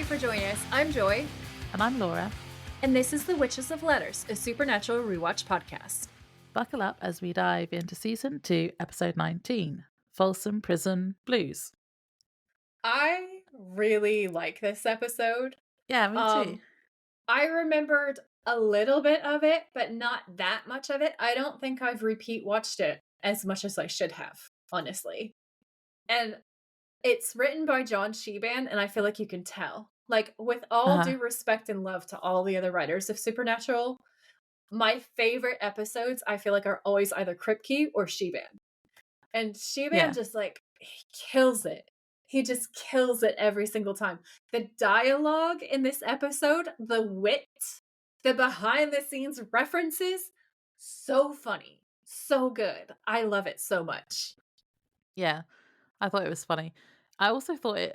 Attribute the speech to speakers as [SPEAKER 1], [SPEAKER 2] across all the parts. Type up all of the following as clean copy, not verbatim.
[SPEAKER 1] you for joining us. I'm Joy.
[SPEAKER 2] And I'm Laura.
[SPEAKER 1] And this is The Witches of Letters, a supernatural rewatch podcast.
[SPEAKER 2] Buckle up as we dive into Season 2, Episode 19, Folsom Prison Blues.
[SPEAKER 1] I really like this episode.
[SPEAKER 2] Yeah, me too.
[SPEAKER 1] I remembered a little bit of it, but not that much of it. I don't think I've repeat watched it as much as I should have, honestly. And it's written by John Sheban, and I feel like you can tell. Like, with all due respect and love to all the other writers of Supernatural, my favorite episodes, I feel like, are always either Kripke or Sheban. And Sheban just, like, he kills it. He just kills it every single time. The dialogue in this episode, the wit, the behind-the-scenes references, so funny. So good. I love it so much.
[SPEAKER 2] Yeah, I thought it was funny. I also thought it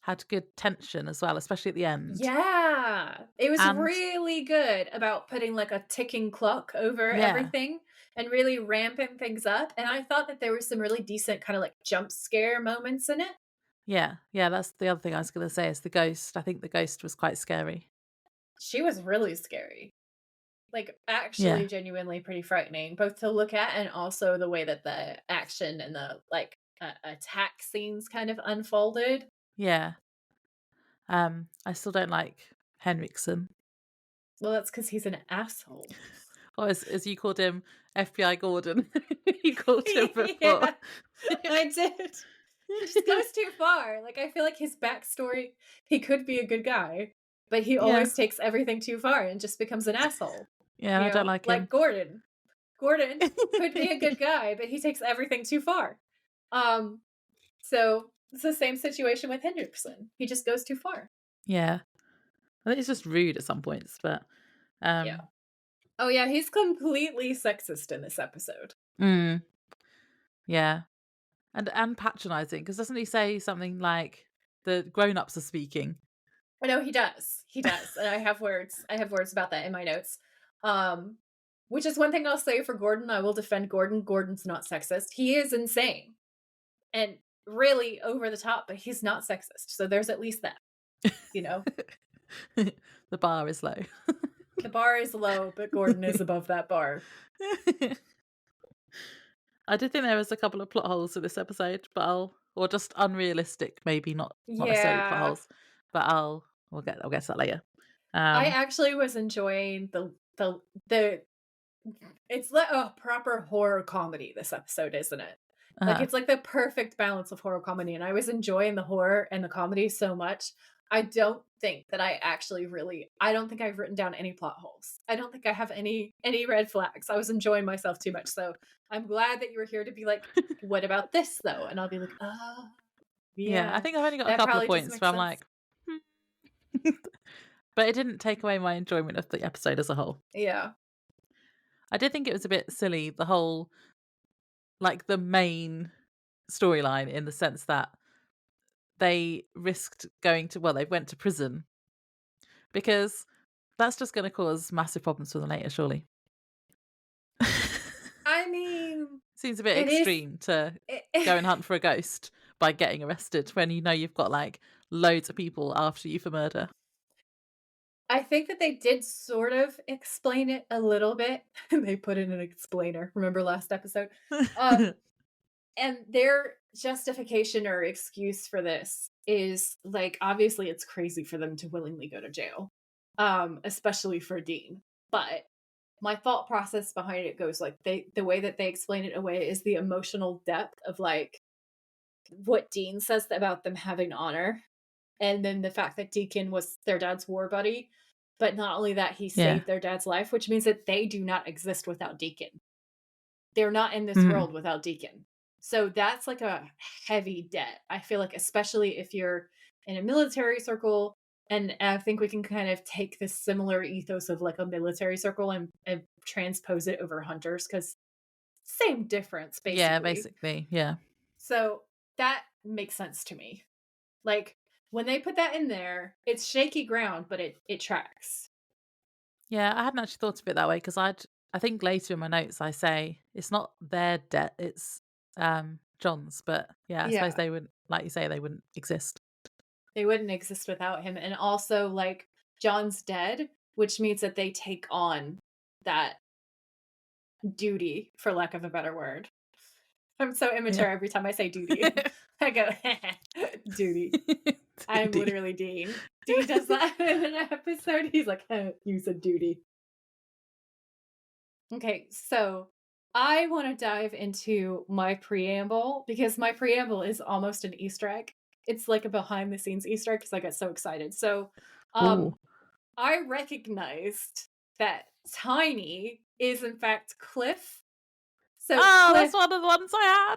[SPEAKER 2] had good tension as well, especially at the end.
[SPEAKER 1] Yeah, it was really good about putting like a ticking clock over everything and really ramping things up. And I thought that there were some really decent kind of like jump scare moments in it.
[SPEAKER 2] Yeah, that's the other thing I was going to say is the ghost. I think the ghost was quite scary.
[SPEAKER 1] She was really scary. Like, actually genuinely pretty frightening, both to look at and also the way that the action and the like attack scenes kind of unfolded.
[SPEAKER 2] Yeah. I still don't like Henriksen.
[SPEAKER 1] Well, that's because he's an asshole.
[SPEAKER 2] Or as you called him, FBI Gordon. You called him before.
[SPEAKER 1] Yeah, I did. It just goes too far. Like, I feel like his backstory, he could be a good guy, but he always takes everything too far and just becomes an asshole.
[SPEAKER 2] Yeah, I don't like him.
[SPEAKER 1] Like Gordon. Gordon could be a good guy, but he takes everything too far. So it's the same situation with Henriksen. He just goes too far.
[SPEAKER 2] Yeah. I think it's just rude at some points, but
[SPEAKER 1] yeah. Oh yeah, he's completely sexist in this episode.
[SPEAKER 2] Yeah. And patronizing, because doesn't he say something like the grown-ups are speaking?
[SPEAKER 1] I know he does. He does. And I have words about that in my notes. Which is one thing I'll say for Gordon. I will defend Gordon. Gordon's not sexist. He is insane and really over the top, but he's not sexist. So there's at least that, you know.
[SPEAKER 2] The bar is low.
[SPEAKER 1] The bar is low, but Gordon is above that bar.
[SPEAKER 2] I did think there was a couple of plot holes in this episode, but or just unrealistic, maybe not necessarily plot holes, but I'll get to that later.
[SPEAKER 1] I actually was enjoying the it's like a proper horror comedy, this episode, isn't it? Like, it's like the perfect balance of horror comedy, and I was enjoying the horror and the comedy so much. I don't think that I don't think I've written down any plot holes. I don't think I have any red flags. I was enjoying myself too much. So I'm glad that you were here to be like, what about this though? And I'll be like,
[SPEAKER 2] yeah. I think I've only got a couple of points where I'm like, but it didn't take away my enjoyment of the episode as a whole.
[SPEAKER 1] Yeah.
[SPEAKER 2] I did think it was a bit silly, the whole, like, the main storyline, in the sense that they risked they went to prison, because that's just going to cause massive problems for them later, surely.
[SPEAKER 1] I mean,
[SPEAKER 2] seems a bit extreme to go and hunt for a ghost by getting arrested when you know you've got like loads of people after you for murder.
[SPEAKER 1] I think that they did sort of explain it a little bit. They put in an explainer. Remember last episode? And their justification or excuse for this is like, obviously it's crazy for them to willingly go to jail, especially for Dean. But my thought process behind it goes like, the way that they explain it away is the emotional depth of like what Dean says about them having honor. And then the fact that Deacon was their dad's war buddy, but not only that, he saved their dad's life, which means that they do not exist without Deacon. They're not in this world without Deacon. So that's like a heavy debt. I feel like, especially if you're in a military circle, and I think we can kind of take this similar ethos of like a military circle and transpose it over hunters, because same difference, basically.
[SPEAKER 2] Yeah, basically, yeah.
[SPEAKER 1] So that makes sense to me. Like, when they put that in there, it's shaky ground, but it tracks.
[SPEAKER 2] Yeah, I hadn't actually thought of it that way, because I think later in my notes I say it's not their debt, it's John's, but I suppose they wouldn't, like you say, they wouldn't exist.
[SPEAKER 1] They wouldn't exist without him, and also, like, John's dead, which means that they take on that duty, for lack of a better word. I'm so
[SPEAKER 2] Yeah.
[SPEAKER 1] immature every time I say duty. I go, duty. I'm
[SPEAKER 2] Duty.
[SPEAKER 1] literally Dean. Dean does that in an episode. He's like, you said duty. Okay, so I want to dive into my preamble because my preamble is almost an Easter egg. It's like a behind the scenes Easter egg because I get so excited. So,
[SPEAKER 2] Ooh.
[SPEAKER 1] um, I recognized that Tiny is in fact Cliff. So
[SPEAKER 2] Oh, that's
[SPEAKER 1] Cliff,
[SPEAKER 2] one of the ones I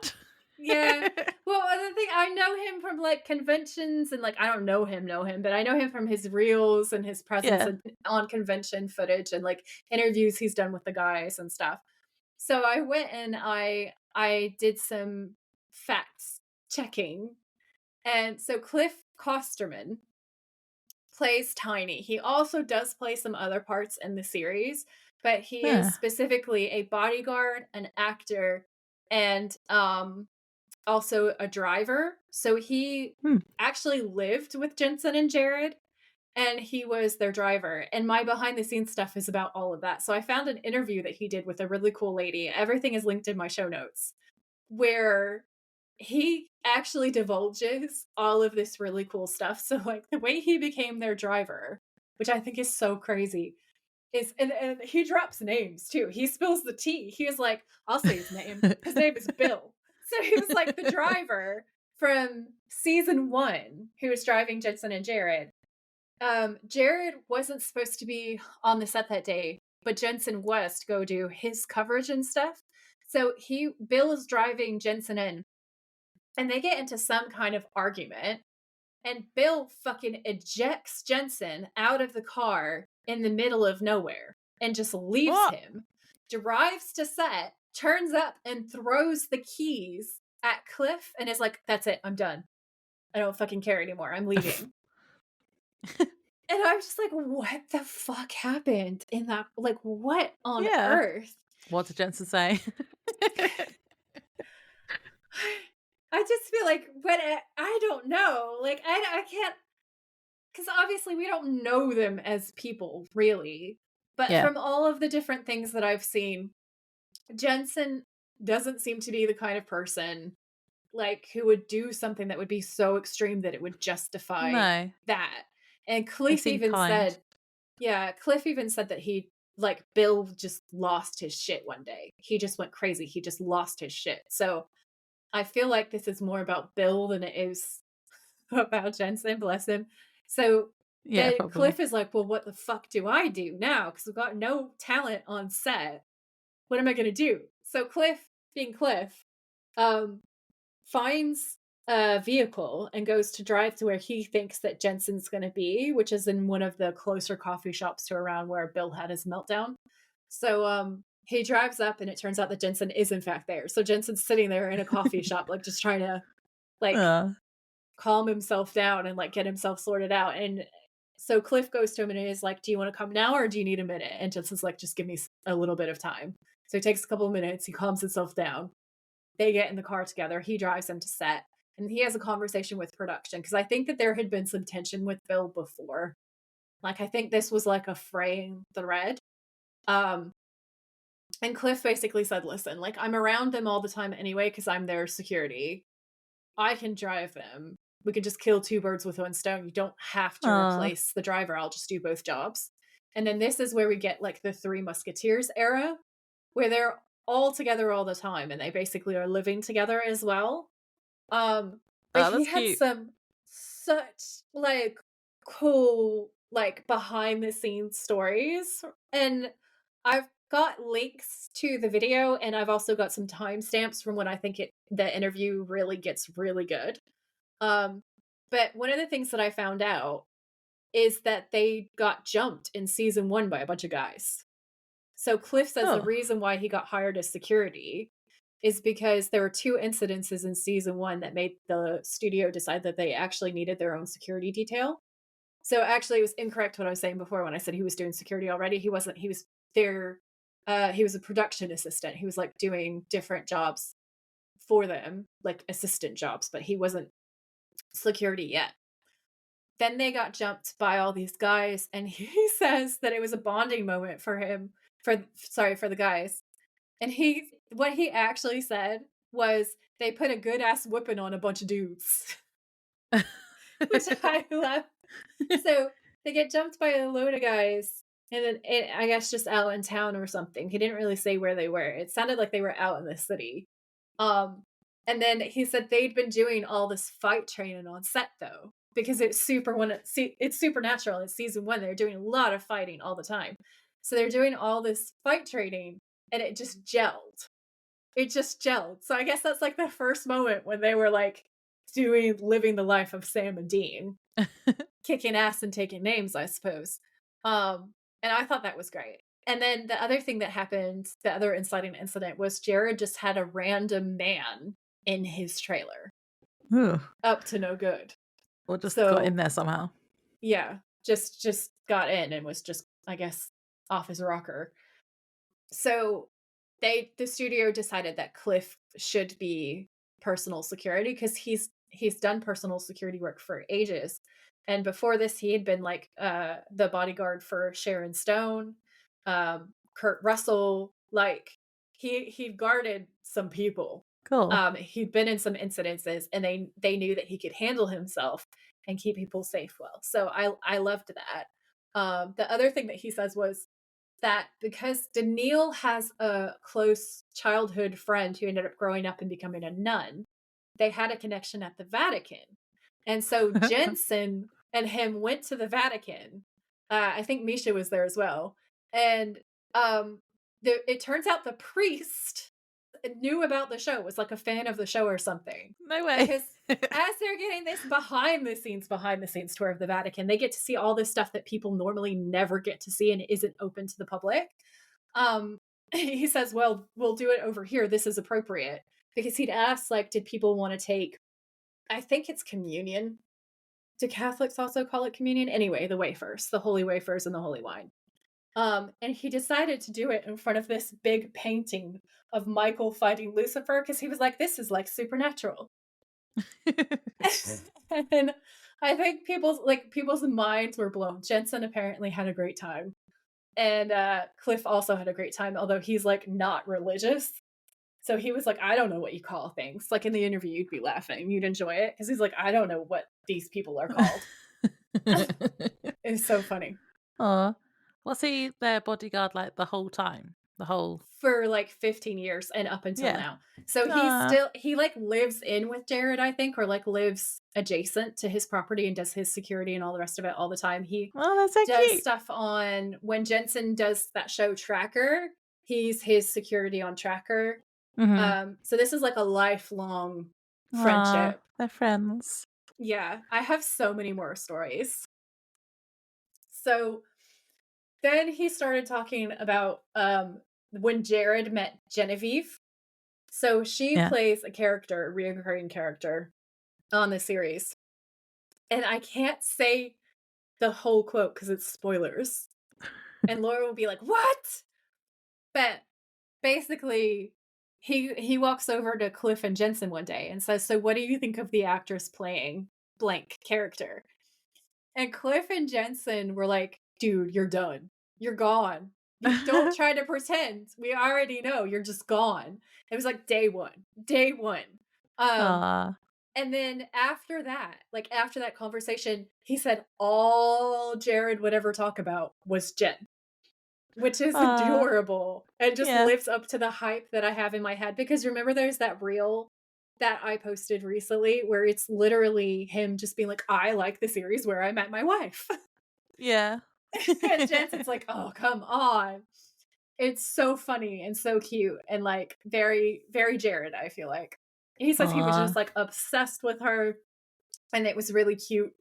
[SPEAKER 1] yeah.
[SPEAKER 2] had.
[SPEAKER 1] Well, the thing I know him from like conventions and like I don't know him, but I know him from his reels and his presence
[SPEAKER 2] Yeah.
[SPEAKER 1] on convention footage and like interviews he's done with the guys and stuff. So I went and I did some facts checking. And so Clif Kosterman plays Tiny. He also does play some other parts in the series, but he is
[SPEAKER 2] Yeah.
[SPEAKER 1] specifically a bodyguard, an actor, and also a driver. So he
[SPEAKER 2] Hmm.
[SPEAKER 1] actually lived with Jensen and Jared and he was their driver. And my behind the scenes stuff is about all of that. So I found an interview that he did with a really cool lady. Everything is linked in my show notes where he actually divulges all of this really cool stuff. So like the way he became their driver, which I think is so crazy, is and he drops names too. He spills the tea. He was like, I'll say his name. His name is Bill. So he was like the driver from season 1 who was driving Jensen and Jared. Jared wasn't supposed to be on the set that day, but Jensen was to go do his coverage and stuff. So Bill is driving Jensen in, and they get into some kind of argument, and Bill fucking ejects Jensen out of the car in the middle of nowhere and just leaves
[SPEAKER 2] What?
[SPEAKER 1] him, drives to set, turns up and throws the keys at Cliff and is like, that's it, I'm done. I don't fucking care anymore. I'm leaving. And I was just like, what the fuck happened in that? Like, what on
[SPEAKER 2] Yeah.
[SPEAKER 1] earth?
[SPEAKER 2] What did Jensen say?
[SPEAKER 1] I just feel like, but I don't know. Like, I can't, because obviously we don't know them as people, really. But
[SPEAKER 2] Yeah.
[SPEAKER 1] from all of the different things that I've seen, Jensen doesn't seem to be the kind of person like who would do something that would be so extreme that it would justify
[SPEAKER 2] No.
[SPEAKER 1] that. And
[SPEAKER 2] They
[SPEAKER 1] Cliff
[SPEAKER 2] seem
[SPEAKER 1] even
[SPEAKER 2] kind.
[SPEAKER 1] said, yeah, Cliff even said that he like Bill just lost his shit one day. He just went crazy. He just lost his shit. So I feel like this is more about Bill than it is about Jensen, bless him. So
[SPEAKER 2] Yeah,
[SPEAKER 1] then Cliff
[SPEAKER 2] probably.
[SPEAKER 1] is like, well, what the fuck do I do now? Because we've got no talent on set. What am I gonna do? So Cliff, being Cliff, um, finds a vehicle and goes to drive to where he thinks that Jensen's gonna be, which is in one of the closer coffee shops to around where Bill had his meltdown. So he drives up and it turns out that Jensen is in fact there. So Jensen's sitting there in a coffee shop, like just trying to like
[SPEAKER 2] Uh,
[SPEAKER 1] calm himself down and like get himself sorted out. And so Cliff goes to him and is like, do you want to come now or do you need a minute? And Jensen's like, just give me a little bit of time. So he takes a couple of minutes, he calms himself down. They get in the car together. He drives them to set and he has a conversation with production because I think that there had been some tension with Bill before. Like, I think this was like a fraying thread. Um, and Cliff basically said, listen, like, I'm around them all the time anyway because I'm their security. I can drive them. We could just kill two birds with one stone. You don't have to
[SPEAKER 2] uh,
[SPEAKER 1] replace the driver. I'll just do both jobs. And then this is where we get like the Three Musketeers era, where they're all together all the time and they basically are living together as well. But
[SPEAKER 2] oh,
[SPEAKER 1] he
[SPEAKER 2] that's
[SPEAKER 1] had
[SPEAKER 2] cute.
[SPEAKER 1] some such like cool like behind the scenes stories and I've got links to the video and I've also got some timestamps from when I think the interview really gets really good. Um but one of the things that I found out is that they got jumped in season 1 by a bunch of guys. So Cliff says the
[SPEAKER 2] Oh.
[SPEAKER 1] reason why he got hired as security is because there were two incidences in season 1 that made the studio decide that they actually needed their own security detail. So actually it was incorrect what I was saying before when I said he was doing security already. He wasn't. He was there. He was a production assistant. He was like doing different jobs for them, like assistant jobs, but he wasn't security yet. then they got jumped by all these guys, and he says that it was a bonding moment for him for the guys. And what he actually said was they put a good ass whipping on a bunch of dudes, which I love. So they get jumped by a load of guys, and then I guess just out in town or something. He didn't really say where they were. It sounded like they were out in the city. Um, and then he said they'd been doing all this fight training on set though, because it's supernatural. It's season 1. They're doing a lot of fighting all the time, so they're doing all this fight training, and it just gelled. It just gelled. So I guess that's like the first moment when they were like living the life of Sam and Dean, kicking ass and taking names, I suppose. And I thought that was great. And then the other thing that happened, the other inciting incident, was Jared just had a random man in his trailer.
[SPEAKER 2] Ooh.
[SPEAKER 1] Up to no good.
[SPEAKER 2] Or just got in there somehow.
[SPEAKER 1] Yeah. Just got in and was just, I guess, off his rocker. So the studio decided that Clif should be personal security, because he's done personal security work for ages. And before this, he had been like the bodyguard for Sharon Stone, Kurt Russell. Like he guarded some people.
[SPEAKER 2] Cool.
[SPEAKER 1] He'd been in some incidences, and they knew that he could handle himself and keep people safe well. So I loved that. The other thing that he says was that because Daniil has a close childhood friend who ended up growing up and becoming a nun, they had a connection at the Vatican. And so Jensen and him went to the Vatican. I think Misha was there as well. And it turns out the priest knew about the show, was like a fan of the show or something.
[SPEAKER 2] No way.
[SPEAKER 1] Because as they're getting this behind the scenes tour of the Vatican, they get to see all this stuff that people normally never get to see and isn't open to the public. He says, well, we'll do it over here. This is appropriate. Because he'd asked, like, did people want to take, I think it's communion. Do Catholics also call it communion? Anyway, the wafers, the holy wafers and the holy wine. And he decided to do it in front of this big painting of Michael fighting Lucifer, because he was like, this is like supernatural. And I think people's minds were blown. Jensen apparently had a great time. And Clif also had a great time, although he's like not religious. So he was like, I don't know what you call things. Like in the interview, you'd be laughing. You'd enjoy it. Because he's like, I don't know what these people are called. It's so funny.
[SPEAKER 2] Aw. Was he their bodyguard like the whole time?
[SPEAKER 1] For like 15 years and up until now. So he like lives in with Jared, I think, or like lives adjacent to his property and does his security and all the rest of it all the time. He
[SPEAKER 2] that's so
[SPEAKER 1] does
[SPEAKER 2] cute.
[SPEAKER 1] stuff on when Jensen does that show Tracker. He's his security on Tracker.
[SPEAKER 2] Mm-hmm.
[SPEAKER 1] So this is like a lifelong friendship.
[SPEAKER 2] They're friends.
[SPEAKER 1] Yeah, I have so many more stories. So then he started talking about when Jared met Genevieve. So she plays a reoccurring character on the series. And I can't say the whole quote because it's spoilers. And Laura will be like, what? But basically, he walks over to Clif and Jensen one day and says, so what do you think of the actress playing blank character? And Clif and Jensen were like, dude, you're done. You're gone. You don't try to pretend. We already know you're just gone. It was like day one. And then after that conversation, he said lill Jared would ever talk about was Jen, which is adorable and just lives up to the hype that I have in my head. Because remember, there's that reel that I posted recently where it's literally him just being like, I like the series where I met my wife.
[SPEAKER 2] Yeah.
[SPEAKER 1] And Jensen's like, oh, come on. It's so funny and so cute and like very, very Jared, I feel like. He says he was just like obsessed with her, and it was really cute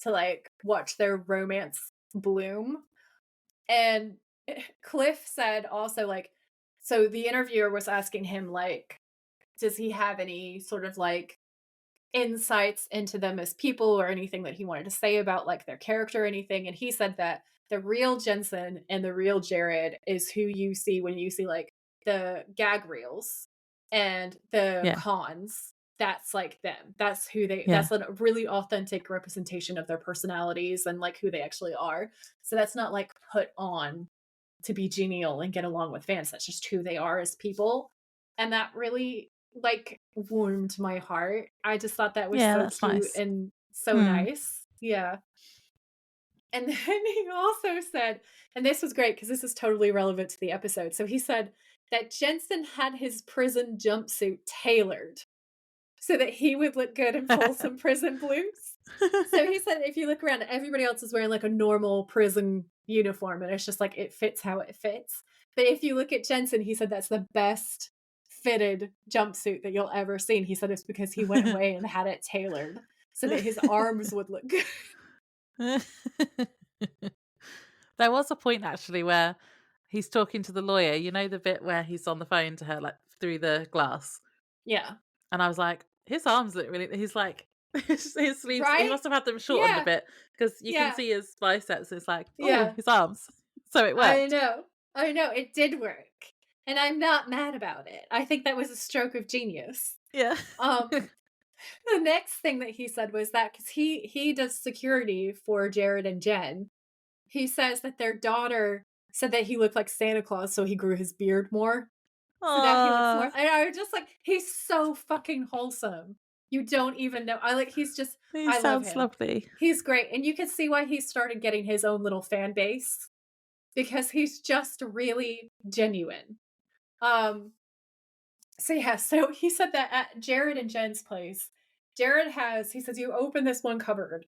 [SPEAKER 1] to like watch their romance bloom. And Clif said also, like, so the interviewer was asking him, like, does he have any sort of like insights into them as people or anything that he wanted to say about like their character or anything? And he said that the real Jensen and the real Jared is who you see when you see like the gag reels and the cons. that's like them. That's who they
[SPEAKER 2] Yeah.
[SPEAKER 1] that's a really authentic representation of their personalities and like who they actually are. So that's not like put on to be genial and get along with fans. That's just who they are as people. And that really like warmed my heart. I just thought that was
[SPEAKER 2] Yeah,
[SPEAKER 1] so
[SPEAKER 2] that's
[SPEAKER 1] cute
[SPEAKER 2] nice.
[SPEAKER 1] and so
[SPEAKER 2] Hmm.
[SPEAKER 1] nice. Yeah. And then he also said, and this was great because this is totally relevant to the episode. So he said that Jensen had his prison jumpsuit tailored so that he would look good in Folsom Prison Blues. So he said if you look around, everybody else is wearing like a normal prison uniform and it's just like it fits how it fits. But if you look at Jensen, he said that's the best fitted jumpsuit that you'll ever see. He said it's because he went away and had it tailored so that his arms would look good.
[SPEAKER 2] There was a point actually where he's talking to the lawyer. You know the bit where he's on the phone to her, like through the glass,
[SPEAKER 1] Yeah.
[SPEAKER 2] and I was like, his arms look really. He's like his sleeves. He
[SPEAKER 1] Right?
[SPEAKER 2] must have had them shortened a
[SPEAKER 1] Yeah.
[SPEAKER 2] bit because you can
[SPEAKER 1] Yeah.
[SPEAKER 2] see his biceps. It's like, oh,
[SPEAKER 1] Yeah.
[SPEAKER 2] his arms. So it
[SPEAKER 1] I
[SPEAKER 2] worked.
[SPEAKER 1] know. I know. It did work. And I'm not mad about it. I think that was a stroke of genius.
[SPEAKER 2] Yeah.
[SPEAKER 1] Um, the next thing that he said was that because he does security for Jared and Jen, he says that their daughter said that he looked like Santa Claus, so he grew his beard more. So that he looks more.
[SPEAKER 2] Aw,
[SPEAKER 1] And I was just like, he's so fucking wholesome. You don't even know.
[SPEAKER 2] he
[SPEAKER 1] I love
[SPEAKER 2] sounds
[SPEAKER 1] him.
[SPEAKER 2] lovely.
[SPEAKER 1] He's great. And you can see why he started getting his own little fan base because he's just really genuine. Um, so yeah, so he said that at Jared and Jen's place, he says, you open this one cupboard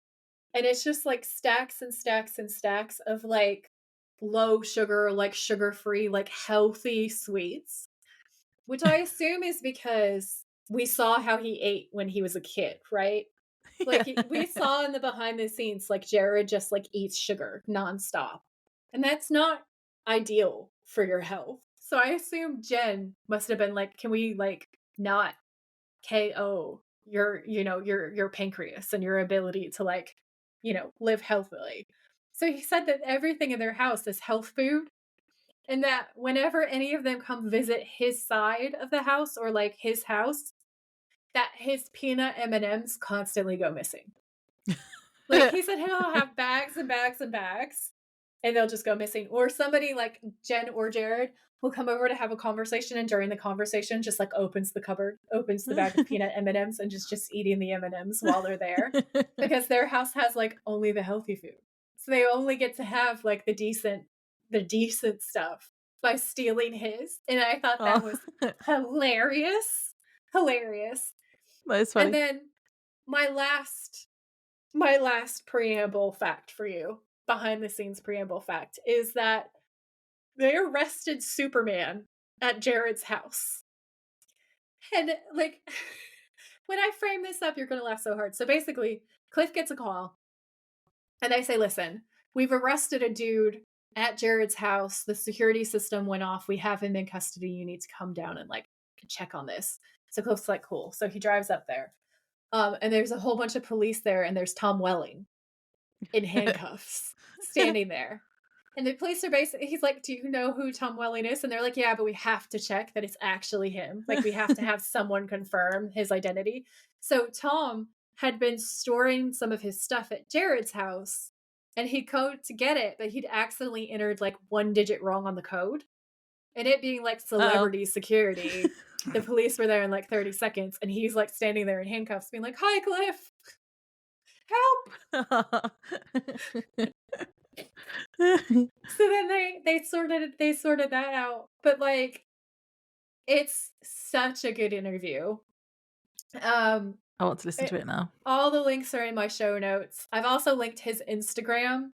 [SPEAKER 1] and it's just like stacks and stacks and stacks of like low sugar, like sugar free, like healthy sweets, which I assume is because we saw how he ate when he was a kid, right?
[SPEAKER 2] Yeah.
[SPEAKER 1] Like we saw in the behind the scenes, like Jared just like eats sugar nonstop. And that's not ideal for your health. So I assume Jen must have been like, can we like not KO your pancreas and your ability to like, live healthily. So he said that everything in their house is health food and that whenever any of them come visit his side of the house or like his house, that his peanut M&Ms constantly go missing. Like he said he'll have bags and bags and bags and they'll just go missing. Or somebody like Jen or Jared will come over to have a conversation and during the conversation just like opens the cupboard, opens the bag of peanut M&Ms and just eating the M&Ms while they're there because their house has like only the healthy food. So they only get to have like the decent stuff by stealing his. And I thought that
[SPEAKER 2] Oh,
[SPEAKER 1] was hilarious. Hilarious.
[SPEAKER 2] that's
[SPEAKER 1] And
[SPEAKER 2] funny.
[SPEAKER 1] then my last preamble fact for you, behind the scenes preamble fact, is that they arrested Superman at Jared's house. And like when I frame this up, you're gonna laugh so hard. So basically, Cliff gets a call and they say, listen, we've arrested a dude at Jared's house. The security system went off. We have him in custody. You need to come down and like check on this. So Cliff's like, cool. So he drives up there. And there's a whole bunch of police there, and there's Tom Welling in handcuffs standing there. And the police are basically, he's like, do you know who Tom Welling is? And they're like, yeah, but we have to check that it's actually him. Like, we have to have someone confirm his identity. So Tom had been storing some of his stuff at Jared's house, and he'd go to get it, but he'd accidentally entered like one digit wrong on the code. And it being like
[SPEAKER 2] Uh-oh.
[SPEAKER 1] celebrity security, the police were there in like 30 seconds, and he's like standing there in handcuffs being like, hi, Cliff, help. So then they sorted that out. But like it's such a good interview. Um
[SPEAKER 2] I want to listen to
[SPEAKER 1] it-
[SPEAKER 2] it now.
[SPEAKER 1] all the links are in my show notes. I've also linked his Instagram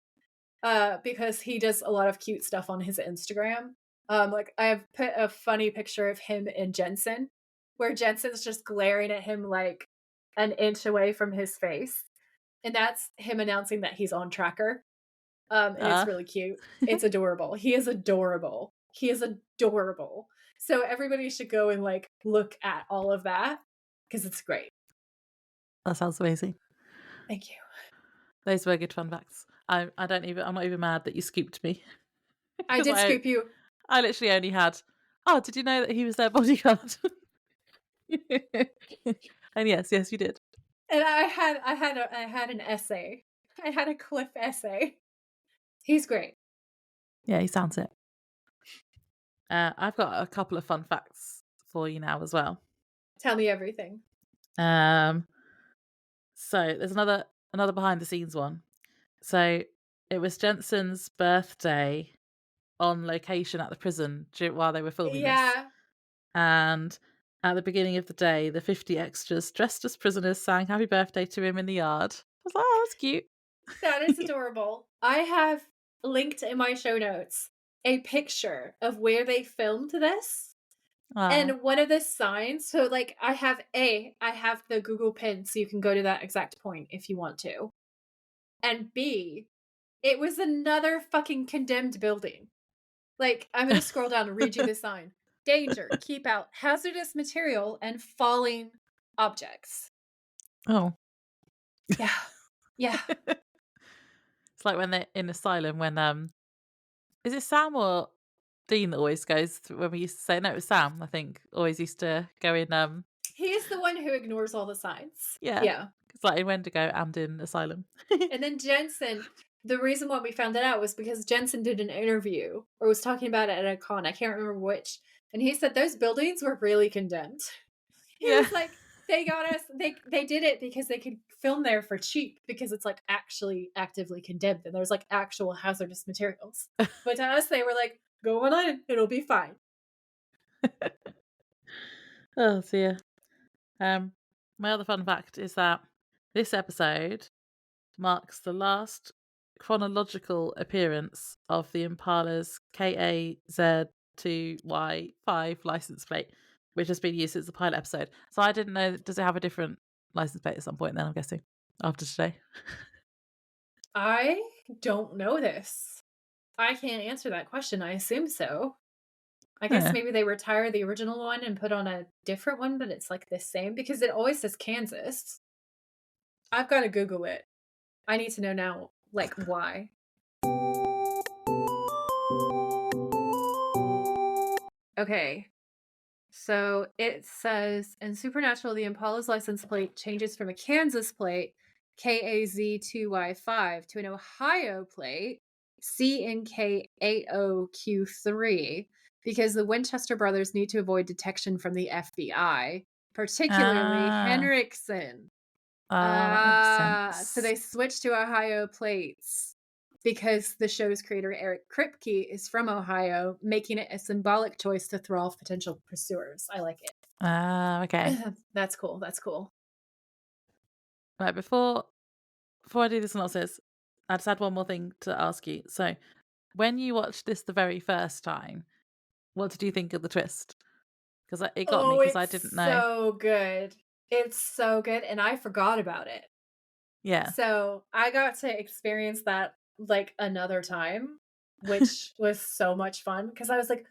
[SPEAKER 1] because he does a lot of cute stuff on his Instagram. Like I've put a funny picture of him and Jensen where Jensen's just glaring at him like an inch away from his face. And that's him announcing that he's on tracker. And it's
[SPEAKER 2] Uh,
[SPEAKER 1] really cute. It's adorable. He is adorable. He is adorable. So everybody should go and like look at all of that because it's great.
[SPEAKER 2] that sounds amazing.
[SPEAKER 1] Thank you.
[SPEAKER 2] Those were good fun facts. I'm not even mad that you scooped me.
[SPEAKER 1] I
[SPEAKER 2] 'Cause
[SPEAKER 1] did scoop you.
[SPEAKER 2] I literally only had, oh, did you know that he was their bodyguard? And yes, you did.
[SPEAKER 1] And I had an essay. I had a Cliff essay. He's great.
[SPEAKER 2] Yeah, he sounds it. I've got a couple of fun facts for you now as well.
[SPEAKER 1] Tell me everything.
[SPEAKER 2] Um, so there's another behind the scenes one. So it was Jensen's birthday on location at the prison while they were filming this.
[SPEAKER 1] Yeah,
[SPEAKER 2] And at the beginning of the day, the 50 extras dressed as prisoners sang happy birthday to him in the yard. I was like, oh, that's cute.
[SPEAKER 1] that is adorable. I have linked in my show notes a picture of where they filmed this.
[SPEAKER 2] Ah.
[SPEAKER 1] And one of the signs, so like I have the Google pin so you can go to that exact point if you want to. And B, it was another fucking condemned building. Like, I'm gonna scroll down and read you the sign. Danger, keep out hazardous material and falling objects.
[SPEAKER 2] Oh.
[SPEAKER 1] Yeah. Yeah.
[SPEAKER 2] It's like when they're in asylum when is it Sam or Dean that always goes through, when we used to say no, it was Sam, I think, always used to go in
[SPEAKER 1] He is the one who ignores all the signs.
[SPEAKER 2] yeah.
[SPEAKER 1] Yeah.
[SPEAKER 2] It's like in Wendigo and in Asylum.
[SPEAKER 1] And then Jensen, the reason why we found that out was because Jensen did an interview or was talking about it at a con. I can't remember which. And he said those buildings were really condemned. He
[SPEAKER 2] Yeah.
[SPEAKER 1] was like, they got us, they did it because they could film there for cheap because it's like actually actively condemned and there's like actual hazardous materials. But to us, they were like, go on in, it'll be fine.
[SPEAKER 2] Oh dear. My other fun fact is that this episode marks the last chronological appearance of the Impala's KAZ2Y5 license plate, which has been used since the pilot episode. So I didn't know, does it have a different license plate at some point then, I'm guessing, after today?
[SPEAKER 1] I don't know this. I can't answer that question. I assume so. I guess
[SPEAKER 2] Yeah.
[SPEAKER 1] maybe they retire the original one and put on a different one, but it's like the same because it always says Kansas. I've got to Google it. I need to know now, like, why. Okay. So it says in Supernatural, the Impala's license plate changes from a Kansas plate, KAZ2Y5, to an Ohio plate, CNK80Q3, because the Winchester brothers need to avoid detection from the FBI, particularly
[SPEAKER 2] Ah,
[SPEAKER 1] Henriksen.
[SPEAKER 2] that makes
[SPEAKER 1] So
[SPEAKER 2] sense.
[SPEAKER 1] they switched to Ohio plates because the show's creator, Eric Kripke, is from Ohio, making it a symbolic choice to throw off potential pursuers. I like it.
[SPEAKER 2] Ah, okay.
[SPEAKER 1] That's cool. That's cool.
[SPEAKER 2] Right, before I do the synopsis, I just had one more thing to ask you. So, when you watched this the very first time, what did you think of the twist? Because it got me
[SPEAKER 1] Oh,
[SPEAKER 2] because I
[SPEAKER 1] it's
[SPEAKER 2] didn't know.
[SPEAKER 1] so good. It's so good. And I forgot about it.
[SPEAKER 2] Yeah.
[SPEAKER 1] So I got to experience that like another time, which was so much fun because I was like,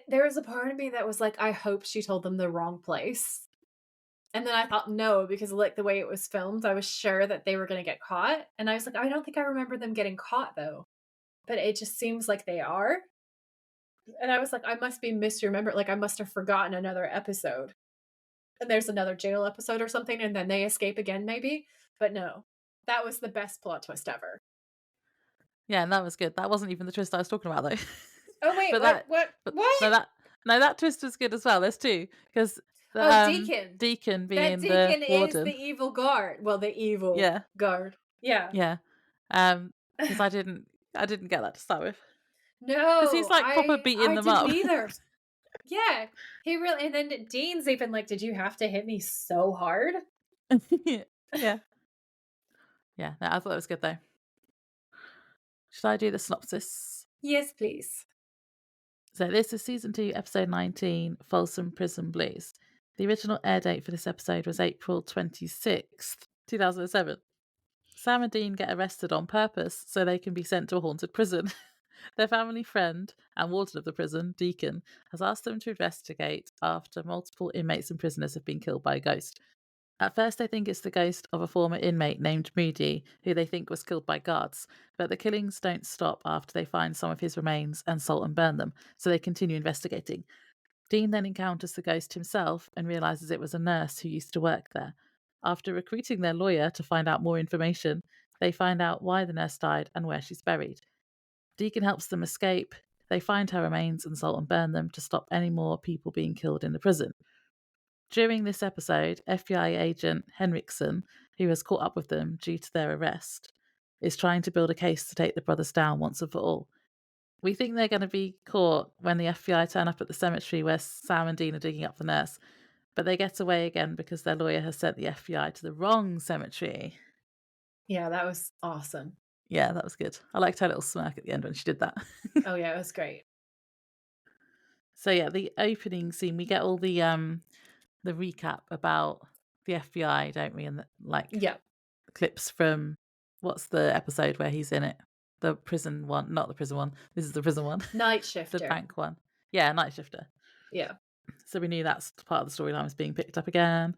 [SPEAKER 1] there was a part of me that was like, I hope she told them the wrong place. And then I thought, no, because like the way it was filmed, I was sure that they were going to get caught. And I was like, I don't think I remember them getting caught though. But it just seems like they are. And I was like, I must be misremembered. Like I must have forgotten another episode. And there's another jail episode or something. And then they escape again, maybe. But no, that was the best plot twist ever.
[SPEAKER 2] Yeah, and that was good. That wasn't even the twist I was talking about, though.
[SPEAKER 1] Oh, wait,
[SPEAKER 2] but that, but no,
[SPEAKER 1] what?
[SPEAKER 2] that twist was good as well. There's two because the
[SPEAKER 1] Oh, Deacon.
[SPEAKER 2] Deacon
[SPEAKER 1] That
[SPEAKER 2] being the
[SPEAKER 1] Deacon is the
[SPEAKER 2] warden.
[SPEAKER 1] evil guard. Well, the evil
[SPEAKER 2] Yeah,
[SPEAKER 1] guard. Yeah.
[SPEAKER 2] yeah. Because I didn't get that to start with. Because he's
[SPEAKER 1] No,
[SPEAKER 2] like proper
[SPEAKER 1] I
[SPEAKER 2] beating them
[SPEAKER 1] didn't
[SPEAKER 2] up.
[SPEAKER 1] either. Yeah, he really. And then Dean's even like, "Did you have to hit me so hard?"
[SPEAKER 2] Yeah, yeah. No, I thought it was good though. Should I do the synopsis?
[SPEAKER 1] Yes, please.
[SPEAKER 2] So this is season 2, episode 19, Folsom Prison Blues. The original air date for this episode was April 26th, 2007. Sam and Dean get arrested on purpose so they can be sent to a haunted prison. Their family friend and warden of the prison, Deacon, has asked them to investigate after multiple inmates and prisoners have been killed by a ghost. At first, they think it's the ghost of a former inmate named Moody, who they think was killed by guards, but the killings don't stop after they find some of his remains and salt and burn them, so they continue investigating. Dean then encounters the ghost himself and realizes it was a nurse who used to work there. After recruiting their lawyer to find out more information, they find out why the nurse died and where she's buried. Deacon helps them escape. They find her remains and salt and burn them to stop any more people being killed in the prison. During this episode, FBI agent Henriksen, who has caught up with them due to their arrest, is trying to build a case to take the brothers down once and for all. We think they're going to be caught when the FBI turn up at the cemetery where Sam and Dean are digging up the nurse, but they get away again because their lawyer has sent the FBI to the wrong cemetery.
[SPEAKER 1] Yeah, that was awesome.
[SPEAKER 2] Yeah, that was good. I liked her little smirk at the end when she did that.
[SPEAKER 1] Oh yeah, it was great.
[SPEAKER 2] So yeah, the opening scene, we get all the recap about the FBI, don't we? And
[SPEAKER 1] Yeah.
[SPEAKER 2] clips from what's the episode where he's in it? The prison one, not the prison one. This is the prison one.
[SPEAKER 1] Night
[SPEAKER 2] The
[SPEAKER 1] Shifter.
[SPEAKER 2] bank one. Yeah, Night Shifter.
[SPEAKER 1] Yeah.
[SPEAKER 2] So we knew that's part of the storyline was being picked up again.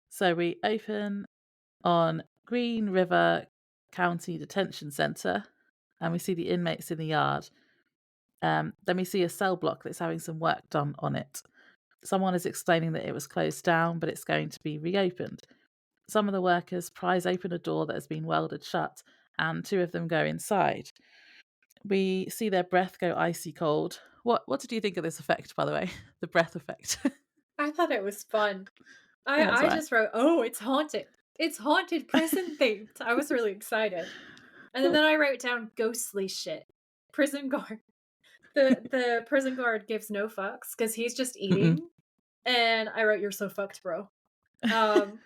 [SPEAKER 2] So we open on Green River County Detention Center and we see the inmates in the yard. Then we see a cell block that's having some work done on it. Someone is explaining that it was closed down, but it's going to be reopened. Some of the workers prise open a door that has been welded shut, and two of them go inside. We see their breath go icy cold. What did you think of this effect, by the way? The breath effect.
[SPEAKER 1] I thought it was fun.
[SPEAKER 2] Yeah, that's
[SPEAKER 1] I
[SPEAKER 2] right.
[SPEAKER 1] just wrote, "Oh, it's haunted. It's haunted prison themed." I was really excited. And then I wrote down ghostly shit. Prison guard. The prison guard gives no fucks because he's just eating. And I wrote, "You're so fucked, bro." And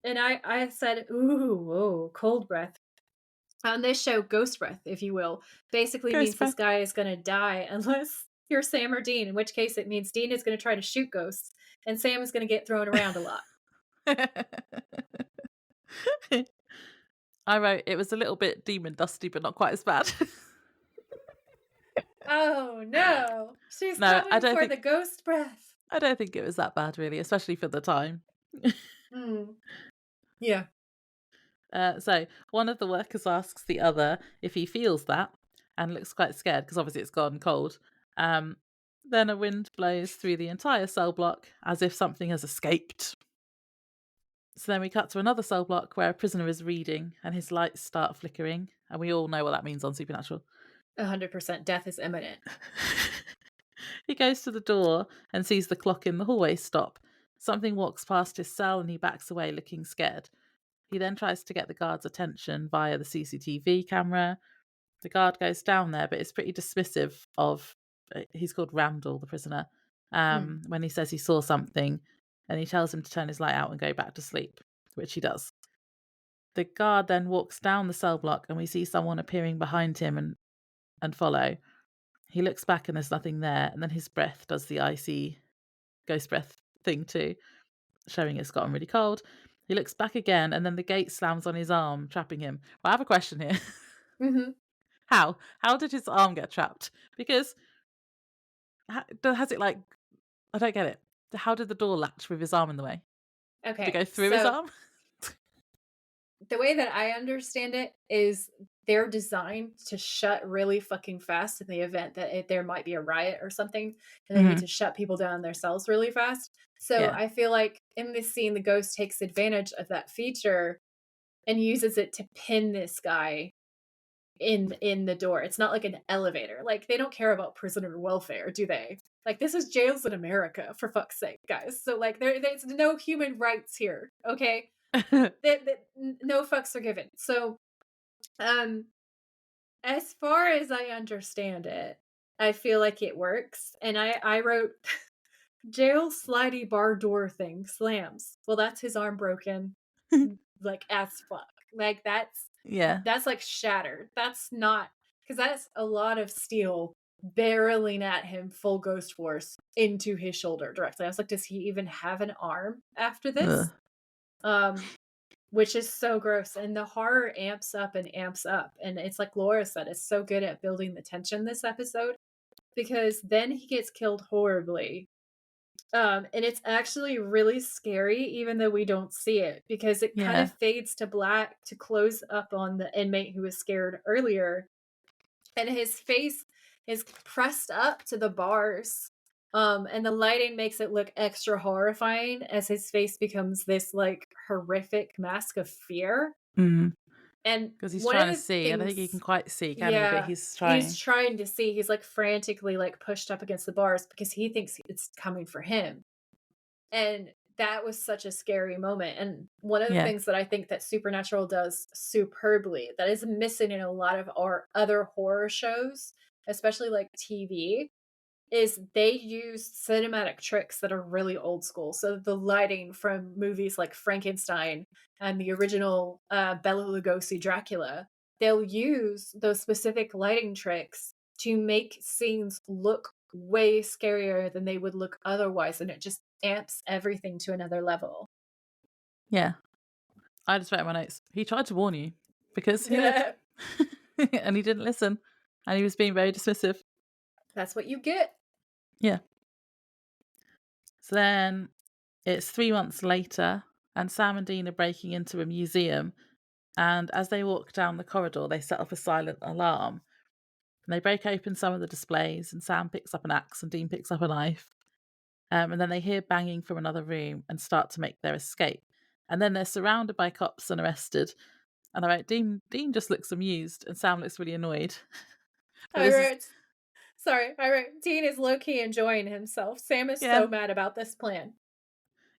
[SPEAKER 1] I said, "Ooh, whoa, cold breath." On this show, ghost breath, if you will, basically
[SPEAKER 2] Ghost
[SPEAKER 1] means this
[SPEAKER 2] breath.
[SPEAKER 1] guy is going to die unless you're Sam or Dean, in which case it means Dean is going to try to shoot ghosts and Sam is going to get thrown around a lot.
[SPEAKER 2] I wrote it was a little bit demon dusty, but not quite as bad.
[SPEAKER 1] Oh no, she's
[SPEAKER 2] No,
[SPEAKER 1] coming for the ghost breath.
[SPEAKER 2] I don't think it was that bad, really, especially for the time.
[SPEAKER 1] Yeah.
[SPEAKER 2] So one of the workers asks the other if he feels that and looks quite scared because obviously it's gone cold. Then a wind blows through the entire cell block as if something has escaped. So then we cut to another cell block where a prisoner is reading and his lights start flickering. And we all know what that means on Supernatural.
[SPEAKER 1] 100% death is imminent.
[SPEAKER 2] He goes to the door and sees the clock in the hallway stop. Something walks past his cell and he backs away looking scared. He then tries to get the guard's attention via the CCTV camera. The guard goes down there, but is pretty dismissive of, he's called Randall, the prisoner, when he says he saw something, and he tells him to turn his light out and go back to sleep, which he does. The guard then walks down the cell block and we see someone appearing behind him and follow. He looks back and there's nothing there, and then his breath does the icy ghost breath thing too, showing it's gotten really cold. He looks back again, and then the gate slams on his arm, trapping him. Well, I have a question here.
[SPEAKER 1] Mm-hmm.
[SPEAKER 2] How did his arm get trapped? Because has it I don't get it. How did the door latch with his arm in the way?
[SPEAKER 1] Okay.
[SPEAKER 2] Did it go through his arm?
[SPEAKER 1] The way that I understand it is they're designed to shut really fucking fast in the event that there might be a riot or something, and they need to shut people down in their cells really fast. So
[SPEAKER 2] Yeah.
[SPEAKER 1] I feel like in this scene, the ghost takes advantage of that feature and uses it to pin this guy in the door. It's not like an elevator. Like, they don't care about prisoner welfare, do they? Like, this is jails in America, for fuck's sake, guys. So like there's no human rights here, okay? No fucks are given. So as far as I understand it, I feel like it works. And I wrote jail slidey bar door thing slams. Well, that's his arm broken. Like, as fuck. Like, that's like shattered. That's not, because that's a lot of steel barreling at him full ghost force into his shoulder directly. I was like, does he even have an arm after this? Which is so gross. And the horror amps up and amps up. And it's like Laura said, it's so good at building the tension this episode, because then he gets killed horribly. And it's actually really scary, even though we don't see it, because it kind of fades to black to close up on the inmate who was scared earlier. And his face is pressed up to the bars. And the lighting makes it look extra horrifying as his face becomes this like horrific mask of fear.
[SPEAKER 2] Mm.
[SPEAKER 1] And
[SPEAKER 2] 'Cause he's
[SPEAKER 1] one of
[SPEAKER 2] trying to
[SPEAKER 1] the
[SPEAKER 2] see. I don't think he can
[SPEAKER 1] things,
[SPEAKER 2] quite see, can he? But
[SPEAKER 1] yeah,
[SPEAKER 2] he's
[SPEAKER 1] he's
[SPEAKER 2] trying.
[SPEAKER 1] trying to see. He's like frantically like pushed up against the bars because he thinks it's coming for him. And that was such a scary moment. And one of the
[SPEAKER 2] Yeah.
[SPEAKER 1] things that I think that Supernatural does superbly that is missing in a lot of our other horror shows, especially like TV, is they use cinematic tricks that are really old school. So the lighting from movies like Frankenstein and the original Bela Lugosi Dracula, they'll use those specific lighting tricks to make scenes look way scarier than they would look otherwise, and it just amps everything to another level.
[SPEAKER 2] Yeah. I just wrote in my notes, "He tried to warn you," because he did.
[SPEAKER 1] Yeah,
[SPEAKER 2] And he didn't listen, and he was being very dismissive.
[SPEAKER 1] that's what you get.
[SPEAKER 2] Yeah. So then it's 3 months later, and Sam and Dean are breaking into a museum, and as they walk down the corridor, they set off a silent alarm. And they break open some of the displays, and Sam picks up an axe and Dean picks up a knife. And then they hear banging from another room and start to make their escape. And then they're surrounded by cops and arrested. And I wrote, Dean just looks amused, and Sam looks really annoyed. But
[SPEAKER 1] I
[SPEAKER 2] this is,
[SPEAKER 1] wrote, sorry, I wrote, Dean is low key enjoying himself. Sam is
[SPEAKER 2] yeah,
[SPEAKER 1] so mad about this plan.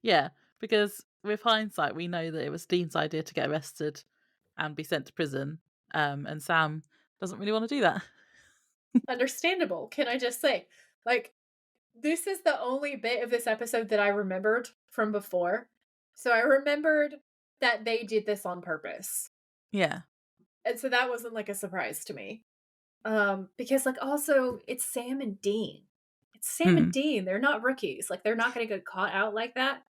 [SPEAKER 2] yeah, because with hindsight, we know that it was Dean's idea to get arrested and be sent to prison. And Sam doesn't really want to do that.
[SPEAKER 1] Understandable, can I just say? Like, this is the only bit of this episode that I remembered from before. So I remembered that they did this on purpose.
[SPEAKER 2] Yeah.
[SPEAKER 1] And so that wasn't like a surprise to me. Because like also it's Sam and Dean. It's Sam and
[SPEAKER 2] Mm.
[SPEAKER 1] Dean. They're not rookies. Like they're not gonna get caught out like that.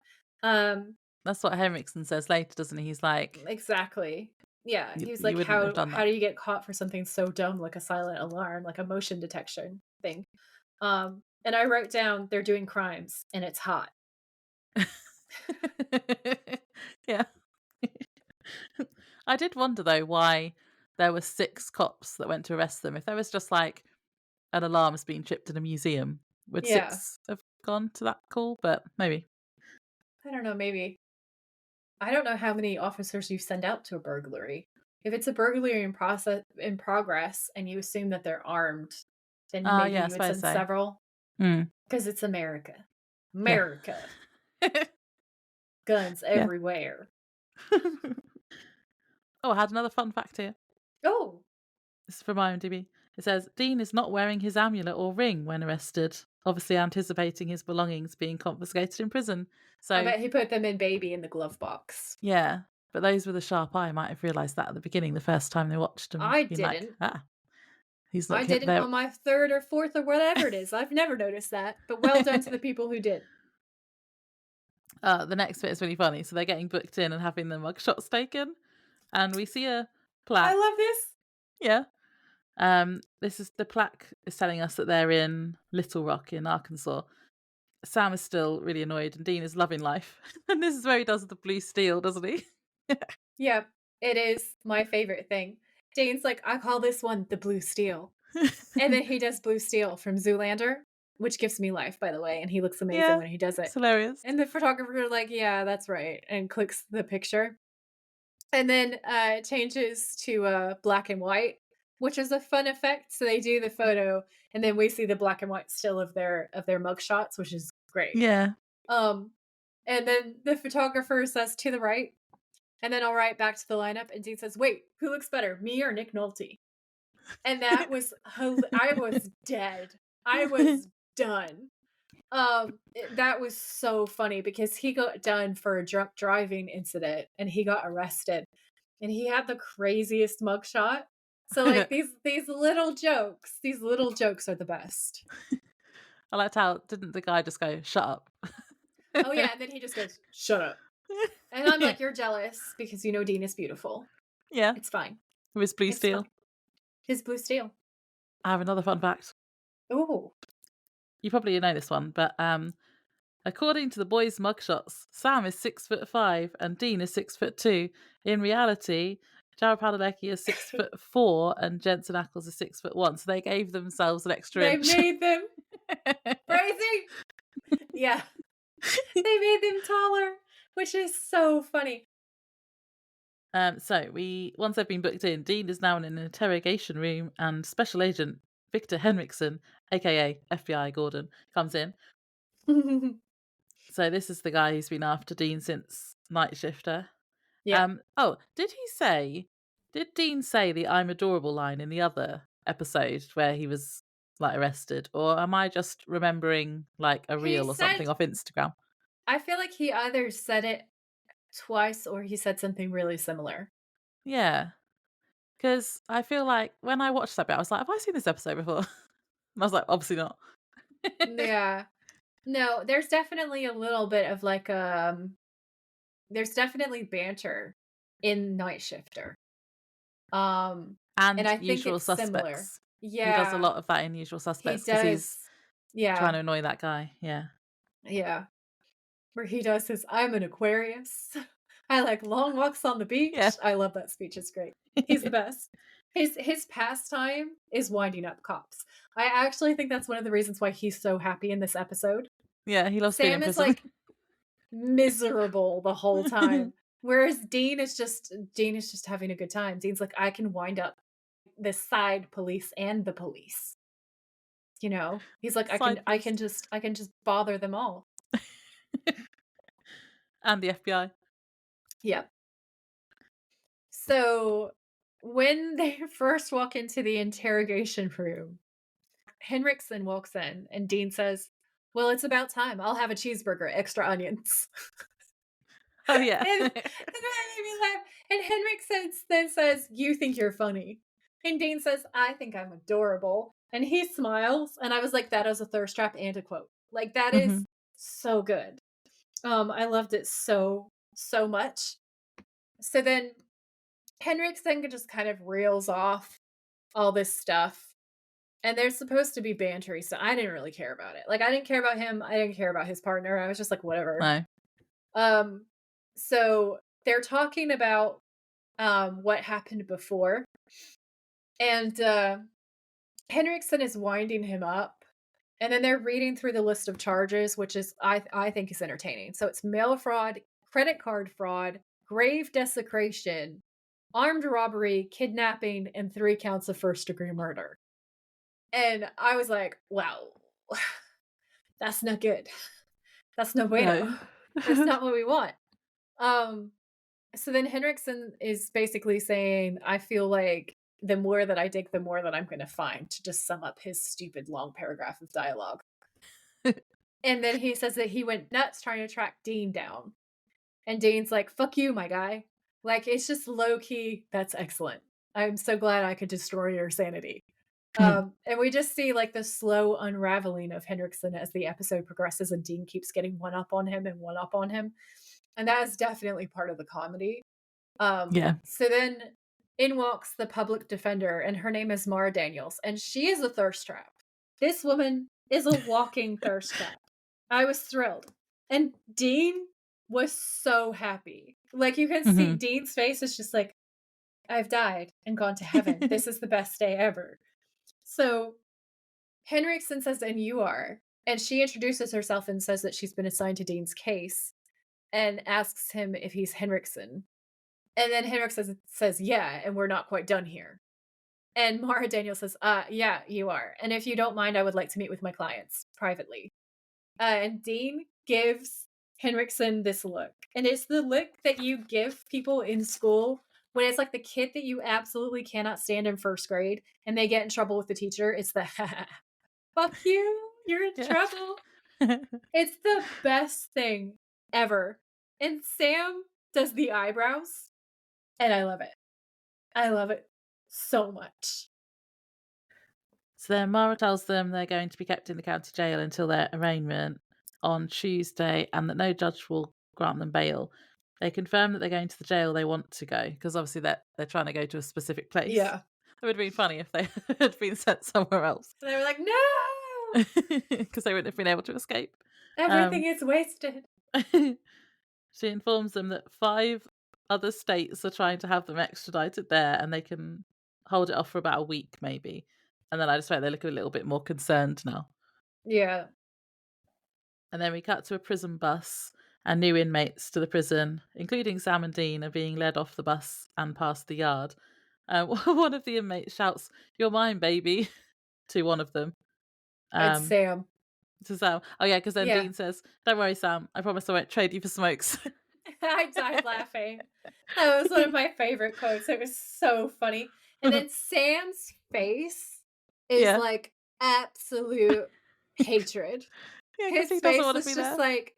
[SPEAKER 1] Um,
[SPEAKER 2] That's what Henriksen says later, doesn't he? He's like,
[SPEAKER 1] exactly. Yeah. He was
[SPEAKER 2] you
[SPEAKER 1] like,
[SPEAKER 2] wouldn't have done
[SPEAKER 1] how
[SPEAKER 2] that.
[SPEAKER 1] do you get caught for something so dumb like a silent alarm, like a motion detection thing? And I wrote down they're doing crimes and it's hot.
[SPEAKER 2] Yeah. I did wonder though why there were 6 cops that went to arrest them. If there was just like an alarm has been tripped in a museum, would
[SPEAKER 1] Yeah.
[SPEAKER 2] 6 have gone to that call? But maybe.
[SPEAKER 1] I don't know, maybe. I don't know how many officers you send out to a burglary. If it's a burglary in progress and you assume that they're armed, then maybe
[SPEAKER 2] Yeah, I
[SPEAKER 1] you would
[SPEAKER 2] suppose
[SPEAKER 1] send
[SPEAKER 2] so.
[SPEAKER 1] several
[SPEAKER 2] Mm,
[SPEAKER 1] because it's America.
[SPEAKER 2] yeah.
[SPEAKER 1] America. Guns
[SPEAKER 2] Yeah.
[SPEAKER 1] everywhere.
[SPEAKER 2] Oh, I had another fun fact here.
[SPEAKER 1] Oh,
[SPEAKER 2] This is from IMDb. It says Dean is not wearing his amulet or ring when arrested, obviously anticipating his belongings being confiscated in prison.
[SPEAKER 1] I
[SPEAKER 2] So
[SPEAKER 1] bet he put them in baby in the glove box.
[SPEAKER 2] yeah, but those with a sharp eye might have realised that at the beginning, the first time they watched and
[SPEAKER 1] I
[SPEAKER 2] been like,
[SPEAKER 1] didn't.
[SPEAKER 2] he's
[SPEAKER 1] I
[SPEAKER 2] not
[SPEAKER 1] didn't
[SPEAKER 2] there.
[SPEAKER 1] on my third or fourth or whatever it is. I've never noticed that. But well done to the people who did.
[SPEAKER 2] The next bit is really funny. So they're getting booked in and having their mugshots taken, and we see a
[SPEAKER 1] I
[SPEAKER 2] plaque.
[SPEAKER 1] love this.
[SPEAKER 2] Yeah. This is the plaque is telling us that they're in Little Rock in Arkansas. Sam is still really annoyed, and Dean is loving life. And this is where he does the blue steel, doesn't he?
[SPEAKER 1] Yeah, it is my favorite thing. Dane's like, I call this one the blue steel. And then he does blue steel from Zoolander, which gives me life, by the way. And he looks amazing
[SPEAKER 2] Yeah,
[SPEAKER 1] when he does
[SPEAKER 2] it's
[SPEAKER 1] it.
[SPEAKER 2] hilarious.
[SPEAKER 1] And the photographer like, yeah, that's right. And clicks the picture. And then it changes to black and white, which is a fun effect. So they do the photo and then we see the black and white still of their mug shots, which is great.
[SPEAKER 2] Yeah.
[SPEAKER 1] Um, and then the photographer says to the right, and then I'll write back to the lineup, and Dean says, "Wait, who looks better, me or Nick Nolte?" And that was, I was dead. I was done. That was so funny because he got done for a drunk driving incident, and he got arrested, and he had the craziest mugshot. So like these little jokes are the best.
[SPEAKER 2] I liked how didn't the guy just go, "Shut up"?
[SPEAKER 1] Oh yeah, and then he just goes, "Shut up." And I'm like, you're jealous because you know Dean is beautiful.
[SPEAKER 2] Yeah,
[SPEAKER 1] It's fine.
[SPEAKER 2] with his blue
[SPEAKER 1] It's
[SPEAKER 2] steel.
[SPEAKER 1] fine. His blue steel.
[SPEAKER 2] I have another fun fact.
[SPEAKER 1] Oh.
[SPEAKER 2] You probably know this one, but according to the boys' mugshots, Sam is 6'5" and Dean is 6'2". In reality, Jared Padalecki is 6'4" and Jensen Ackles is 6'1". So they gave themselves an extra
[SPEAKER 1] They
[SPEAKER 2] inch.
[SPEAKER 1] made them. Praise rising. Yeah, they made them taller, which is so funny.
[SPEAKER 2] So once they've been booked in, Dean is now in an interrogation room, and Special Agent Victor Henriksen, aka FBI Gordon, comes in. So this is the guy who's been after Dean since Night Shifter.
[SPEAKER 1] Yeah,
[SPEAKER 2] Did Dean say the "I'm adorable" line in the other episode where he was like arrested, or am I just remembering like a
[SPEAKER 1] he
[SPEAKER 2] reel or something
[SPEAKER 1] said.
[SPEAKER 2] off Instagram?
[SPEAKER 1] I feel like he either said it twice or he said something really similar.
[SPEAKER 2] Yeah, because I feel like when I watched that bit, I was like, "Have I seen this episode before?" And I was like, "Obviously not."
[SPEAKER 1] Yeah. No, there's definitely a little bit of like there's definitely banter in Night Shifter. Um and
[SPEAKER 2] And
[SPEAKER 1] I think
[SPEAKER 2] Usual
[SPEAKER 1] it's similar.
[SPEAKER 2] Suspects. He does a
[SPEAKER 1] Yeah,
[SPEAKER 2] lot of that in Usual
[SPEAKER 1] he
[SPEAKER 2] Suspects because he's
[SPEAKER 1] does.
[SPEAKER 2] trying
[SPEAKER 1] Yeah.
[SPEAKER 2] to annoy that guy. Yeah.
[SPEAKER 1] Yeah. Where he does his I'm an Aquarius. I like long walks on the
[SPEAKER 2] Yeah.
[SPEAKER 1] beach. I love that speech. It's great. He's the best. His pastime is winding up cops. I actually think that's one of the reasons why he's so happy in this episode.
[SPEAKER 2] Yeah, he loves being in
[SPEAKER 1] Sam is
[SPEAKER 2] prison.
[SPEAKER 1] like miserable the whole time. Whereas Dean is just having a good time. Dean's like, I can wind up the side police and the police. You know? He's like,
[SPEAKER 2] Side police.
[SPEAKER 1] I can just bother them all.
[SPEAKER 2] And the FBI.
[SPEAKER 1] Yeah. So when they first walk into the interrogation room, Henriksen walks in and Dean says, well, it's about time. I'll have a cheeseburger, extra onions.
[SPEAKER 2] Oh, yeah.
[SPEAKER 1] And that made me laugh. And Henriksen then says, you think you're funny. And Dean says, I think I'm adorable. And he smiles. And I was like, that is a thirst trap and a quote. Like, that is
[SPEAKER 2] Mhm.
[SPEAKER 1] so good. I loved it so, so much. So then Henriksen just kind of reels off all this stuff. And there's supposed to be bantery, so I didn't really care about it. Like, I didn't care about him. I didn't care about his partner. I was just like, whatever.
[SPEAKER 2] No.
[SPEAKER 1] So they're talking about what happened before, and Henriksen is winding him up, and then they're reading through the list of charges, which is I think is entertaining. So it's mail fraud, credit card fraud, grave desecration, armed robbery, kidnapping, and 3 counts of first-degree murder. And I was like, wow, that's not good. That's no bueno.
[SPEAKER 2] No.
[SPEAKER 1] That's not what we want. So then Henriksen is basically saying, I feel like the more that I dig, the more that I'm going to find, to just sum up his stupid long paragraph of dialogue. And then he says that he went nuts trying to track Dean down. And Dean's like, fuck you, my guy. Like, it's just low key. That's excellent. I'm so glad I could destroy your sanity. And we just see like the slow unraveling of Henriksen as the episode progresses, and Dean keeps getting one up on him and one up on him. And that is definitely part of the comedy.
[SPEAKER 2] Yeah.
[SPEAKER 1] So then in walks the public defender, and her name is Mara Daniels, and she is a thirst trap. This woman is a walking thirst trap. I was thrilled. And Dean was so happy. Like, you can see
[SPEAKER 2] Mhm.
[SPEAKER 1] Dean's face is just like, I've died and gone to heaven. This is the best day ever. So Henriksen says, and you are. And she introduces herself and says that she's been assigned to Dean's case and asks him if he's Henriksen. And then Henriksen says, yeah, and we're not quite done here. And Mara Daniel says, yeah, you are. And if you don't mind, I would like to meet with my clients privately. And Dean gives Henriksen this look. And it's the look that you give people in school when it's like the kid that you absolutely cannot stand in first grade and they get in trouble with the teacher. It's the, fuck you, you're in
[SPEAKER 2] Yeah.
[SPEAKER 1] trouble. It's the best thing ever. And Sam does the eyebrows, and I love it. I love it so much.
[SPEAKER 2] So then Mara tells them they're going to be kept in the county jail until their arraignment on Tuesday, and that no judge will grant them bail. They confirm that they're going to the jail they want to go, because obviously they're trying to go to a specific place.
[SPEAKER 1] Yeah.
[SPEAKER 2] It would have been funny if they had been sent somewhere else,
[SPEAKER 1] And they were like, no!
[SPEAKER 2] because they wouldn't have been able to escape.
[SPEAKER 1] Everything is wasted.
[SPEAKER 2] She informs them that 5 other states are trying to have them extradited there, and they can hold it off for about a week, maybe. And then I just felt they look a little bit more concerned now.
[SPEAKER 1] Yeah.
[SPEAKER 2] And then we cut to a prison bus, and new inmates to the prison, including Sam and Dean, are being led off the bus and past the yard. One of the inmates shouts, "You're mine, baby," to one of them.
[SPEAKER 1] It's
[SPEAKER 2] Um,
[SPEAKER 1] Sam.
[SPEAKER 2] to Sam. Oh yeah, because then
[SPEAKER 1] Yeah.
[SPEAKER 2] Dean says, "Don't worry, Sam. I promise I won't trade you for smokes."
[SPEAKER 1] I died laughing. That was one of my favorite quotes. It was so funny. And then Sam's face is
[SPEAKER 2] Yeah,
[SPEAKER 1] like absolute hatred.
[SPEAKER 2] yeah, because
[SPEAKER 1] His
[SPEAKER 2] he doesn't
[SPEAKER 1] face
[SPEAKER 2] want to
[SPEAKER 1] is
[SPEAKER 2] be
[SPEAKER 1] just
[SPEAKER 2] there.
[SPEAKER 1] like,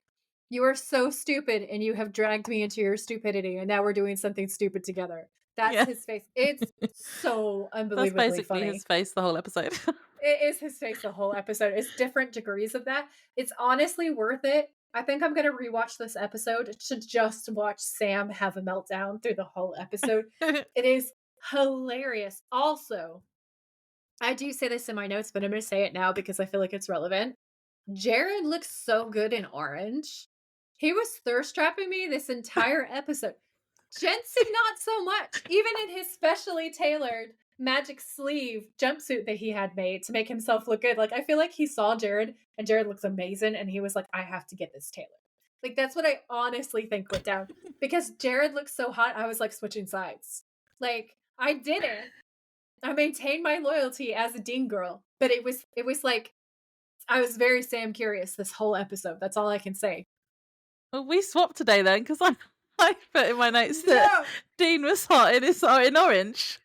[SPEAKER 1] "You are so stupid and you have dragged me into your stupidity and now we're doing something stupid together." That's
[SPEAKER 2] Yeah,
[SPEAKER 1] his face. It's so
[SPEAKER 2] that's
[SPEAKER 1] unbelievably
[SPEAKER 2] basically his
[SPEAKER 1] funny.
[SPEAKER 2] face the whole episode.
[SPEAKER 1] It is his face the whole episode. It's different degrees of that. It's honestly worth it. I think I'm gonna rewatch this episode to just watch Sam have a meltdown through the whole episode. It is hilarious. Also, I do say this in my notes, but I'm gonna say it now because I feel like it's relevant. Jared looks so good in orange. He was thirst trapping me this entire episode. Jensen, not so much. Even in his specially tailored magic sleeve jumpsuit that he had made to make himself look good. Like, I feel like he saw Jared and Jared looks amazing and he was like, I have to get this tailored. Like, that's what I honestly think went down. Because Jared looks so hot, I was like switching sides. Like, I didn't. I maintained my loyalty as a Dean girl. But it was like I was very Sam curious this whole episode. That's all I can say.
[SPEAKER 2] Well, we swapped today then, because I put in my notes that
[SPEAKER 1] No,
[SPEAKER 2] Dean was hot in orange.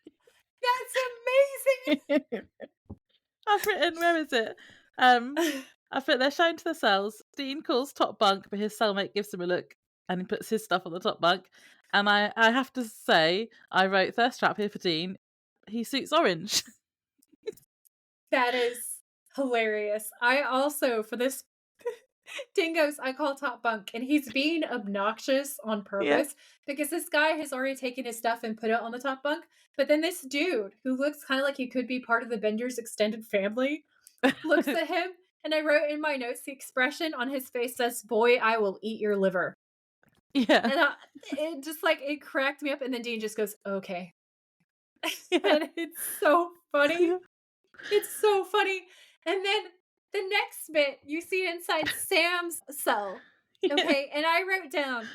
[SPEAKER 1] that's
[SPEAKER 2] I've written, where is it?
[SPEAKER 1] amazing.
[SPEAKER 2] I've put they're shown to their cells. Dean calls top bunk, but his cellmate gives him a look and he puts his stuff on the top bunk. And I have to say, I wrote thirst trap here for Dean. He suits orange.
[SPEAKER 1] That is hilarious. I also, for this Dingoes, I call top bunk, and he's being obnoxious on
[SPEAKER 2] Yeah.
[SPEAKER 1] purpose because this guy has already taken his stuff and put it on the top bunk. But then this dude, who looks kind of like he could be part of the Bender's extended family, looks at him, and I wrote in my notes the expression on his face says, "Boy, I will eat your liver."
[SPEAKER 2] Yeah.
[SPEAKER 1] And it just like, it cracked me up. And then Dean just goes, "Okay."
[SPEAKER 2] Yeah.
[SPEAKER 1] And it's so funny. It's so funny. And then the next bit you see inside Sam's cell.
[SPEAKER 2] Yeah.
[SPEAKER 1] Okay. And I wrote down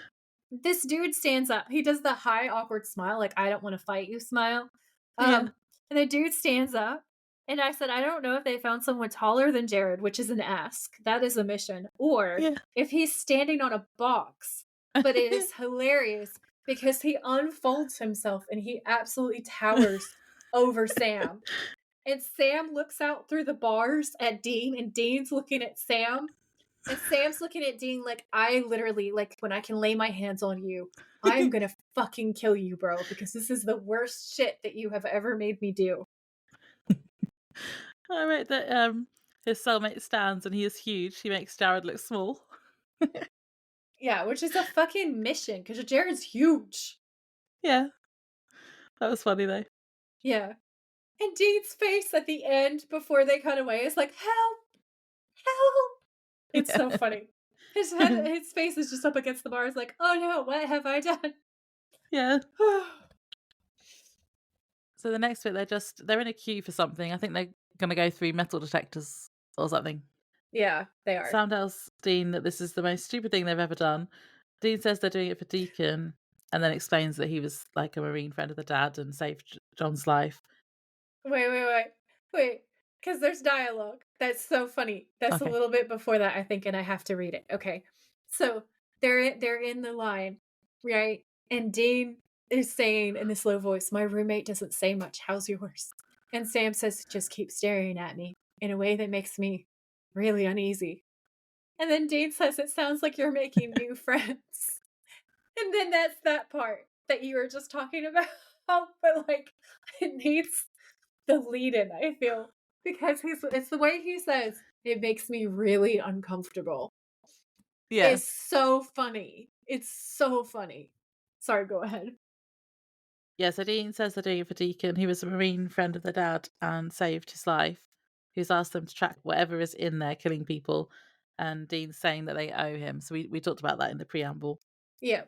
[SPEAKER 1] this dude stands up. He does the high awkward smile, like I don't want to fight you smile.
[SPEAKER 2] Yeah.
[SPEAKER 1] And the dude stands up. And I said, I don't know if they found someone taller than Jared, which is an ask. That is a mission. Or
[SPEAKER 2] Yeah.
[SPEAKER 1] if he's standing on a box. But it is hilarious because he unfolds himself and he absolutely towers over Sam. And Sam looks out through the bars at Dean, and Dean's looking at Sam. And Sam's looking at Dean like, I literally, like, when I can lay my hands on you, I'm gonna fucking kill you, bro, because this is the worst shit that you have ever made me do.
[SPEAKER 2] I wrote that his cellmate stands and he is huge. He makes Jared look small.
[SPEAKER 1] Yeah, which is a fucking mission, because Jared's huge.
[SPEAKER 2] Yeah. That was funny though.
[SPEAKER 1] Yeah. And Dean's face at the end before they cut away is like, help! Help! It's so funny. His face is just up against the bars, like, oh no, what have I done?
[SPEAKER 2] Yeah. So the next bit, they're in a queue for something. I think they're gonna go through metal detectors or something.
[SPEAKER 1] Yeah, they are.
[SPEAKER 2] Sam tells Dean that this is the most stupid thing they've ever done. Dean says they're doing it for Deacon, and then explains that he was like a Marine friend of the dad and saved John's life.
[SPEAKER 1] Wait, because there's dialogue. That's so funny. That's a
[SPEAKER 2] Okay.
[SPEAKER 1] little bit before that, I think, and I have to read it. Okay. So they're in the line, right? And Dean is saying in this low voice, my roommate doesn't say much. How's yours? And Sam says, just keep staring at me in a way that makes me really uneasy. And then Dean says, it sounds like you're making new friends. And then that's that part that you were just talking about. But like, it needs the lead in, I feel. Because it's the way he says, it makes me really uncomfortable.
[SPEAKER 2] Yeah.
[SPEAKER 1] It's so funny. It's so funny. Sorry, go ahead.
[SPEAKER 2] Yeah, so Dean says they're doing it for Deacon. He was a Marine friend of the dad and saved his life. He's asked them to track whatever is in there killing people. And Dean's saying that they owe him. So we talked about that in the preamble.
[SPEAKER 1] Yeah.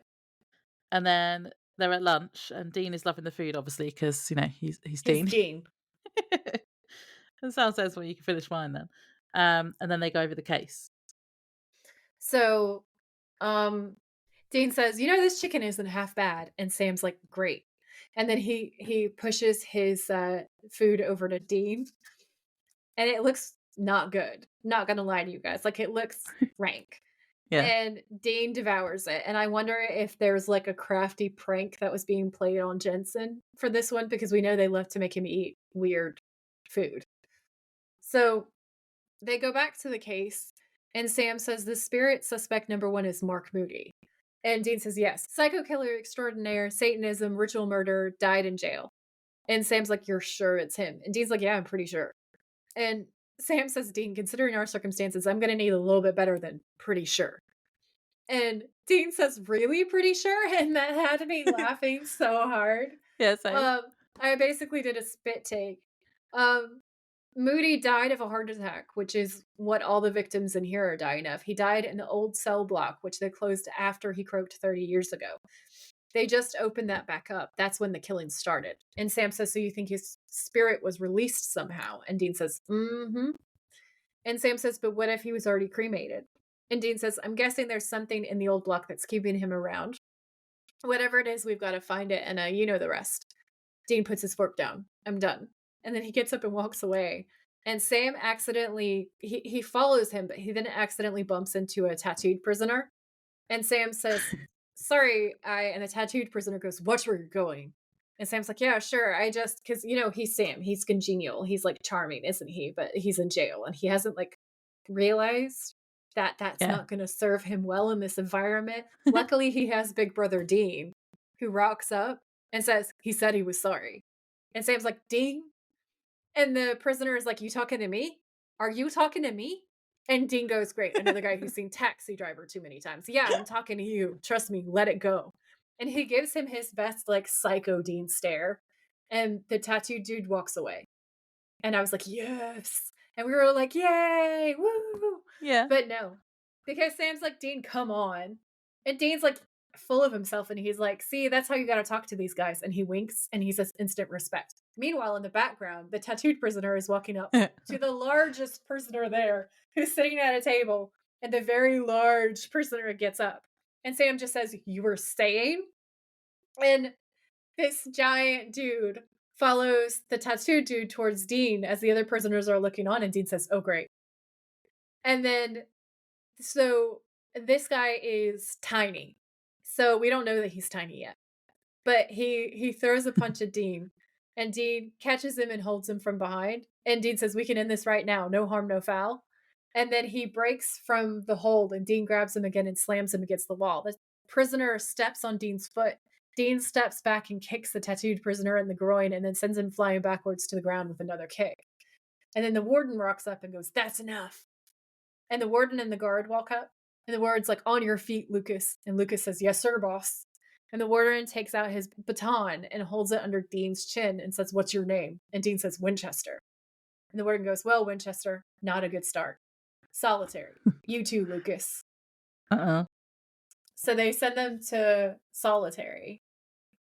[SPEAKER 2] And then they're at lunch, and Dean is loving the food, obviously, because, he's
[SPEAKER 1] He's
[SPEAKER 2] Dean.
[SPEAKER 1] Dean.
[SPEAKER 2] And Sam says, well, you can finish mine then. And then they go over the case.
[SPEAKER 1] So, um, Dean says, this chicken isn't half bad. And Sam's like, great. And then he pushes his food over to Dean, and it looks not good. Not gonna lie to you guys. Like, it looks rank.
[SPEAKER 2] Yeah.
[SPEAKER 1] And Dean devours it. And I wonder if there's like a crafty prank that was being played on Jensen for this one, because we know they love to make him eat weird food. So they go back to the case, and Sam says the spirit suspect number one is Mark Moody. And Dean says, yes, psycho killer extraordinaire, Satanism, ritual murder, died in jail. And Sam's like, you're sure it's him? And Dean's like, yeah, I'm pretty sure. And Sam says, Dean, considering our circumstances, I'm going to need a little bit better than pretty sure. And Dean says, really pretty sure? And that had me laughing so hard.
[SPEAKER 2] Yeah, same.
[SPEAKER 1] I basically did a spit take. Moody died of a heart attack, which is what all the victims in here are dying of. He died in the old cell block, which they closed after he croaked 30 years ago. They just opened that back up. That's when the killing started. And Sam says, so you think his spirit was released somehow? And Dean says, mm-hmm. And Sam says, but what if he was already cremated? And Dean says, I'm guessing there's something in the old block that's keeping him around. Whatever it is, we've got to find it, and you know the rest. Dean puts his fork down. I'm done. And then he gets up and walks away. And Sam accidentally, he follows him, but he then accidentally bumps into a tattooed prisoner. And Sam says, sorry, and the tattooed prisoner goes, watch where you're going. And Sam's like, yeah, sure. I just, because, he's Sam. He's congenial. He's like charming, isn't he? But he's in jail, and he hasn't like realized that that's not going to serve him well in this environment. Luckily, he has Big Brother Dean, who rocks up and says, he said he was sorry. And Sam's like, Dean? And the prisoner is like, you talking to me? Are you talking to me? And Dean goes, great, another guy who's seen Taxi Driver too many times. Yeah, I'm talking to you. Trust me, let it go. And he gives him his best, like, psycho Dean stare. And the tattooed dude walks away. And I was like, yes. And we were like, yay, woo.
[SPEAKER 2] Yeah.
[SPEAKER 1] But no, because Sam's like, Dean, come on. And Dean's like full of himself. And he's like, see, that's how you got to talk to these guys. And he winks and he says instant respect. Meanwhile, in the background, the tattooed prisoner is walking up to the largest prisoner there, who's sitting at a table. And the very large prisoner gets up. And Sam just says, you were staying? And this giant dude follows the tattooed dude towards Dean as the other prisoners are looking on, and Dean says, oh, great. And then, so this guy is tiny. So we don't know that he's tiny yet. But he throws a punch at Dean, and Dean catches him and holds him from behind. And Dean says, we can end this right now. No harm, no foul. And then he breaks from the hold, and Dean grabs him again and slams him against the wall. The prisoner steps on Dean's foot. Dean steps back and kicks the tattooed prisoner in the groin and then sends him flying backwards to the ground with another kick. And then the warden rocks up and goes, that's enough. And the warden and the guard walk up, and the warden's like, on your feet, Lucas. And Lucas says, yes, sir, boss. And the warden takes out his baton and holds it under Dean's chin and says, what's your name? And Dean says, Winchester. And the warden goes, well, Winchester, not a good start. Solitary. You too, Lucas. So they send them to solitary.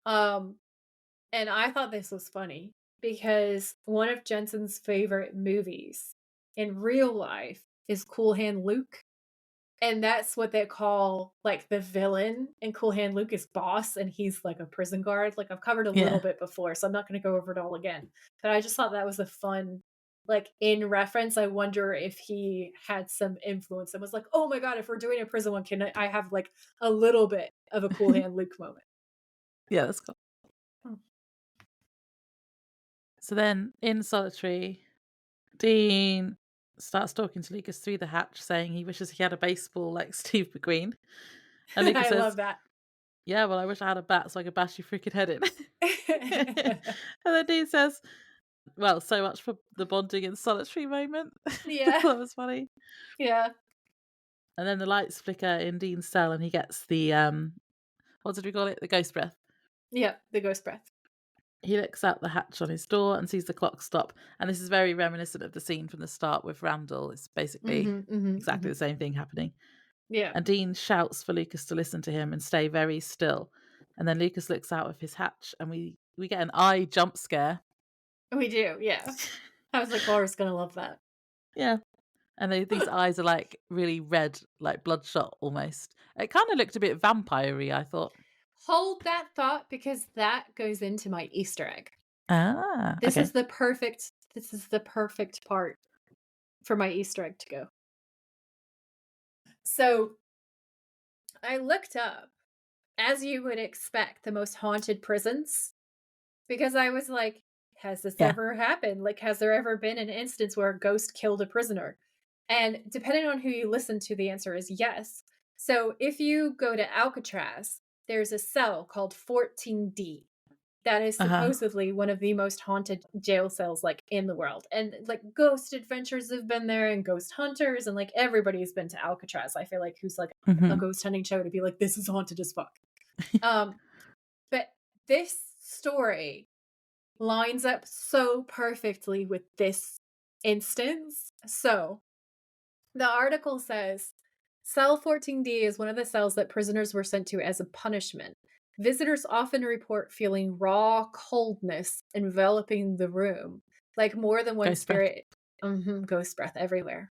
[SPEAKER 1] And I thought this was funny because one of Jensen's favorite movies in real life is Cool Hand Luke. And that's what they call, like, the villain in Cool Hand Luke is Boss, and he's, like, a prison guard. Like, I've covered a little bit before, so I'm not going to go over it all again. But I just thought that was a fun, like, in reference. I wonder if he had some influence and was like, oh my god, if we're doing a prison one, can I have, like, a little bit of a Cool Hand Luke moment?
[SPEAKER 2] Yeah, that's cool. So then, in solitary, Dean starts talking to Lucas through the hatch, saying he wishes he had a baseball like Steve McQueen. And Lucas says,
[SPEAKER 1] love that.
[SPEAKER 2] Yeah, well, I wish I had a bat so I could bash your freaking head in. And then Dean says, well, so much for the bonding in solitary moment.
[SPEAKER 1] Yeah.
[SPEAKER 2] That was funny.
[SPEAKER 1] Yeah.
[SPEAKER 2] And then the lights flicker in Dean's cell and he gets the, what did we call it? The ghost breath.
[SPEAKER 1] Yeah, the ghost breath.
[SPEAKER 2] He looks out the hatch on his door and sees the clock stop. And this is very reminiscent of the scene from the start with Randall. It's basically exactly the same thing happening.
[SPEAKER 1] Yeah.
[SPEAKER 2] And Dean shouts for Lucas to listen to him and stay very still. And then Lucas looks out of his hatch and we get an eye jump scare.
[SPEAKER 1] We do, yeah. I was like, Laura's going to love that.
[SPEAKER 2] Yeah. And these eyes are, like, really red, like, bloodshot almost. It kinda looked a bit vampire-y, I thought.
[SPEAKER 1] Hold that thought because that goes into my Easter egg.
[SPEAKER 2] Ah,
[SPEAKER 1] This is
[SPEAKER 2] okay.
[SPEAKER 1] the perfect part for my Easter egg to go. So, I looked up, as you would expect, the most haunted prisons because I was like, has this
[SPEAKER 2] Yeah.
[SPEAKER 1] ever happened? Like, has there ever been an instance where a ghost killed a prisoner? And depending on who you listen to, the answer is yes. So if you go to Alcatraz, there's a cell called 14D that is
[SPEAKER 2] Uh-huh.
[SPEAKER 1] supposedly one of the most haunted jail cells like in the world. And like ghost adventures have been there and ghost hunters and like everybody's been to Alcatraz. I feel like who's like a
[SPEAKER 2] Mhm.
[SPEAKER 1] ghost hunting show to be like, this is haunted as fuck. Um, but this story lines up so perfectly with this instance. So, the article says Cell 14D is one of the cells that prisoners were sent to as a punishment. Visitors often report feeling raw coldness enveloping the room, like more than one
[SPEAKER 2] Ghost breath.
[SPEAKER 1] spirit. Ghost breath everywhere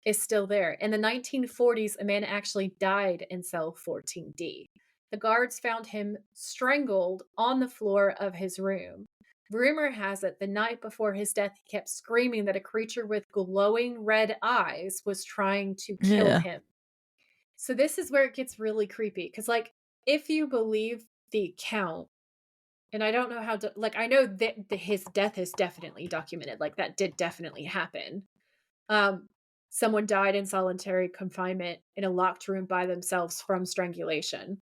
[SPEAKER 1] is still there. In the 1940s, a man actually died in cell 14D. The guards found him strangled on the floor of his room. Rumor has it the night before his death, he kept screaming that a creature with glowing red eyes was trying to kill
[SPEAKER 2] Yeah.
[SPEAKER 1] him. So, this is where it gets really creepy because, like, if you believe the account, and I don't know how to, like, I know that his death is definitely documented, like, that did definitely happen. Um, Someone died in solitary confinement in a locked room by themselves from strangulation.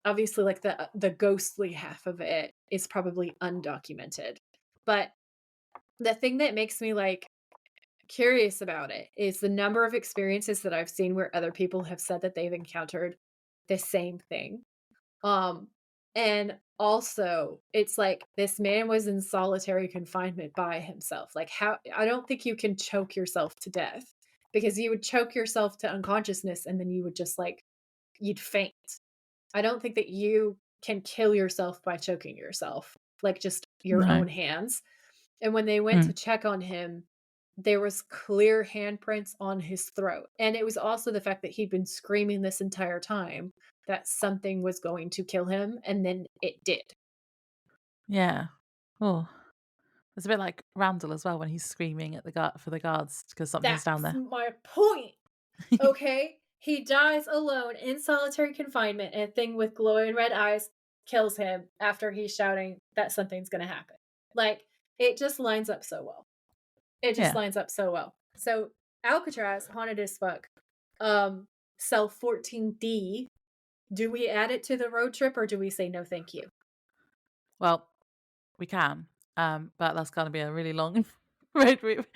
[SPEAKER 1] Obviously, like the ghostly half of it is probably undocumented. But the thing that makes me like curious about it is the number of experiences that I've seen where other people have said that they've encountered the same thing. Um, and also, it's like this man was in solitary confinement by himself. Like, how I don't think you can choke yourself to death because you would choke yourself to unconsciousness and then you would just like, you'd faint. I don't think that you can kill yourself by choking yourself, like just your
[SPEAKER 2] No.
[SPEAKER 1] own hands. And when they went to
[SPEAKER 2] Mm.
[SPEAKER 1] check on him, there was clear handprints on his throat. And it was also the fact that he'd been screaming this entire time that something was going to kill him, and then it did.
[SPEAKER 2] Yeah. Oh, it's a bit like Randall as well when he's screaming at the guard for the guards because something's down
[SPEAKER 1] That's
[SPEAKER 2] there.
[SPEAKER 1] my point. Okay? He dies alone in solitary confinement, and a thing with glowing red eyes kills him after he's shouting that something's gonna happen. Like, it just lines up so well. It just
[SPEAKER 2] Yeah.
[SPEAKER 1] lines up so well. So, Alcatraz, haunted as fuck. Um, Cell 14D, do we add it to the road trip or do we say no thank you?
[SPEAKER 2] Well, we can, but that's gonna be a really long road trip.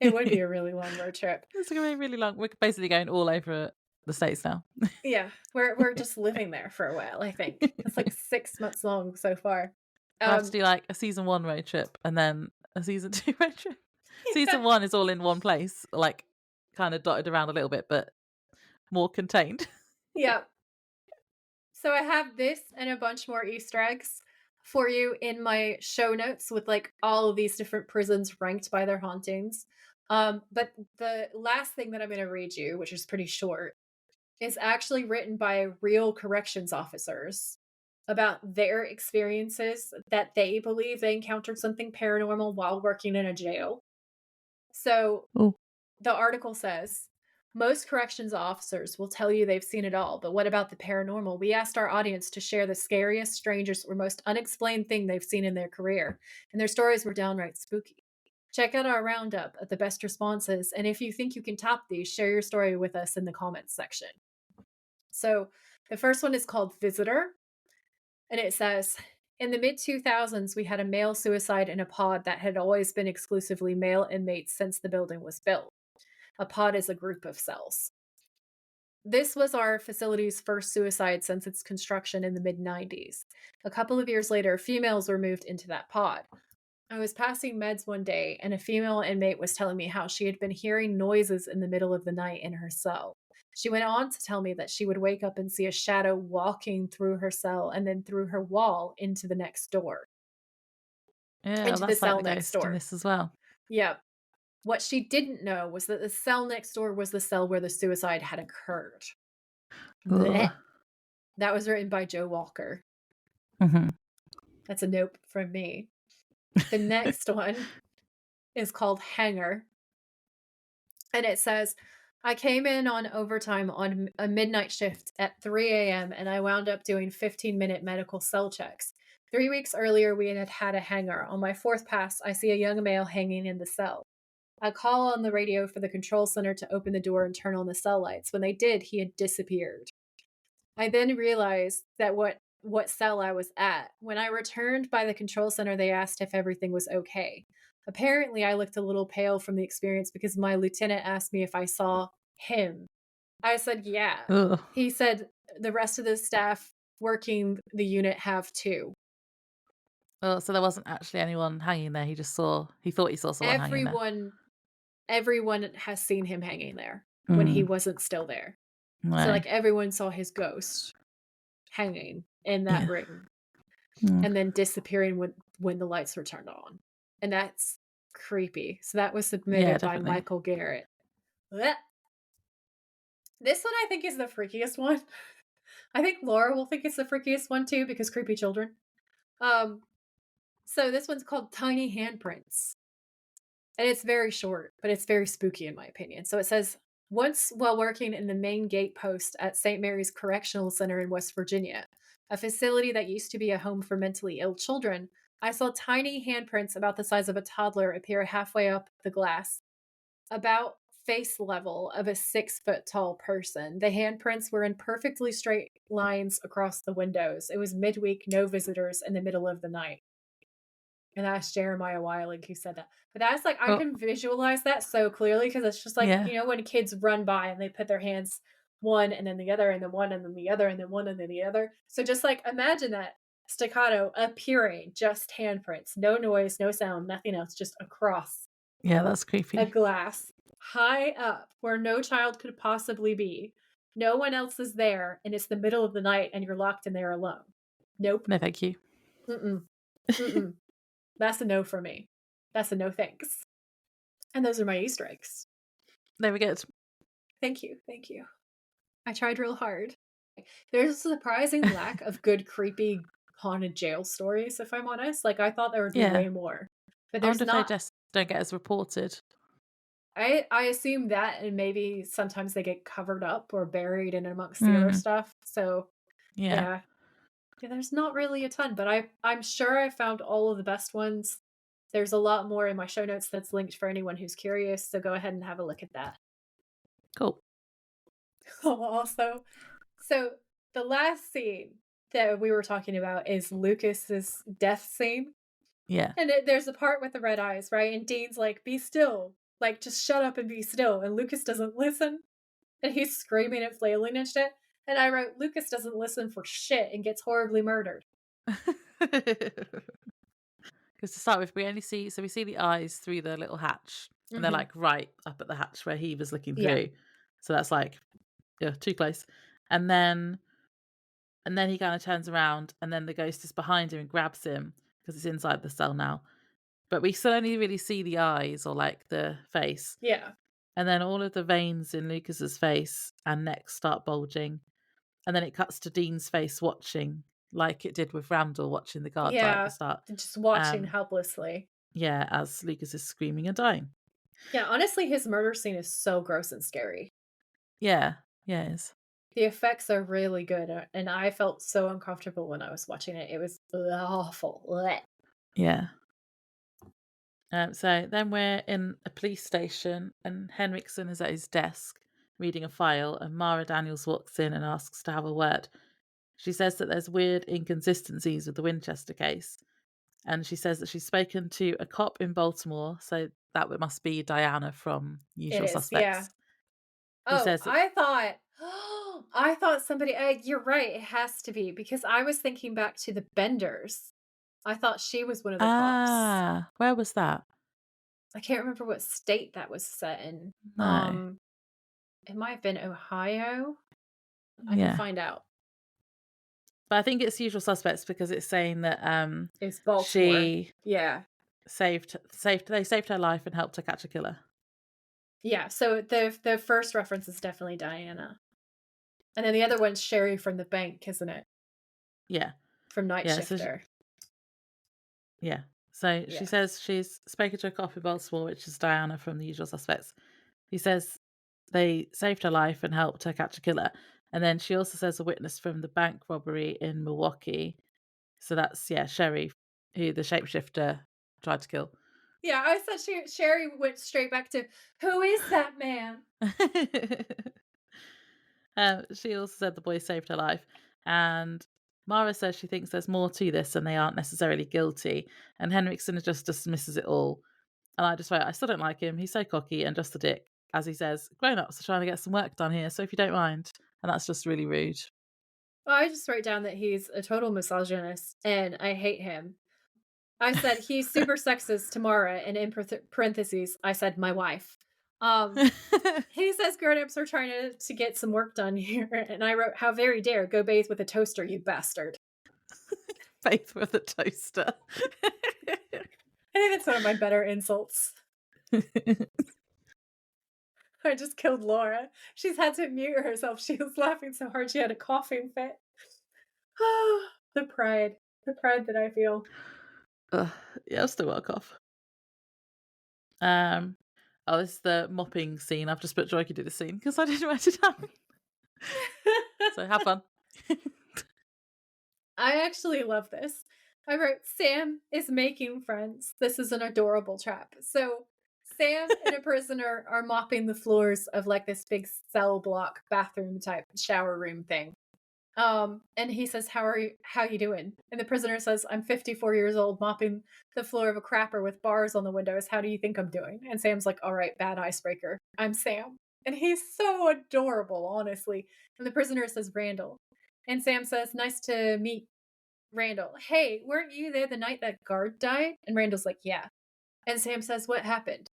[SPEAKER 1] It would be a really long road trip.
[SPEAKER 2] It's gonna be really long. We're basically going all over the States now.
[SPEAKER 1] Yeah, we're just living there for a while, I think. It's like 6 months long so far.
[SPEAKER 2] We'll have to
[SPEAKER 1] Um,
[SPEAKER 2] do, like, a season 1 road trip and then a season 2 road trip.
[SPEAKER 1] yeah,
[SPEAKER 2] Season 1 is all in one place, like, kinda dotted around a little bit, but more contained.
[SPEAKER 1] yeah. So I have this and a bunch more Easter eggs for you in my show notes with like all of these different prisons ranked by their hauntings. But the last thing that I'm going to read you, which is pretty short, is actually written by real corrections officers about their experiences that they believe they encountered something paranormal while working in a jail. So
[SPEAKER 2] Oh.
[SPEAKER 1] the article says most corrections officers will tell you they've seen it all, but what about the paranormal? We asked our audience to share the scariest, strangest, or most unexplained thing they've seen in their career, and their stories were downright spooky. Check out our roundup of the best responses, and if you think you can top these, share your story with us in the comments section. So the first one is called Visitor, and it says, in the mid 2000s, we had a male suicide in a pod that had always been exclusively male inmates since the building was built. A pod is a group of cells. This was our facility's first suicide since its construction in the mid 90s. A couple of years later, females were moved into that pod. I was passing meds one day, and a female inmate was telling me how she had been hearing noises in the middle of the night in her cell. She went on to tell me that she would wake up and see a shadow walking through her cell and then through her wall into the next door,
[SPEAKER 2] Yeah,
[SPEAKER 1] into the
[SPEAKER 2] that's like
[SPEAKER 1] cell
[SPEAKER 2] the
[SPEAKER 1] next
[SPEAKER 2] ghost in
[SPEAKER 1] door.
[SPEAKER 2] this as well.
[SPEAKER 1] Yep. What she didn't know was that the cell next door was the cell where the suicide had occurred.
[SPEAKER 2] Ugh.
[SPEAKER 1] Blech. That was written by Joe Walker.
[SPEAKER 2] Mhm.
[SPEAKER 1] That's a nope from me. The next one is called Hanger. And it says, I came in on overtime on a midnight shift at 3 a.m. and I wound up doing 15-minute medical cell checks. 3 weeks earlier, we had had a hanger. On my fourth pass, I see a young male hanging in the cell. I call on the radio for the control center to open the door and turn on the cell lights. When they did, he had disappeared. I then realized that what cell I was at. When I returned by the control center, they asked if everything was okay. Apparently, I looked a little pale from the experience because my lieutenant asked me if I saw him. I said, yeah.
[SPEAKER 2] Ugh.
[SPEAKER 1] He said the rest of the staff working the unit have too.
[SPEAKER 2] Oh, so there wasn't actually anyone hanging there. He thought he saw someone hanging there.
[SPEAKER 1] Everyone has seen him hanging there when he
[SPEAKER 2] Mm.
[SPEAKER 1] wasn't still there. So
[SPEAKER 2] Right.
[SPEAKER 1] like everyone saw his ghost hanging in that
[SPEAKER 2] Yeah.
[SPEAKER 1] room
[SPEAKER 2] Mm.
[SPEAKER 1] and then disappearing when the lights were turned on. And that's creepy. So that was
[SPEAKER 2] Yeah,
[SPEAKER 1] submitted by
[SPEAKER 2] definitely.
[SPEAKER 1] Michael Garrett. Blech. This one I think is the freakiest one. I think Laura will think it's the freakiest one too because creepy children. So this one's called Tiny Handprints. And it's very short, but it's very spooky in my opinion. So it says, once while working in the main gate post at St. Mary's Correctional Center in West Virginia, a facility that used to be a home for mentally ill children, I saw tiny handprints about the size of a toddler appear halfway up the glass, about face level of a 6 foot tall person. The handprints were in perfectly straight lines across the windows. It was midweek, no visitors in the middle of the night. And that's Jeremiah Weiling who said that. But that's like, I
[SPEAKER 2] Oh,
[SPEAKER 1] can visualize that so clearly because it's just like,
[SPEAKER 2] yeah.
[SPEAKER 1] when kids run by and they put their hands one and then the other and then one and then the other and then one and then the other. So just like imagine that staccato appearing, just handprints, no noise, no sound, nothing else, just across
[SPEAKER 2] Yeah, that's
[SPEAKER 1] a
[SPEAKER 2] creepy.
[SPEAKER 1] glass high up where no child could possibly be. No one else is there and it's the middle of the night and you're locked in there alone. Nope.
[SPEAKER 2] No, thank you.
[SPEAKER 1] Mm-mm. Mm-mm. That's a no for me. That's a no thanks. And those are my Easter eggs.
[SPEAKER 2] There we go.
[SPEAKER 1] Thank you. Thank you. I tried real hard. There's a surprising lack of good, creepy, haunted jail stories, if I'm honest. Like, I thought there would be
[SPEAKER 2] Yeah.
[SPEAKER 1] way more. But
[SPEAKER 2] I
[SPEAKER 1] there's
[SPEAKER 2] wonder if they
[SPEAKER 1] not.
[SPEAKER 2] just don't get as reported.
[SPEAKER 1] I assume that, and maybe sometimes they get covered up or buried in amongst the other
[SPEAKER 2] Mm.
[SPEAKER 1] stuff. So,
[SPEAKER 2] Yeah.
[SPEAKER 1] yeah. Yeah, there's not really a ton, but I'm sure I found all of the best ones. There's a lot more in my show notes that's linked for anyone who's curious, so go ahead and have a look at that.
[SPEAKER 2] Cool.
[SPEAKER 1] Also, so the last scene that we were talking about is Lucas's death scene.
[SPEAKER 2] Yeah.
[SPEAKER 1] And there's the part with the red eyes, right? And Dean's like, be still. Like, just shut up and be still. And Lucas doesn't listen. And he's screaming and flailing and shit. And I wrote, Lucas doesn't listen for shit and gets horribly murdered.
[SPEAKER 2] Because to start with, we see the eyes through the little hatch, and they're
[SPEAKER 1] Mm-hmm.
[SPEAKER 2] like right up at the hatch where he was looking
[SPEAKER 1] Yeah.
[SPEAKER 2] through. So that's like, yeah, too close. And then he kind of turns around, and then the ghost is behind him and grabs him because it's inside the cell now. But we still only really see the eyes or like the face.
[SPEAKER 1] Yeah.
[SPEAKER 2] And then all of the veins in Lucas's face and neck start bulging. And then it cuts to Dean's face watching, like it did with Randall watching the guard die at the
[SPEAKER 1] Yeah.
[SPEAKER 2] start.
[SPEAKER 1] Just watching helplessly.
[SPEAKER 2] Yeah, as Lucas is screaming and dying.
[SPEAKER 1] Yeah, honestly, his murder scene is so gross and scary.
[SPEAKER 2] Yeah, it is.
[SPEAKER 1] The effects are really good, and I felt so uncomfortable when I was watching it. It was awful. Blech.
[SPEAKER 2] Yeah. So then we're in a police station, and Henriksen is at his desk reading a file, and Mara Daniels walks in and asks to have a word. She says that there's weird inconsistencies with the Winchester case, and she says that she's spoken to a cop in Baltimore, so that must be Diana from
[SPEAKER 1] It
[SPEAKER 2] Usual
[SPEAKER 1] is, yeah.
[SPEAKER 2] Suspects. Who
[SPEAKER 1] Oh,
[SPEAKER 2] says that,
[SPEAKER 1] I thought somebody, you're right, it has to be, because I was thinking back to the Benders. I thought she was one of the cops.
[SPEAKER 2] where was that?
[SPEAKER 1] I can't remember what state that was set in.
[SPEAKER 2] No.
[SPEAKER 1] It might have been Ohio. I can
[SPEAKER 2] Yeah.
[SPEAKER 1] find out.
[SPEAKER 2] But I think it's Usual Suspects because it's saying that
[SPEAKER 1] It's Baltimore.
[SPEAKER 2] she
[SPEAKER 1] Yeah.
[SPEAKER 2] saved her life and helped her catch a killer.
[SPEAKER 1] Yeah, so the first reference is definitely Diana. And then the other one's Sherry from the bank, isn't it?
[SPEAKER 2] Yeah.
[SPEAKER 1] From Night
[SPEAKER 2] Yeah, so
[SPEAKER 1] Shifter.
[SPEAKER 2] yeah. So she
[SPEAKER 1] Yeah.
[SPEAKER 2] says she's spoken to a cop in Baltimore, which is Diana from The Usual Suspects. He says they saved her life and helped her catch a killer. And then she also says a witness from the bank robbery in Milwaukee. So that's, yeah, Sherry, who the shapeshifter tried to kill.
[SPEAKER 1] Yeah, I thought Sherry went straight back to, "Who is that man?"
[SPEAKER 2] She also said the boy saved her life. And Mara says she thinks there's more to this and they aren't necessarily guilty. And Henriksen just dismisses it all. And I just wrote, I still don't like him. He's so cocky and just a dick. As he says, grown ups are trying to get some work done here, so if you don't mind. And that's just really rude.
[SPEAKER 1] Well, I just wrote down that he's a total misogynist, and I hate him. I said he's super sexist to Mara, and in parentheses, I said my wife. He says grown-ups are trying to get some work done here, and I wrote, "How very dare go bathe with a toaster, you bastard."
[SPEAKER 2] Faith with a toaster.
[SPEAKER 1] I think that's one of my better insults. I just killed Laura. She's had to mute herself. She was laughing so hard she had a coughing fit. The pride. The pride that I feel.
[SPEAKER 2] Yeah, I'll still work off. Oh, this is the mopping scene. I've just put Joy could do the scene because I didn't write it down. So have fun.
[SPEAKER 1] I actually love this. I wrote, Sam is making friends. This is an adorable trap. So Sam and a prisoner are mopping the floors of like this big cell block bathroom type shower room thing. And he says, how you doing? And the prisoner says, I'm 54 years old mopping the floor of a crapper with bars on the windows. How do you think I'm doing? And Sam's like, all right, bad icebreaker. I'm Sam. And he's so adorable, honestly. And the prisoner says, Randall. And Sam says, nice to meet Randall. Hey, weren't you there the night that guard died? And Randall's like, yeah. And Sam says, what happened?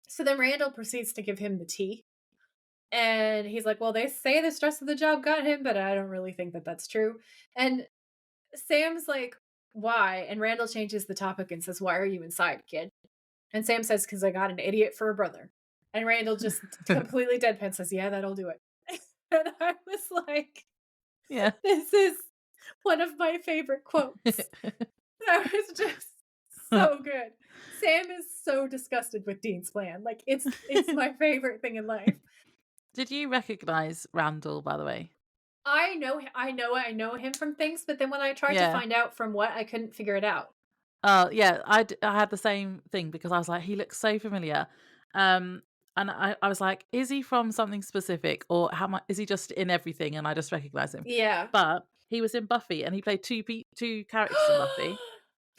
[SPEAKER 1] So then Randall proceeds to give him the tea. And he's like, well, they say the stress of the job got him, but I don't really think that that's true. And Sam's like, why? And Randall changes the topic and says, why are you inside, kid? And Sam says, because I got an idiot for a brother. And Randall just completely deadpan says, yeah, that'll do it. And I was like,
[SPEAKER 2] Yeah.
[SPEAKER 1] this is one of my favorite quotes. That was just so good. Sam is so disgusted with Dean's plan. Like it's my favorite thing in life.
[SPEAKER 2] Did you recognize Randall, by the way?
[SPEAKER 1] I know him from things, but then when I tried to
[SPEAKER 2] Yeah.
[SPEAKER 1] find out from what, I couldn't figure it out.
[SPEAKER 2] Yeah, I had the same thing because I was like, he looks so familiar. And I was like, is he from something specific or how much is he just in everything? And I just recognize him.
[SPEAKER 1] Yeah.
[SPEAKER 2] But he was in Buffy and he played two characters in Buffy.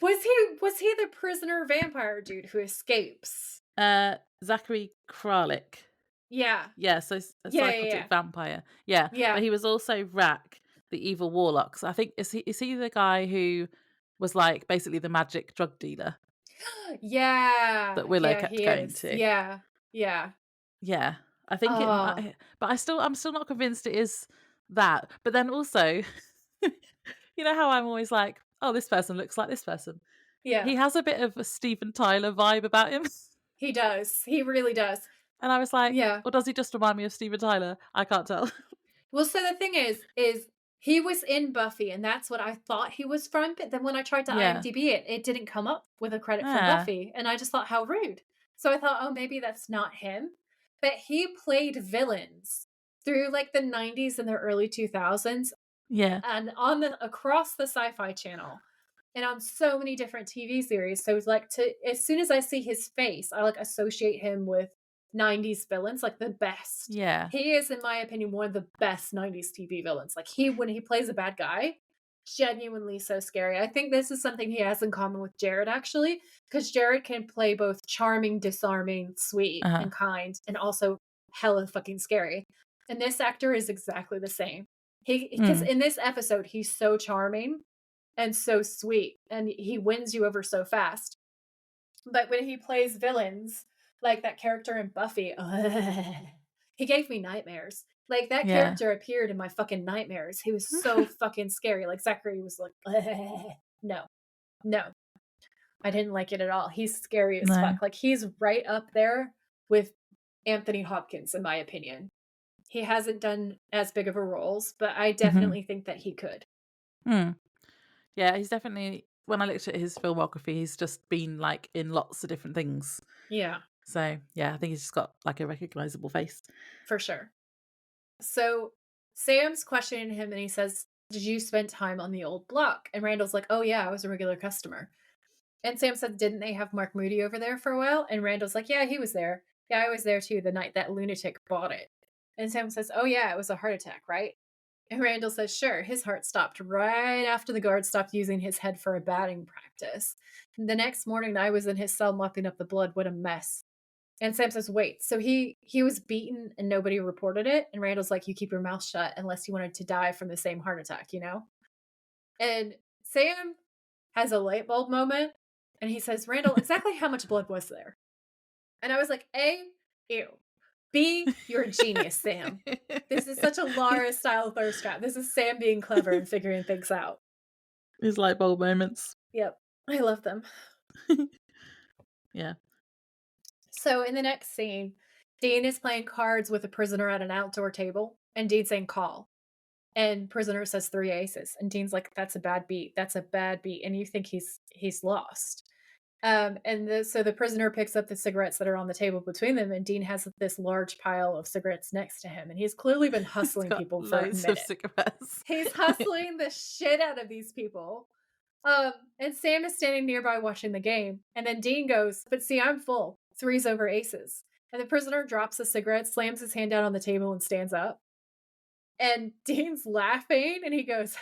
[SPEAKER 1] Was he the prisoner vampire dude who escapes?
[SPEAKER 2] Zachary Kralik.
[SPEAKER 1] Yeah.
[SPEAKER 2] Yeah, so a psychotic vampire. Yeah.
[SPEAKER 1] Yeah.
[SPEAKER 2] But he was also Rack, the evil warlock. So I think is he the guy who was like basically the magic drug dealer
[SPEAKER 1] Yeah.
[SPEAKER 2] that Willow
[SPEAKER 1] Yeah,
[SPEAKER 2] kept
[SPEAKER 1] he
[SPEAKER 2] going
[SPEAKER 1] is.
[SPEAKER 2] to?
[SPEAKER 1] Yeah. Yeah.
[SPEAKER 2] Yeah. I think
[SPEAKER 1] Oh.
[SPEAKER 2] but I'm still not convinced it is that. But then also you know how I'm always like, oh, this person looks like this person.
[SPEAKER 1] Yeah.
[SPEAKER 2] He has a bit of a Steven Tyler vibe about him.
[SPEAKER 1] He does. He really does.
[SPEAKER 2] And I was like,
[SPEAKER 1] Yeah.
[SPEAKER 2] or does he just remind me of Steven Tyler? I can't tell.
[SPEAKER 1] Well, so the thing is he was in Buffy, and that's what I thought he was from. But then when I tried to
[SPEAKER 2] Yeah.
[SPEAKER 1] IMDb it didn't come up with a credit from
[SPEAKER 2] Yeah.
[SPEAKER 1] Buffy, and I just thought how rude. So I thought, oh, maybe that's not him. But he played villains through like the 90s and the early 2000s,
[SPEAKER 2] Yeah.
[SPEAKER 1] and across the Sci-Fi Channel, and on so many different TV series. So it's like as soon as I see his face, I like associate him with 90s villains, like the best.
[SPEAKER 2] Yeah.
[SPEAKER 1] He is, in my opinion, one of the best 90s TV villains. Like when he plays a bad guy, genuinely so scary. I think this is something he has in common with Jared, actually, because Jared can play both charming, disarming, sweet, and kind, and also hella fucking scary. And this actor is exactly the same. Because in this episode, he's so charming and so sweet, and he wins you over so fast. But when he plays villains, like that character in Buffy, he gave me nightmares. Like that character appeared in my fucking nightmares. He was so fucking scary. Like Zachary was like, no, I didn't like it at all. He's scary as fuck. Like he's right up there with Anthony Hopkins, in my opinion. He hasn't done as big of a roles, but I
[SPEAKER 2] Mhm.
[SPEAKER 1] definitely think that he could.
[SPEAKER 2] Mm. Yeah, he's definitely when I looked at his filmography, he's just been, like, in lots of different things.
[SPEAKER 1] Yeah,
[SPEAKER 2] So, yeah, I think he's just got, like, a recognizable face.
[SPEAKER 1] for sure. So Sam's questioning him and he says, "Did you spend time on the old block?" And Randall's like, "Oh, yeah, I was a regular customer." And Sam said, "Didn't they have Mark Moody over there for a while?" And Randall's like, "Yeah, he was there. Yeah, I was there too the night that lunatic bought it." And Sam says, "Oh, yeah, it was a heart attack, right?" And Randall says, "Sure." His heart stopped right after the guard stopped using his head for a batting practice. The next morning, I was in his cell mopping up the blood. What a mess. And Sam says, "Wait, so he was beaten and nobody reported it?" And Randall's like, "You keep your mouth shut unless you wanted to die from the same heart attack, you know?" And Sam has a light bulb moment and he says, "Randall, exactly how much blood was there?" And I was like, A, ew. B, you're a genius, Sam. This is such a Lara style thirst trap. This is Sam being clever and figuring things out.
[SPEAKER 2] His light bulb moments.
[SPEAKER 1] Yep. I love them.
[SPEAKER 2] Yeah.
[SPEAKER 1] So in the next scene, Dean is playing cards with a prisoner at an outdoor table, and Dean's saying call. And prisoner says three aces. And Dean's like, "That's a bad beat. That's a bad beat." And you think he's lost. So the prisoner picks up the cigarettes that are on the table between them, and Dean has this large pile of cigarettes next to him, and he's clearly been
[SPEAKER 2] He's
[SPEAKER 1] hustling
[SPEAKER 2] got
[SPEAKER 1] people for a
[SPEAKER 2] loads of
[SPEAKER 1] minute.
[SPEAKER 2] cigarettes.
[SPEAKER 1] He's hustling the shit out of these people. And Sam is standing nearby watching the game, and then Dean goes, "But see, I'm full. Threes over aces." And the prisoner drops the cigarette, slams his hand down on the table, and stands up. And Dean's laughing, and he goes,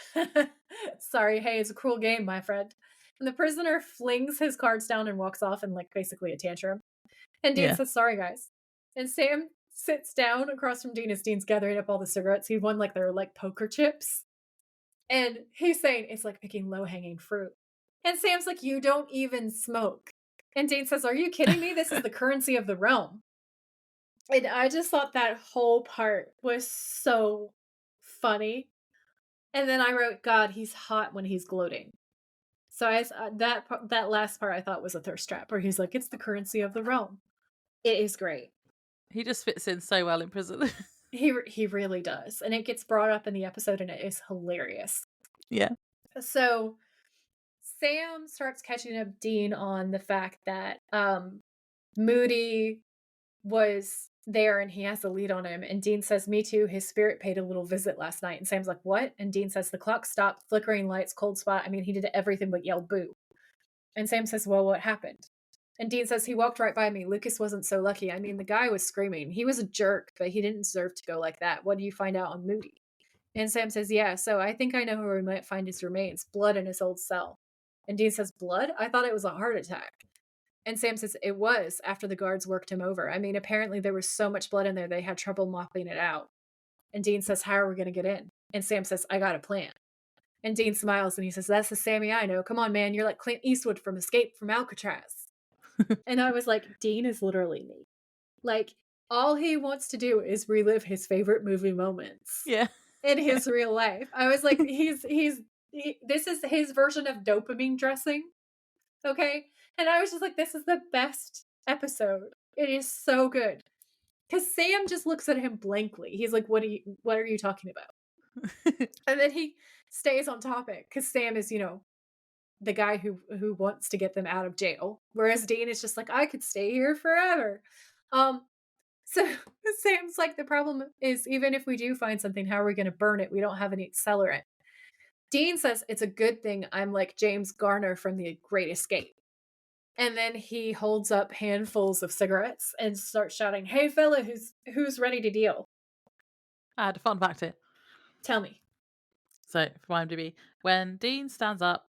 [SPEAKER 1] "Sorry, hey, it's a cruel game, my friend." And the prisoner flings his cards down and walks off in like basically a tantrum. And Dean
[SPEAKER 2] Yeah.
[SPEAKER 1] says, "Sorry, guys." And Sam sits down across from Dean as Dean's gathering up all the cigarettes. He won like their like poker chips. And he's saying it's like picking low hanging fruit. And Sam's like, "You don't even smoke." And Dean says, "Are you kidding me? This is the currency of the realm." And I just thought that whole part was so funny. And then I wrote, "God, he's hot when he's gloating." So that last part I thought was a thirst trap, where he's like, "It's the currency of the realm." It is great.
[SPEAKER 2] He just fits in so well in prison.
[SPEAKER 1] He really does, and it gets brought up in the episode, and it is hilarious.
[SPEAKER 2] Yeah.
[SPEAKER 1] So Sam starts catching up Dean on the fact that Moody was there and he has a lead on him. And Dean says, "Me too. His spirit paid a little visit last night." And Sam's like, "What?" And Dean says, "The clock stopped, flickering lights, cold spot. I mean, he did everything but yell boo." And Sam says, "Well, what happened?" And Dean says, "He walked right by me. Lucas wasn't so lucky. I mean, the guy was screaming. He was a jerk, but he didn't deserve to go like that. What do you find out on Moody?" And Sam says, "Yeah, so I think I know where we might find his remains. Blood in his old cell." And Dean says, "Blood? I thought it was a heart attack." And Sam says, "It was after the guards worked him over. I mean, apparently there was so much blood in there, they had trouble mopping it out." And Dean says, "How are we going to get in?" And Sam says, "I got a plan." And Dean smiles and he says, "That's the Sammy I know. Come on, man. You're like Clint Eastwood from Escape from Alcatraz." And I was like, Dean is literally me. Like, all he wants to do is relive his favorite movie moments
[SPEAKER 2] Yeah.
[SPEAKER 1] in
[SPEAKER 2] Yeah.
[SPEAKER 1] his real life. I was like, this is his version of dopamine dressing. Okay. And I was just like, this is the best episode. It is so good. Because Sam just looks at him blankly. He's like, what are you talking about? And then he stays on topic because Sam is, the guy who wants to get them out of jail. Whereas Dean is just like, "I could stay here forever." Um, so Sam's like, "The problem is, even if we do find something, how are we going to burn it? We don't have any accelerant." Dean says, "It's a good thing I'm like James Garner from The Great Escape." And then he holds up handfuls of cigarettes and starts shouting, "Hey fella, who's ready to deal?
[SPEAKER 2] I had a fun fact here.
[SPEAKER 1] Tell me."
[SPEAKER 2] So, for IMDb, when Dean stands up,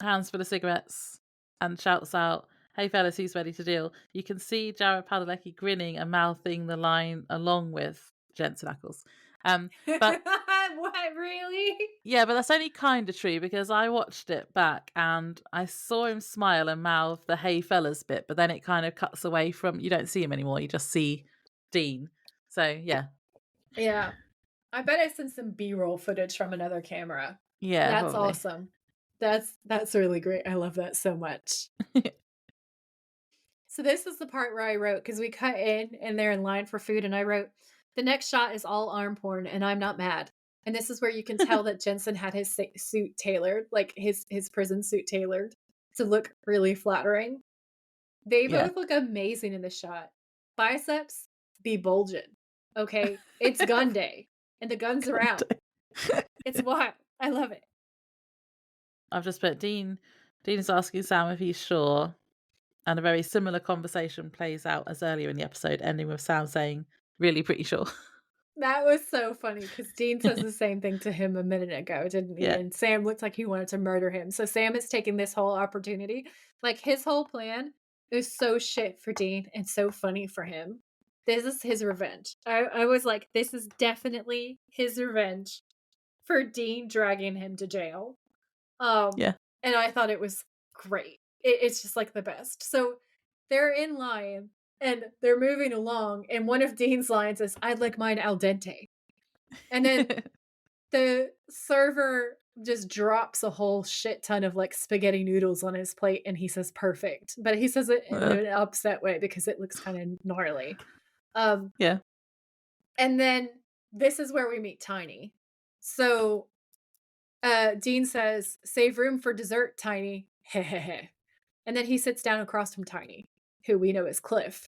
[SPEAKER 2] hands full of cigarettes, and shouts out, "Hey fellas, who's ready to deal?" you can see Jared Padalecki grinning and mouthing the line along with Jensen Ackles. But
[SPEAKER 1] What, really?
[SPEAKER 2] yeah, but that's only kind of true because I watched it back and I saw him smile and mouth the "Hey fellas" bit, but then it kind of cuts away from, you don't see him anymore, you just see Dean. So yeah,
[SPEAKER 1] Yeah. I bet it's in some B-roll footage from another camera.
[SPEAKER 2] yeah,
[SPEAKER 1] That's
[SPEAKER 2] probably.
[SPEAKER 1] awesome. That's really great. I love that so much. So this is the part where I wrote, because we cut in and they're in line for food, and I wrote, "The next shot is all arm porn, and I'm not mad." And this is where you can tell that Jensen had his suit tailored, like his prison suit tailored to look really flattering. They
[SPEAKER 2] Yeah.
[SPEAKER 1] both look amazing in the shot. Biceps be bulging. Okay, it's gun day, and the guns are out. It's wild. I love it.
[SPEAKER 2] I've just put Dean is asking Sam if he's sure, and a very similar conversation plays out as earlier in the episode, ending with Sam saying, "Really pretty sure."
[SPEAKER 1] That was so funny because Dean says the same thing to him a minute ago, didn't he?
[SPEAKER 2] Yeah.
[SPEAKER 1] And Sam looked like he wanted to murder him. So Sam is taking this whole opportunity. Like his whole plan is so shit for Dean and so funny for him. This is his revenge. I was like, this is definitely his revenge for Dean dragging him to jail. Um,
[SPEAKER 2] Yeah.
[SPEAKER 1] and I thought it was great. It's just like the best. So they're in line and they're moving along, and one of Dean's lines is, "I'd like mine al dente." And then the server just drops a whole shit ton of like spaghetti noodles on his plate, and he says perfect. But he says it in
[SPEAKER 2] Uh,
[SPEAKER 1] an upset way because it looks kind of gnarly. Um,
[SPEAKER 2] yeah.
[SPEAKER 1] and then this is where we meet Tiny. So Dean says, "Save room for dessert, Tiny." Hehehe. And then he sits down across from Tiny, who we know is Cliff.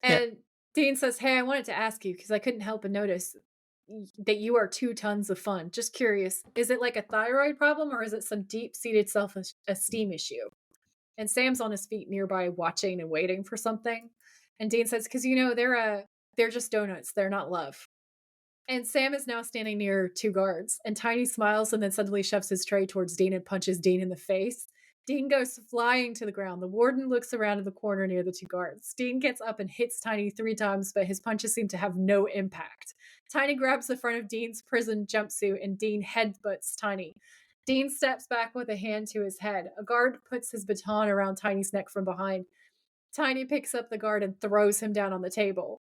[SPEAKER 2] Yeah.
[SPEAKER 1] And Dean says, "Hey, I wanted to ask you because I couldn't help but notice that you are 2 tons of fun. Just curious, is it like a thyroid problem or is it some deep-seated self-esteem issue?" And Sam's on his feet nearby watching and waiting for something. And Dean says, "'Cause they're just donuts. They're not love." And Sam is now standing near 2 guards, and Tiny smiles and then suddenly shoves his tray towards Dean and punches Dean in the face. Dean goes flying to the ground. The warden looks around in the corner near the 2 guards. Dean gets up and hits Tiny 3 times, but his punches seem to have no impact. Tiny grabs the front of Dean's prison jumpsuit, and Dean headbutts Tiny. Dean steps back with a hand to his head. A guard puts his baton around Tiny's neck from behind. Tiny picks up the guard and throws him down on the table.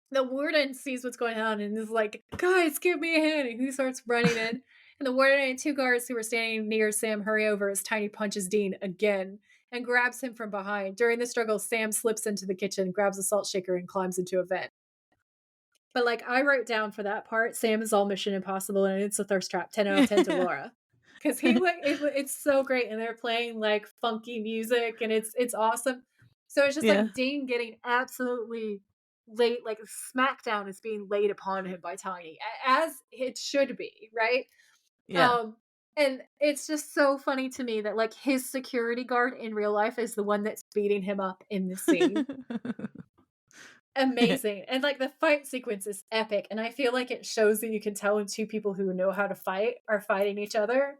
[SPEAKER 1] The warden sees what's going on and is like, "Guys, give me a hand." And he starts running in. And the warden and 2 guards who were standing near Sam hurry over as Tiny punches Dean again and grabs him from behind. During the struggle, Sam slips into the kitchen, grabs a salt shaker, and climbs into a vent. But like I wrote down for that part, Sam is all Mission Impossible and it's a thirst trap. 10 out of 10 to Laura. Because it's so great, and they're playing like funky music, and it's awesome. So it's just
[SPEAKER 2] Yeah.
[SPEAKER 1] like Dean getting absolutely laid, like smackdown is being laid upon him by Tiny, as it should be, right?
[SPEAKER 2] Yeah.
[SPEAKER 1] Um, and it's just so funny to me that like his security guard in real life is the one that's beating him up in the scene.
[SPEAKER 2] Yeah.
[SPEAKER 1] Amazing. And like the fight sequence is epic, and I feel like it shows that you can tell when 2 people who know how to fight are fighting each other.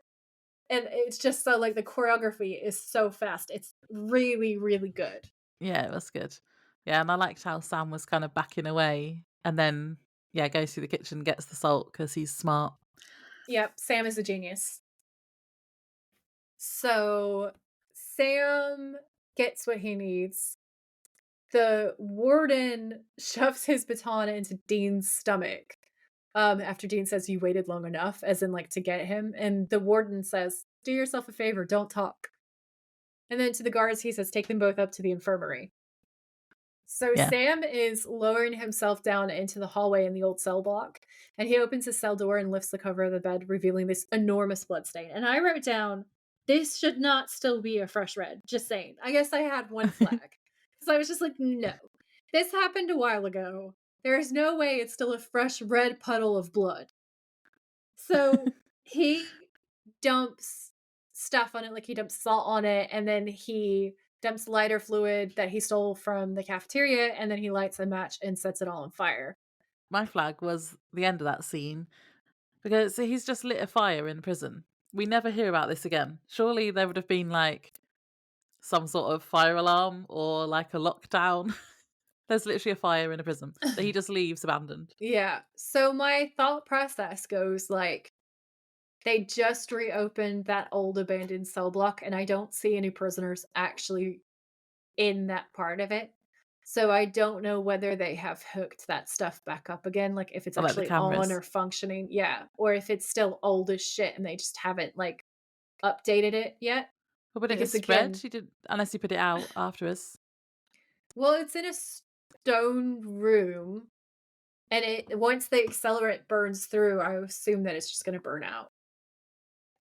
[SPEAKER 1] And it's just so like the choreography is so fast. It's really, really good.
[SPEAKER 2] Yeah, it was good. Yeah, and I liked how Sam was kind of backing away and then, yeah, goes through the kitchen, gets the salt because he's smart.
[SPEAKER 1] Yep, Sam is a genius. So Sam gets what he needs. The warden shoves his baton into Dean's stomach. After Dean says, "You waited long enough," as in like to get him. And the warden says, "Do yourself a favor, don't talk." And then to the guards, he says, "Take them both up to the infirmary." So
[SPEAKER 2] Yeah.
[SPEAKER 1] Sam is lowering himself down into the hallway in the old cell block, and he opens his cell door and lifts the cover of the bed, revealing this enormous bloodstain. And I wrote down, "This should not still be a fresh red." Just saying. I guess I had one flag. Because I was just like, no. This happened a while ago. There is no way it's still a fresh red puddle of blood. So he dumps stuff on it, like he dumps salt on it, and then he dumps lighter fluid that he stole from the cafeteria, and then he lights a match and sets it all on fire.
[SPEAKER 2] My flag was the end of that scene because he's just lit a fire in prison. We never hear about this again. Surely there would have been like some sort of fire alarm or like a lockdown. There's literally a fire in a prison that he just leaves abandoned.
[SPEAKER 1] Yeah. So my thought process goes like, they just reopened that old abandoned cell block, and I don't see any prisoners actually in that part of it. So I don't know whether they have hooked that stuff back up again, like if it's
[SPEAKER 2] Or like the
[SPEAKER 1] actually on
[SPEAKER 2] cameras.
[SPEAKER 1] or functioning. Yeah. Or if it's still old as shit and they just haven't like updated it yet.
[SPEAKER 2] But when it was
[SPEAKER 1] Because
[SPEAKER 2] spread,
[SPEAKER 1] again,
[SPEAKER 2] she did unless you put it out afterwards.
[SPEAKER 1] Well, it's in a stone room, and once the accelerant burns through, I assume that it's just gonna burn out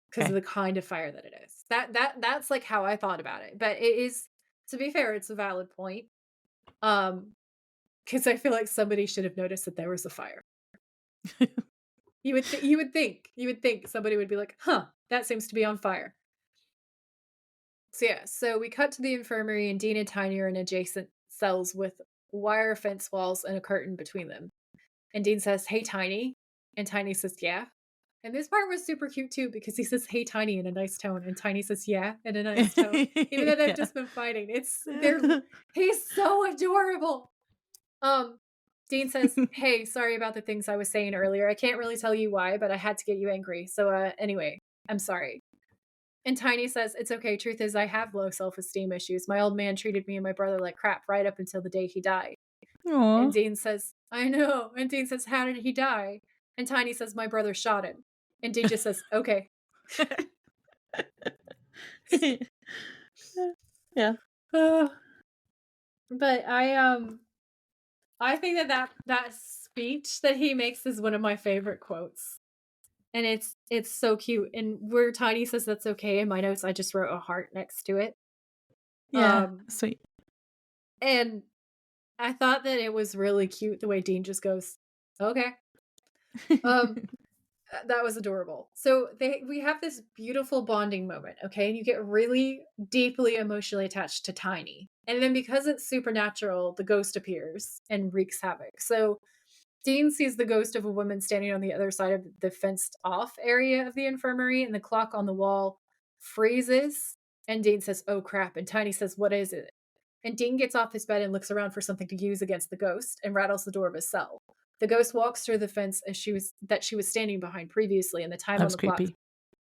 [SPEAKER 1] because of
[SPEAKER 2] Okay.
[SPEAKER 1] the kind of fire that it is. That's, like, how I thought about it, but it is, to be fair, it's a valid point, um, because I feel like somebody should have noticed that there was a fire. You would think somebody would be like, "Huh, that seems to be on fire." So, yeah, so we cut to the infirmary, and Dean and Tiny are in adjacent cells with wire fence walls and a curtain between them. And Dean says, "Hey, Tiny." And Tiny says, "Yeah." And this part was super cute too because he says, "Hey, Tiny" in a nice tone, and Tiny says, "Yeah" in a nice tone, even though they've
[SPEAKER 2] Yeah.
[SPEAKER 1] just been fighting. He's so adorable. Um, Dean says, "Hey, sorry about the things I was saying earlier. I can't really tell you why, but I had to get you angry. So, anyway, I'm sorry." And Tiny says, "It's okay. Truth is, I have low self-esteem issues. My old man treated me and my brother like crap right up until the day he died."
[SPEAKER 2] Aw.
[SPEAKER 1] And Dean says, "I know." And Dean says, "How did he die?" And Tiny says, "My brother shot him." And Dean just says, "Okay."
[SPEAKER 2] Yeah.
[SPEAKER 1] Uh, but I think that speech that he makes is one of my favorite quotes. And it's so cute. And where Tiny says that's okay, in my notes I just wrote a heart next to it.
[SPEAKER 2] Yeah.
[SPEAKER 1] Um
[SPEAKER 2] Sweet.
[SPEAKER 1] and I thought that it was really cute the way Dean just goes, "Okay." Um that was adorable. So we have this beautiful bonding moment, okay? And you get really deeply emotionally attached to Tiny. And then because it's supernatural, the ghost appears and wreaks havoc. So Dean sees the ghost of a woman standing on the other side of the fenced off area of the infirmary, and the clock on the wall freezes. And Dean says, "Oh crap." And Tiny says, "What is it?" And Dean gets off his bed and looks around for something to use against the ghost and rattles the door of his cell. The ghost walks through the fence as she was standing behind previously, and the time
[SPEAKER 2] That
[SPEAKER 1] on
[SPEAKER 2] was
[SPEAKER 1] the clock,
[SPEAKER 2] creepy.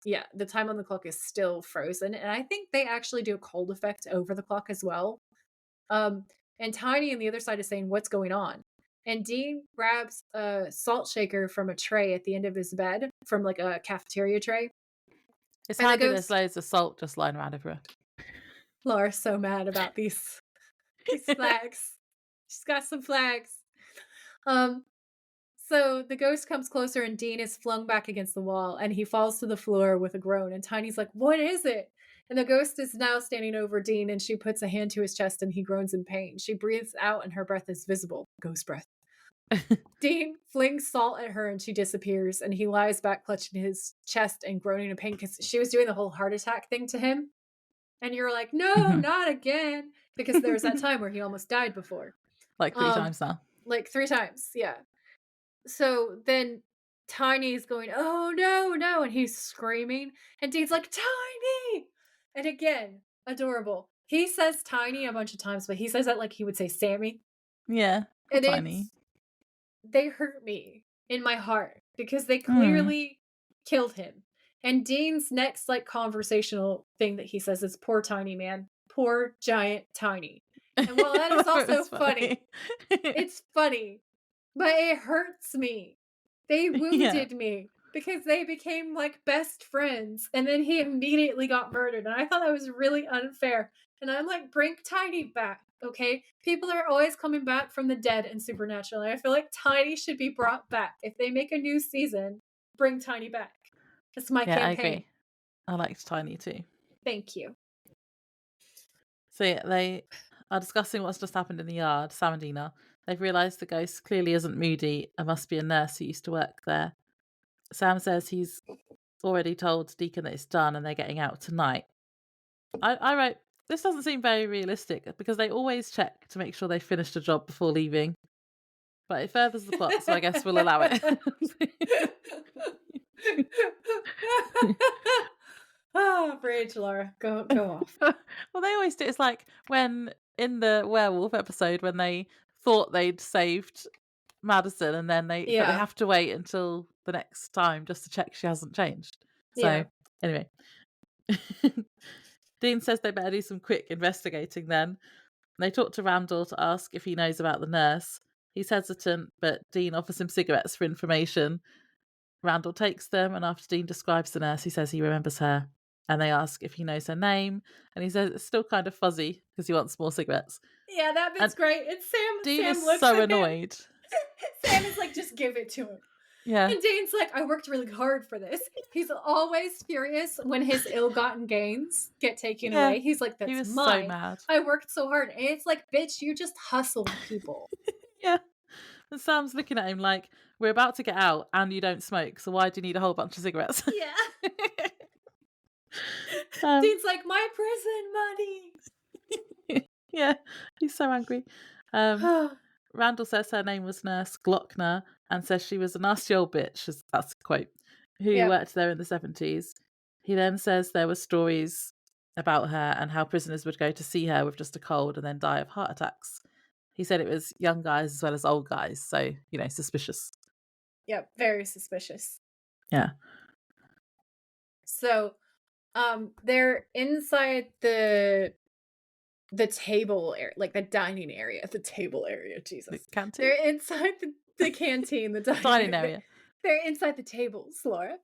[SPEAKER 1] yeah, the time on the clock is still frozen. And I think they actually do a cold effect over the clock as well. Um, and Tiny on the other side is saying, "What's going on?" And Dean grabs a salt shaker from a tray at the end of his bed, from like a cafeteria tray.
[SPEAKER 2] It's
[SPEAKER 1] And the
[SPEAKER 2] handy there's
[SPEAKER 1] ghost,
[SPEAKER 2] loads of salt just lying around everywhere.
[SPEAKER 1] Laura's so mad about these flags. She's got some flags. Um, so the ghost comes closer and Dean is flung back against the wall and he falls to the floor with a groan. And Tiny's like, "What is it?" And the ghost is now standing over Dean and she puts a hand to his chest and he groans in pain. She breathes out and her breath is visible. Ghost breath. Dean flings salt at her and she disappears, and he lies back clutching his chest and groaning in pain because she was doing the whole heart attack thing to him. And you're like, "No,
[SPEAKER 2] Mhm.
[SPEAKER 1] not again." Because there was that time where he almost died before.
[SPEAKER 2] Like 3
[SPEAKER 1] Um,
[SPEAKER 2] times now.
[SPEAKER 1] like 3 times, yeah. So then Tiny's going, "Oh no, no," and he's screaming, and Dean's like, "Tiny!" And again, adorable. He says Tiny a bunch of times, but he says that like he would say Sammy.
[SPEAKER 2] Yeah. Poor
[SPEAKER 1] And
[SPEAKER 2] Tiny.
[SPEAKER 1] they hurt me in my heart because they
[SPEAKER 2] Mm.
[SPEAKER 1] clearly killed him. And Dean's next like conversational thing that he says is, "Poor Tiny man. Poor giant Tiny." And while that is
[SPEAKER 2] It
[SPEAKER 1] also
[SPEAKER 2] was
[SPEAKER 1] funny,
[SPEAKER 2] funny.
[SPEAKER 1] it's funny, but it hurts me. They
[SPEAKER 2] Yeah.
[SPEAKER 1] wounded me because they became like best friends and then he immediately got murdered. And I thought that was really unfair. And I'm like, bring Tiny back, okay? People are always coming back from the dead in Supernatural. And I feel like Tiny should be brought back. If they make a new season, bring Tiny back. That's my
[SPEAKER 2] Yeah, I
[SPEAKER 1] campaign.
[SPEAKER 2] agree. I liked Tiny too.
[SPEAKER 1] Thank you.
[SPEAKER 2] So yeah, they are discussing what's just happened in the yard, Sam and Dina. They've realised the ghost clearly isn't Moody and must be a nurse who used to work there. Sam says he's already told Deacon that it's done and they're getting out tonight. I wrote, this doesn't seem very realistic because they always check to make sure they finished a job before leaving. But it furthers the plot, so I guess we'll allow it.
[SPEAKER 1] Oh, Rage, Laura. Go off.
[SPEAKER 2] Well, they always do. It's like when in the werewolf episode when they thought they'd saved Madison and then but they
[SPEAKER 1] Yeah.
[SPEAKER 2] have to wait until the next time just to check she hasn't changed. So
[SPEAKER 1] Yeah.
[SPEAKER 2] anyway. Dean says they better do some quick investigating then. They talk to Randall to ask if he knows about the nurse. He's hesitant, but Dean offers him cigarettes for information. Randall takes them, and after Dean describes the nurse, he says he remembers her. and they ask if he knows her name, and he says it's still kind of fuzzy because he wants more cigarettes.
[SPEAKER 1] Yeah, that
[SPEAKER 2] And
[SPEAKER 1] bit's great. And
[SPEAKER 2] Dean is
[SPEAKER 1] Sam looks
[SPEAKER 2] so
[SPEAKER 1] at him.
[SPEAKER 2] annoyed.
[SPEAKER 1] Sam is like, just give it to him.
[SPEAKER 2] Yeah.
[SPEAKER 1] And Dane's like, I worked really hard for this. He's always furious when his ill-gotten gains get taken
[SPEAKER 2] Yeah.
[SPEAKER 1] away. He's like,
[SPEAKER 2] He
[SPEAKER 1] that's
[SPEAKER 2] was so
[SPEAKER 1] mine.
[SPEAKER 2] mad.
[SPEAKER 1] I worked so hard. And it's like, bitch, you just hustled people.
[SPEAKER 2] Yeah. And Sam's looking at him like, we're about to get out and you don't smoke, so why do you need a whole bunch of cigarettes?
[SPEAKER 1] Yeah.
[SPEAKER 2] um,
[SPEAKER 1] Dean's like, my prison money.
[SPEAKER 2] yeah, he's so angry. Randall says her name was Nurse Glockner and says she was a nasty old bitch, that's a quote, who
[SPEAKER 1] Yep.
[SPEAKER 2] worked there in the 70s. He then says there were stories about her and how prisoners would go to see her with just a cold and then die of heart attacks. He said it was young guys as well as old guys, so, suspicious.
[SPEAKER 1] Yep, very suspicious.
[SPEAKER 2] Yeah.
[SPEAKER 1] So, they're inside the table area, like the dining area, the table area, Jesus.
[SPEAKER 2] The canteen?
[SPEAKER 1] They're inside the canteen, the
[SPEAKER 2] Dining area.
[SPEAKER 1] They're inside the tables, Laura.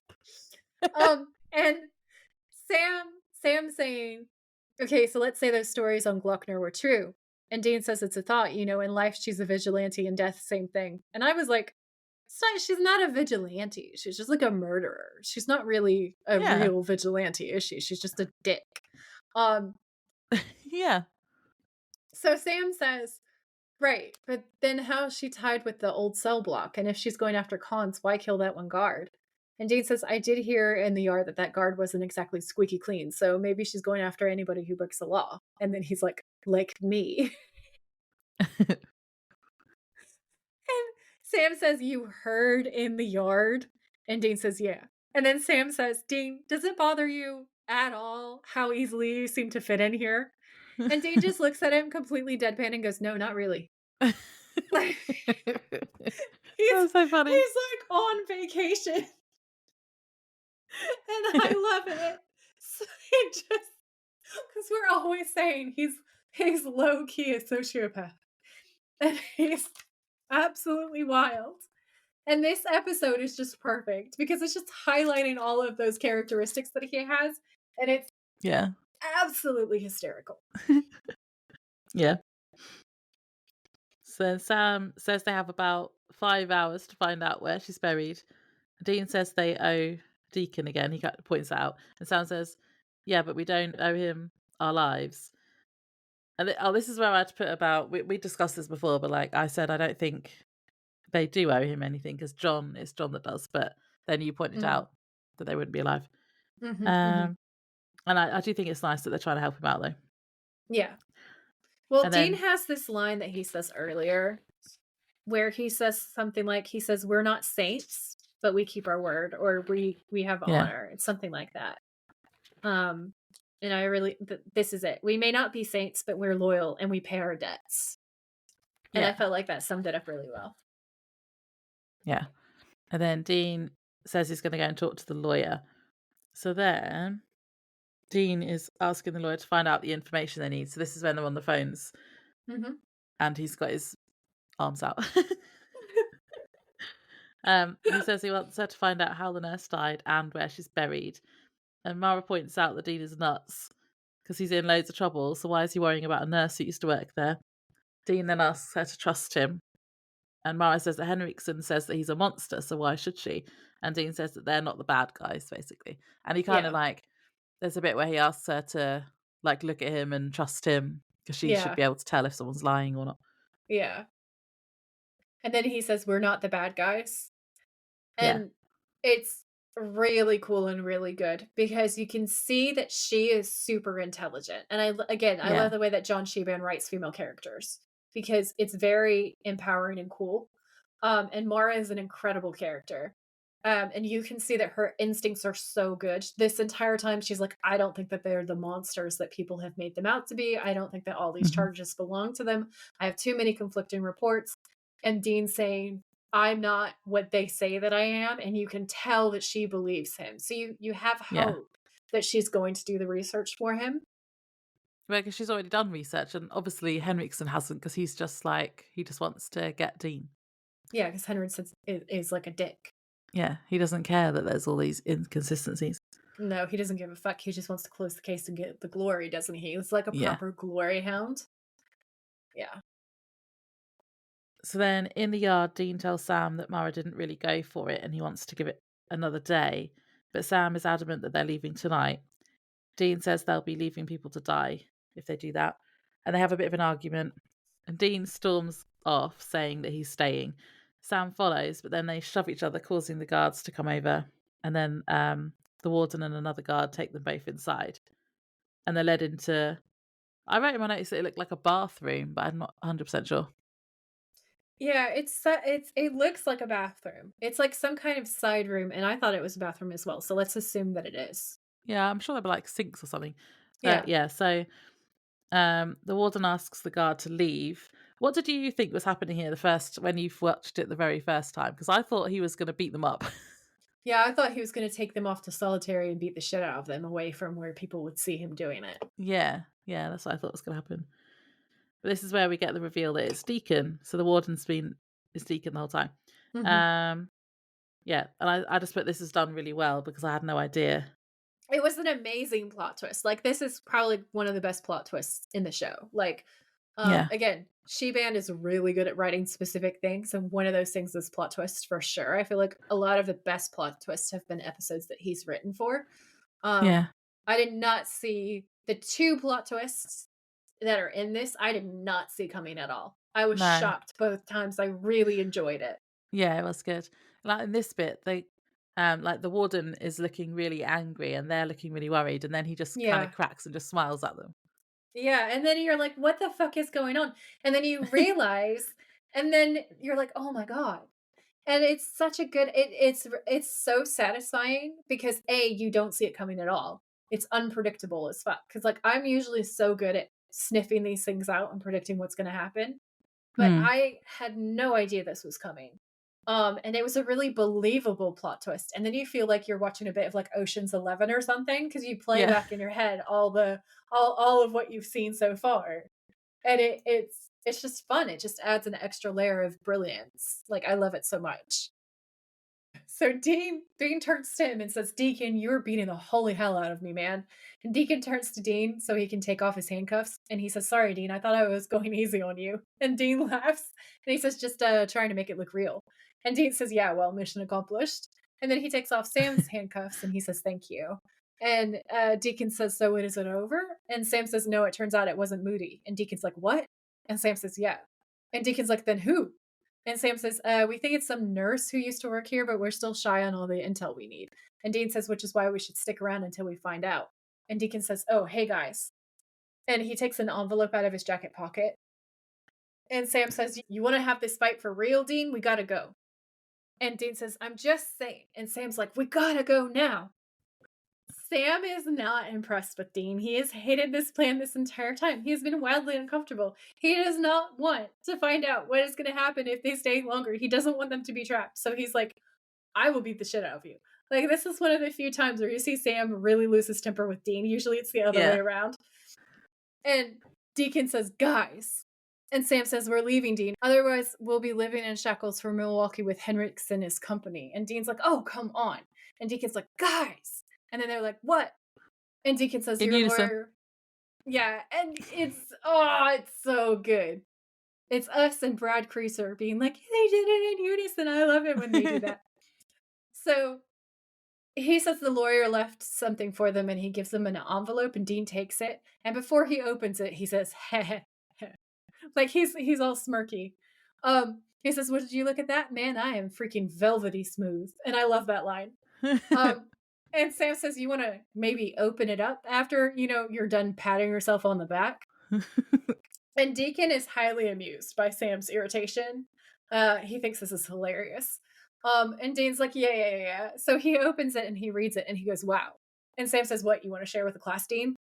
[SPEAKER 1] And Sam saying, okay, so let's say those stories on Glockner were true. And Dean says it's a thought, in life she's a vigilante, in death, same thing. And I was like, she's not a vigilante. She's just like a murderer. She's not really a real vigilante, is she? She's just a dick.
[SPEAKER 2] Yeah.
[SPEAKER 1] So Sam says, right, but then how's she tied with the old cell block? And if she's going after cons, why kill that one guard? And Dean says, I did hear in the yard that guard wasn't exactly squeaky clean, so maybe she's going after anybody who breaks the law. And then he's like me. And Sam says, you heard in the yard? And Dean says, yeah. And then Sam says, Dean, does it bother you at all how easily you seem to fit in here? And Dean just looks at him completely deadpan and goes, no, not really. Like,
[SPEAKER 2] That's so funny.
[SPEAKER 1] He's like on vacation. And I love it. So it just, because we're always saying he's low-key a sociopath. And he's absolutely wild. And this episode is just perfect because it's just highlighting all of those characteristics that he has. And it's absolutely hysterical.
[SPEAKER 2] Yeah. So Sam says they have about 5 hours to find out where she's buried. Dean says they owe Deacon again. He points that out. And Sam says, yeah, but we don't owe him our lives. And this is where I had to put about, we discussed this before, but like I said, I don't think they do owe him anything because it's John that does. But then you pointed out that they wouldn't be alive.
[SPEAKER 1] Mm-hmm,
[SPEAKER 2] And I do think it's nice that they're trying to help him out though.
[SPEAKER 1] Yeah. Well,
[SPEAKER 2] And
[SPEAKER 1] Dean
[SPEAKER 2] then,
[SPEAKER 1] has this line that he says earlier where he says something like, we're not saints, but we keep our word, or we have honor. It's something like that. And I really, this is it. We may not be saints, but we're loyal and we pay our debts. And I felt like that summed it up really well.
[SPEAKER 2] Yeah. And then Dean says he's going to go and talk to the lawyer. So then Dean is asking the lawyer to find out the information they need. So this is when they're on the phones.
[SPEAKER 1] Mm-hmm.
[SPEAKER 2] And he's got his arms out. He says he wants her to find out how the nurse died and where she's buried. And Mara points out that Dean is nuts because he's in loads of trouble. So why is he worrying about a nurse who used to work there? Dean then asks her to trust him. And Mara says that Henriksen says that he's a monster, so why should she? And Dean says that they're not the bad guys, basically. And he kind of there's a bit where he asks her to look at him and trust him because she should be able to tell if someone's lying or not.
[SPEAKER 1] Yeah. And then he says, we're not the bad guys. And it's really cool and really good because you can see that she is super intelligent. And I love the way that John Sheban writes female characters because it's very empowering and cool. And Mara is an incredible character. And you can see that her instincts are so good. This entire time, she's like, I don't think that they're the monsters that people have made them out to be. I don't think that all these charges belong to them. I have too many conflicting reports. And Dean saying, I'm not what they say that I am. And you can tell that she believes him. So you have hope that she's going to do the research for him.
[SPEAKER 2] Well, because she's already done research. And obviously Henriksen hasn't because he's just he just wants to get Dean.
[SPEAKER 1] Yeah, because Henriksen is like a dick.
[SPEAKER 2] Yeah, he doesn't care that there's all these inconsistencies.
[SPEAKER 1] No, he doesn't give a fuck. He just wants to close the case and get the glory, doesn't he? It's like a
[SPEAKER 2] Yeah.
[SPEAKER 1] proper glory hound. Yeah.
[SPEAKER 2] So then in the yard, Dean tells Sam that Mara didn't really go for it and he wants to give it another day. But Sam is adamant that they're leaving tonight. Dean says they'll be leaving people to die if they do that. And they have a bit of an argument. And Dean storms off, saying that he's staying. Sam follows, but then they shove each other, causing the guards to come over. And then the warden and another guard take them both inside. And they're led into. I wrote in my notes that it looked like a bathroom, but I'm not 100% sure.
[SPEAKER 1] Yeah, it looks like a bathroom. It's like some kind of side room, and I thought it was a bathroom as well. So let's assume that it is.
[SPEAKER 2] Yeah, I'm sure they were like sinks or something. But
[SPEAKER 1] Yeah.
[SPEAKER 2] yeah, so the warden asks the guard to leave. What did you think was happening here when you watched it the very first time? Because I thought he was going to beat them up.
[SPEAKER 1] Yeah, I thought he was going to take them off to solitary and beat the shit out of them away from where people would see him doing it.
[SPEAKER 2] Yeah, that's what I thought was going to happen. But this is where we get the reveal that it's Deacon. So the warden's been is Deacon the whole time.
[SPEAKER 1] Mhm.
[SPEAKER 2] Um, yeah, and I just put this is done really well because I had no idea.
[SPEAKER 1] It was an amazing plot twist. Like, this is probably one of the best plot twists in the show. Like,
[SPEAKER 2] Yeah,
[SPEAKER 1] again, She-Band is really good at writing specific things, and one of those things is plot twists for sure. I feel like a lot of the best plot twists have been episodes that he's written for. Um,
[SPEAKER 2] yeah,
[SPEAKER 1] I did not see the 2 plot twists that are in this, I did not see coming at all. I was
[SPEAKER 2] no,
[SPEAKER 1] shocked both times. I really enjoyed it.
[SPEAKER 2] yeah, it was good. Like in this bit, they like the warden is looking really angry and they're looking really worried, and then he just kind of
[SPEAKER 1] Yeah.
[SPEAKER 2] cracks and just smiles at them.
[SPEAKER 1] Yeah, and then you're like, "What the fuck is going on?" And then you realize and then you're like, "Oh my god." And it's such a good it's so satisfying because A, you don't see it coming at all. It's unpredictable as fuck. Because like, I'm usually so good at sniffing these things out and predicting what's gonna happen. But
[SPEAKER 2] Hmm.
[SPEAKER 1] I had no idea this was coming. And it was a really believable plot twist. And then you feel like you're watching a bit of like Ocean's 11 or something because you play
[SPEAKER 2] Yeah.
[SPEAKER 1] back in your head all of what you've seen so far. And it's just fun. It just adds an extra layer of brilliance. Like, I love it so much. So Dean turns to him and says, "Deacon, you're beating the holy hell out of me, man." And Deacon turns to Dean so he can take off his handcuffs. And he says, "Sorry, Dean, I thought I was going easy on you." And Dean laughs and he says, "Just trying to make it look real." And Dean says, "Yeah, well, mission accomplished." And then he takes off Sam's handcuffs and he says, "Thank you." And Deacon says, "So is it over?" And Sam says, "No, it turns out it wasn't Moody." And Deacon's like, "What?" And Sam says, "Yeah." And Deacon's like, "Then who?" And Sam says, "We think it's some nurse who used to work here, but we're still shy on all the intel we need." And Dean says, "Which is why we should stick around until we find out." And Deacon says, "Oh, hey guys." And he takes an envelope out of his jacket pocket. And Sam says, "You want to have this fight for real, Dean? We gotta go." And Dean says, "I'm just saying." And Sam's like, "We gotta go now." Sam is not impressed with Dean. He has hated this plan this entire time. He has been wildly uncomfortable. He does not want to find out what is going to happen if they stay longer. He doesn't want them to be trapped. So he's like, "I will beat the shit out of you." Like, this is one of the few times where you see Sam really lose his temper with Dean. Usually it's the other way
[SPEAKER 2] Yeah.
[SPEAKER 1] around. And Deacon says, "Guys." And Sam says, "We're leaving, Dean. Otherwise, we'll be living in shackles for Milwaukee with Henriksen as company." And Dean's like, "Oh, come on." And Deacon's like, "Guys." And then they're like, "What?" And Deacon says,
[SPEAKER 2] In
[SPEAKER 1] "Your
[SPEAKER 2] unison.
[SPEAKER 1] lawyer." Yeah, and it's so good. It's us and Brad Creaser being like, "They did it in unison." I love it when they do that. So he says the lawyer left something for them and he gives them an envelope and Dean takes it. And before he opens it, he says, "Heh heh." Like, he's all smirky. He says, "What did you look at that? Man, I am freaking velvety smooth." And I love that line. Um, and Sam says, "You want to maybe open it up after, you're done patting yourself on the back?" And Deacon is highly amused by Sam's irritation. He thinks this is hilarious. And Dean's like, "Yeah, yeah, yeah, yeah." So he opens it and he reads it and he goes, "Wow." And Sam says, "What, you want to share with the class, Dean?"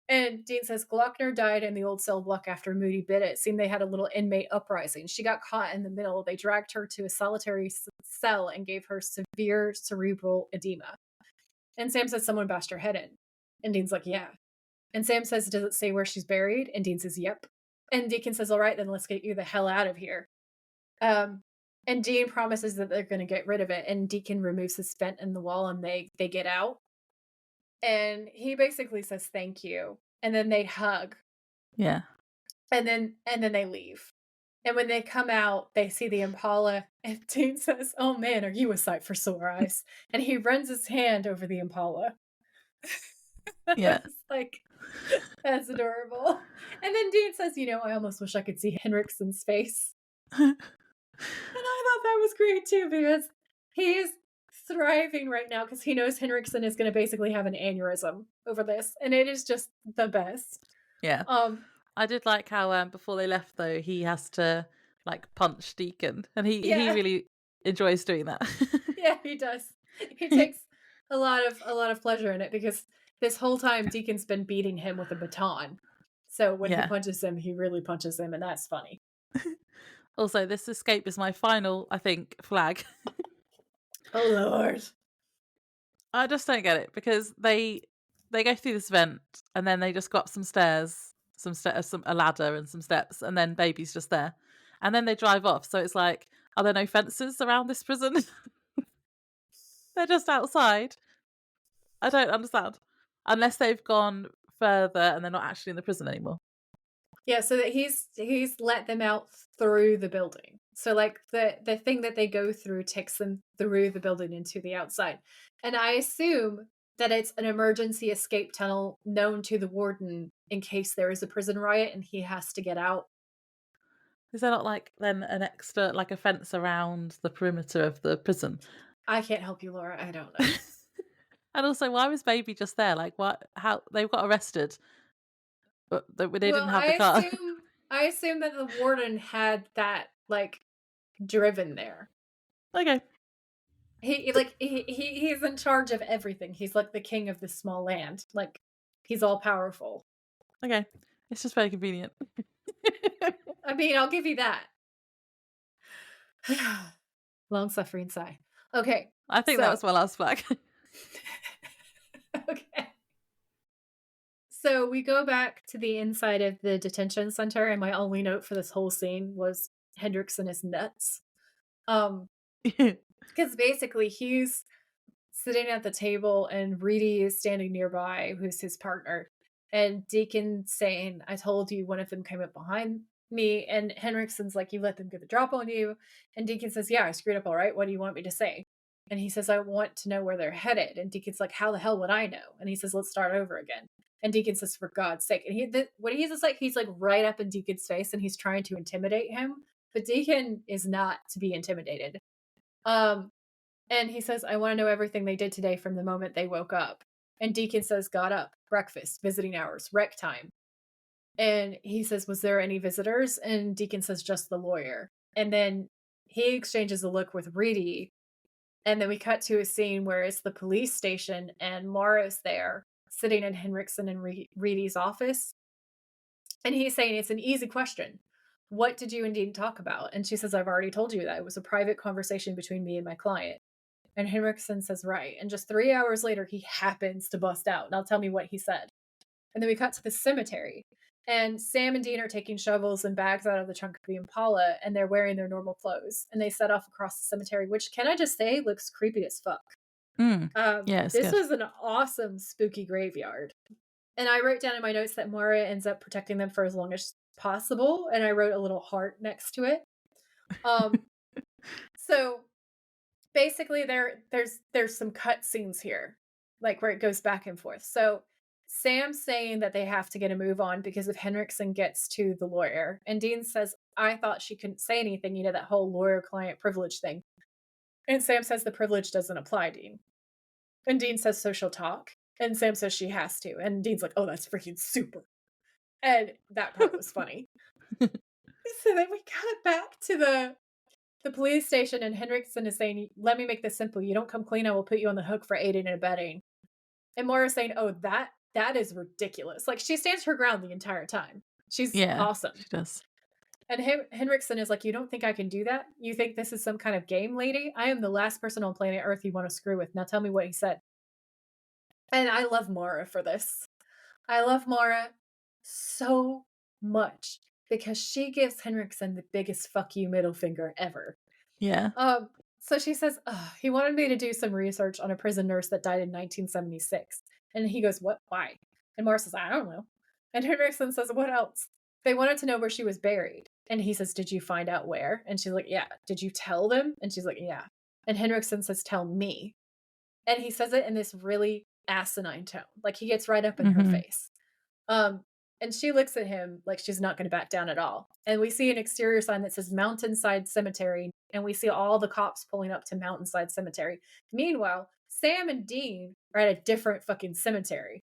[SPEAKER 1] And Dean says, "Glockner died in the old cell block after Moody bit it. Seemed they had a little inmate uprising. She got caught in the middle. They dragged her to a solitary cell and gave her severe cerebral edema." And Sam says, "Someone bashed her head in." And Dean's like, "Yeah." And Sam says, "Does it say where she's buried?" And Dean says, "Yep." And Deacon says, "All right, then let's get you the hell out of here." Um, and Dean promises that they're going to get rid of it. And Deacon removes his vent in the wall and they get out. And he basically says, "Thank you." And then they hug,
[SPEAKER 2] Yeah.
[SPEAKER 1] and then they leave. And when they come out, they see the Impala, and Dean says, "Oh man, are you a sight for sore eyes?" And he runs his hand over the Impala. I
[SPEAKER 2] Yeah.
[SPEAKER 1] was like, "That's adorable." And then Dean says, "I almost wish I could see Henriksen's face." And I thought that was great too because he's thriving right now because he knows Henriksen is gonna basically have an aneurysm over this, and it is just the best.
[SPEAKER 2] Yeah.
[SPEAKER 1] Um,
[SPEAKER 2] I did like how, before they left though, he has to, like, punch Deacon, and he
[SPEAKER 1] yeah,
[SPEAKER 2] really enjoys doing that.
[SPEAKER 1] yeah, he does. He takes a lot of pleasure in it because this whole time Deacon's been beating him with a baton. So when he
[SPEAKER 2] Yeah.
[SPEAKER 1] punches him, he really punches him, and that's funny.
[SPEAKER 2] Also, this escape is my final, I think, flag.
[SPEAKER 1] Oh Lord.
[SPEAKER 2] I just don't get it because they go through this vent and then they just go up some stairs, some a ladder and some steps, and then baby's just there, and then they drive off. So it's like, are there no fences around this prison? They're just outside. I don't understand, unless they've gone further and they're not actually in the prison anymore.
[SPEAKER 1] Yeah, so that he's let them out through the building. So like the thing that they go through takes them through the building into the outside. And I assume that it's an emergency escape tunnel known to the warden in case there is a prison riot and he has to get out.
[SPEAKER 2] Is there not like then an extra like a fence around the perimeter of the prison?
[SPEAKER 1] I can't help you, Laura. I don't know.
[SPEAKER 2] And also, why was baby just there? Like, what? How they got arrested, but they
[SPEAKER 1] Well,
[SPEAKER 2] didn't have
[SPEAKER 1] I
[SPEAKER 2] the car.
[SPEAKER 1] assume I assume that the warden had that like driven there.
[SPEAKER 2] Okay,
[SPEAKER 1] He's in charge of everything. He's like the king of this small land. Like he's all powerful.
[SPEAKER 2] okay, it's just very convenient.
[SPEAKER 1] I mean, I'll give you that. Long suffering sigh. Okay,
[SPEAKER 2] I think that
[SPEAKER 1] so
[SPEAKER 2] was my last flag.
[SPEAKER 1] okay. So we go back to the inside of the detention center, and my only note for this whole scene was Hendrickson is nuts. Um, because basically he's sitting at the table and Reedy is standing nearby, who's his partner. And Deacon saying, "I told you one of them came up behind me." And Henriksen's like, "You let them get the drop on you." And Deacon says, "Yeah, I screwed up all right. What do you want me to say?" And he says, "I want to know where they're headed." And Deacon's like, "How the hell would I know?" And he says, "Let's start over again." And Deacon says, "For God's sake." And what he's just like, he's like right up in Deacon's face and he's trying to intimidate him. But Deacon is not to be intimidated. Um, and he says, "I want to know everything they did today from the moment they woke up." And Deacon says, "Got up, breakfast, visiting hours, rec time." And he says, "Was there any visitors?" And Deacon says, "Just the lawyer." And then he exchanges a look with Reedy. And then we cut to a scene where it's the police station and Mara's there sitting in Henriksen and Reedy's office. And he's saying, "It's an easy question. What did you and Dean talk about?" And she says, "I've already told you that. It was a private conversation between me and my client." And Henriksen says, "Right." And just 3 hours later, he happens to bust out. Now tell me what he said. And then we cut to the cemetery. And Sam and Dean are taking shovels and bags out of the trunk of the Impala, and they're wearing their normal clothes. And they set off across the cemetery, which, can I just say, looks creepy as fuck.
[SPEAKER 2] Mm. Yeah, it's
[SPEAKER 1] This
[SPEAKER 2] good.
[SPEAKER 1] was an awesome, spooky graveyard. And I wrote down in my notes that Mara ends up protecting them for as long as possible. And I wrote a little heart next to it. Um, so basically there's some cut scenes here, like where it goes back and forth. So Sam's saying that they have to get a move on because if Henriksen gets to the lawyer, and Dean says, "I thought she couldn't say anything, that whole lawyer client privilege thing." And Sam says the privilege doesn't apply, Dean. And Dean says, "So she'll talk." And Sam says she has to. And Dean's like, "Oh, that's freaking super." And that part was funny. So then we cut back to the police station, and Henriksen is saying, "Let me make this simple. You don't come clean, I will put you on the hook for aiding and abetting." And Moira's saying, "Oh, that is ridiculous." Like she stands her ground the entire time. She's
[SPEAKER 2] Yeah,
[SPEAKER 1] awesome.
[SPEAKER 2] she does.
[SPEAKER 1] And Henriksen is like, "You don't think I can do that? You think this is some kind of game, lady? I am the last person on planet Earth you want to screw with. Now tell me what he said." And I love Moira for this. I love Moira so much because she gives Henriksen the biggest fuck you middle finger ever.
[SPEAKER 2] Yeah.
[SPEAKER 1] So she says, "Ugh, he wanted me to do some research on a prison nurse that died in 1976. And he goes, what? Why? And Mara says, I don't know. And Henriksen says, what else? They wanted to know where she was buried. And he says, did you find out where? And she's like, yeah. Did you tell them? And she's like, yeah. And Henriksen says, tell me. And he says it in this really asinine tone. Like he gets right up in her face. And she looks at him like she's not going to back down at all. And we see an exterior sign that says Mountainside Cemetery. And we see all the cops pulling up to Mountainside Cemetery. Meanwhile, Sam and Dean are at a different fucking cemetery,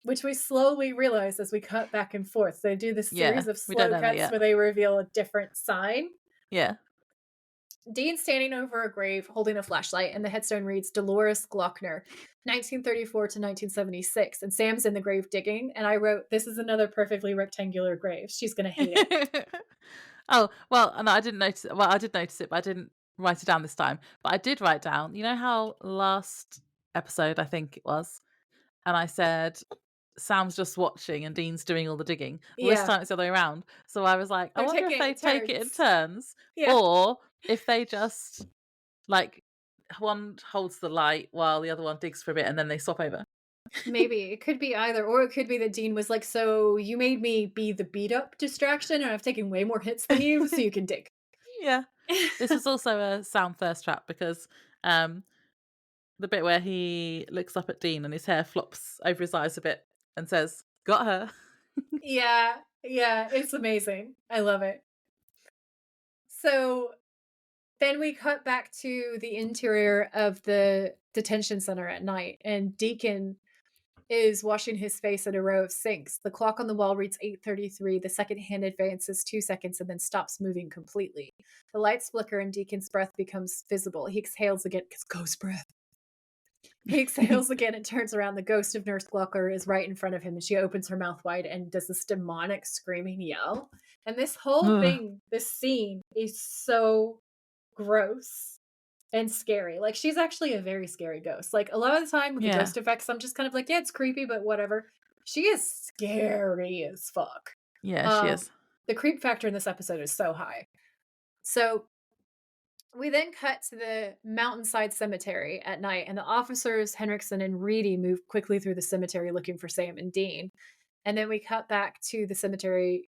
[SPEAKER 1] which we slowly realize as we cut back and forth. They do this series of
[SPEAKER 2] we don't
[SPEAKER 1] slow
[SPEAKER 2] know that
[SPEAKER 1] cuts
[SPEAKER 2] yet.
[SPEAKER 1] where they reveal a different sign.
[SPEAKER 2] Yeah.
[SPEAKER 1] Dean's standing over a grave holding a flashlight, and the headstone reads Dolores Glockner, 1934 to 1976. And Sam's in the grave digging, and I wrote, this is another perfectly rectangular grave. She's going to hate it.
[SPEAKER 2] Oh, well, no, I didn't notice it. Well, I did notice it, but I didn't write it down this time. But I did write down, you know how last episode, I think it was, and I said Sam's just watching and Dean's doing all the digging. Well, this
[SPEAKER 1] Yeah.
[SPEAKER 2] time it's the other way around. So I was like, I
[SPEAKER 1] They're
[SPEAKER 2] wonder if
[SPEAKER 1] taking
[SPEAKER 2] they
[SPEAKER 1] it in
[SPEAKER 2] take it in
[SPEAKER 1] turns.
[SPEAKER 2] turns,
[SPEAKER 1] Yeah.
[SPEAKER 2] or if they just like one holds the light while the other one digs for a bit and then they swap over.
[SPEAKER 1] Maybe. It could be either. Or it could be that Dean was like, so you made me be the beat up distraction and I've taken way more hits than you, so you can dig.
[SPEAKER 2] Yeah. This was also a sound thirst trap because the bit where he looks up at Dean and his hair flops over his eyes a bit and says, got her.
[SPEAKER 1] Yeah. Yeah. It's amazing. I love it. So then we cut back to the interior of the detention center at night, and Deacon is washing his face at a row of sinks. The clock on the wall reads 8:33. The second hand advances 2 seconds and then stops moving completely. The lights flicker and Deacon's breath becomes visible. He exhales again, because ghost breath. He exhales again and turns around. The ghost of Nurse Glocker is right in front of him, and she opens her mouth wide and does this demonic screaming yell. And this whole thing, this scene, is so gross and scary. Like, she's actually a very scary ghost. Like, a lot of the time with the ghost effects, I'm just kind of like, yeah, it's creepy, but whatever. She is scary as fuck.
[SPEAKER 2] Yeah, she is.
[SPEAKER 1] The creep factor in this episode is so high. So we then cut to the Mountainside Cemetery at night, and the officers, Henriksen and Reedy, move quickly through the cemetery looking for Sam and Dean. And then we cut back to the cemetery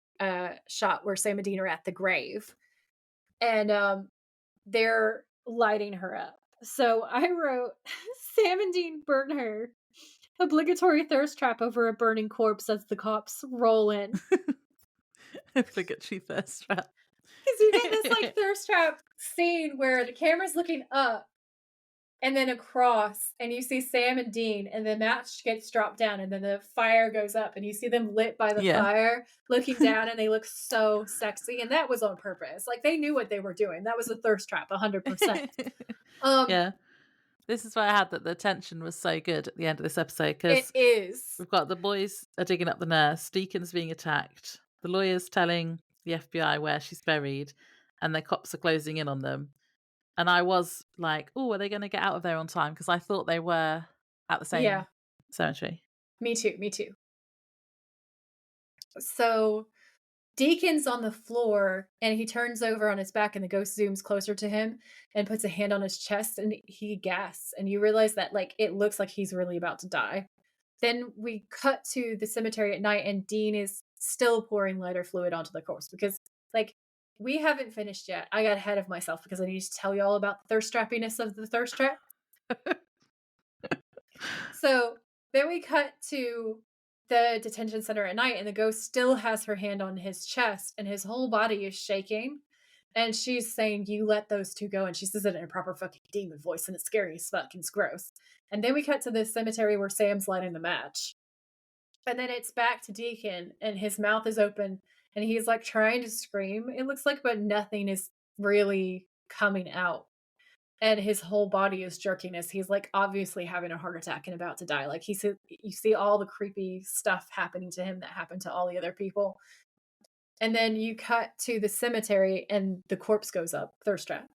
[SPEAKER 1] shot where Sam and Dean are at the grave. And they're lighting her up. So I wrote, Sam and Dean burn her. Obligatory thirst trap over a burning corpse as the cops roll in.
[SPEAKER 2] Obligatory thirst trap.
[SPEAKER 1] Because you get this like thirst trap scene where the camera's looking up and then across, and you see Sam and Dean, and the match gets dropped down, and then the fire goes up, and you see them lit by the fire, looking down, and they look so sexy. And that was on purpose. Like, they knew what they were doing. That was a thirst trap, 100%.
[SPEAKER 2] Yeah. This is why I had that the tension was so good at the end of this episode, because
[SPEAKER 1] it is.
[SPEAKER 2] We've got the boys are digging up the nurse, Deacon's being attacked, the lawyer's telling the FBI where she's buried, and the cops are closing in on them. And I was like, oh, are they going to get out of there on time? Because I thought they were at the same cemetery.
[SPEAKER 1] Me too. So Deacon's on the floor, and he turns over on his back, and the ghost zooms closer to him and puts a hand on his chest, and he gasps, and you realize that, like, it looks like he's really about to die. Then we cut to the cemetery at night, and Dean is still pouring lighter fluid onto the corpse because, like, we haven't finished yet. I got ahead of myself because I need to tell you all about the thirst trappiness of the thirst trap. So then we cut to the detention center at night, and the ghost still has her hand on his chest, and his whole body is shaking. And she's saying, you let those two go. And she says it in a proper fucking demon voice, and it's scary as fuck, and it's gross. And then we cut to the cemetery where Sam's lighting the match. And then it's back to Deacon, and his mouth is open, and he's like trying to scream, it looks like, but nothing is really coming out. And his whole body is jerking as he's like obviously having a heart attack and about to die. Like, you see all the creepy stuff happening to him that happened to all the other people. And then you cut to the cemetery, and the corpse goes up, thirst trap.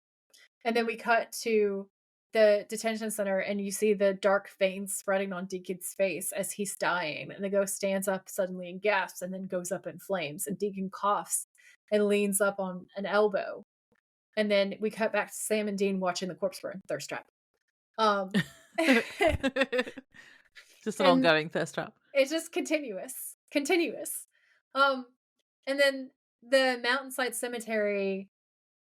[SPEAKER 1] And then we cut to the detention center, and you see the dark veins spreading on Deacon's face as he's dying. And the ghost stands up suddenly and gasps, and then goes up in flames. And Deacon coughs and leans up on an elbow. And then we cut back to Sam and Dean watching the corpse burn, thirst trap.
[SPEAKER 2] Just an
[SPEAKER 1] And
[SPEAKER 2] ongoing thirst trap.
[SPEAKER 1] it's just continuous. Um, and then the mountainside cemetery,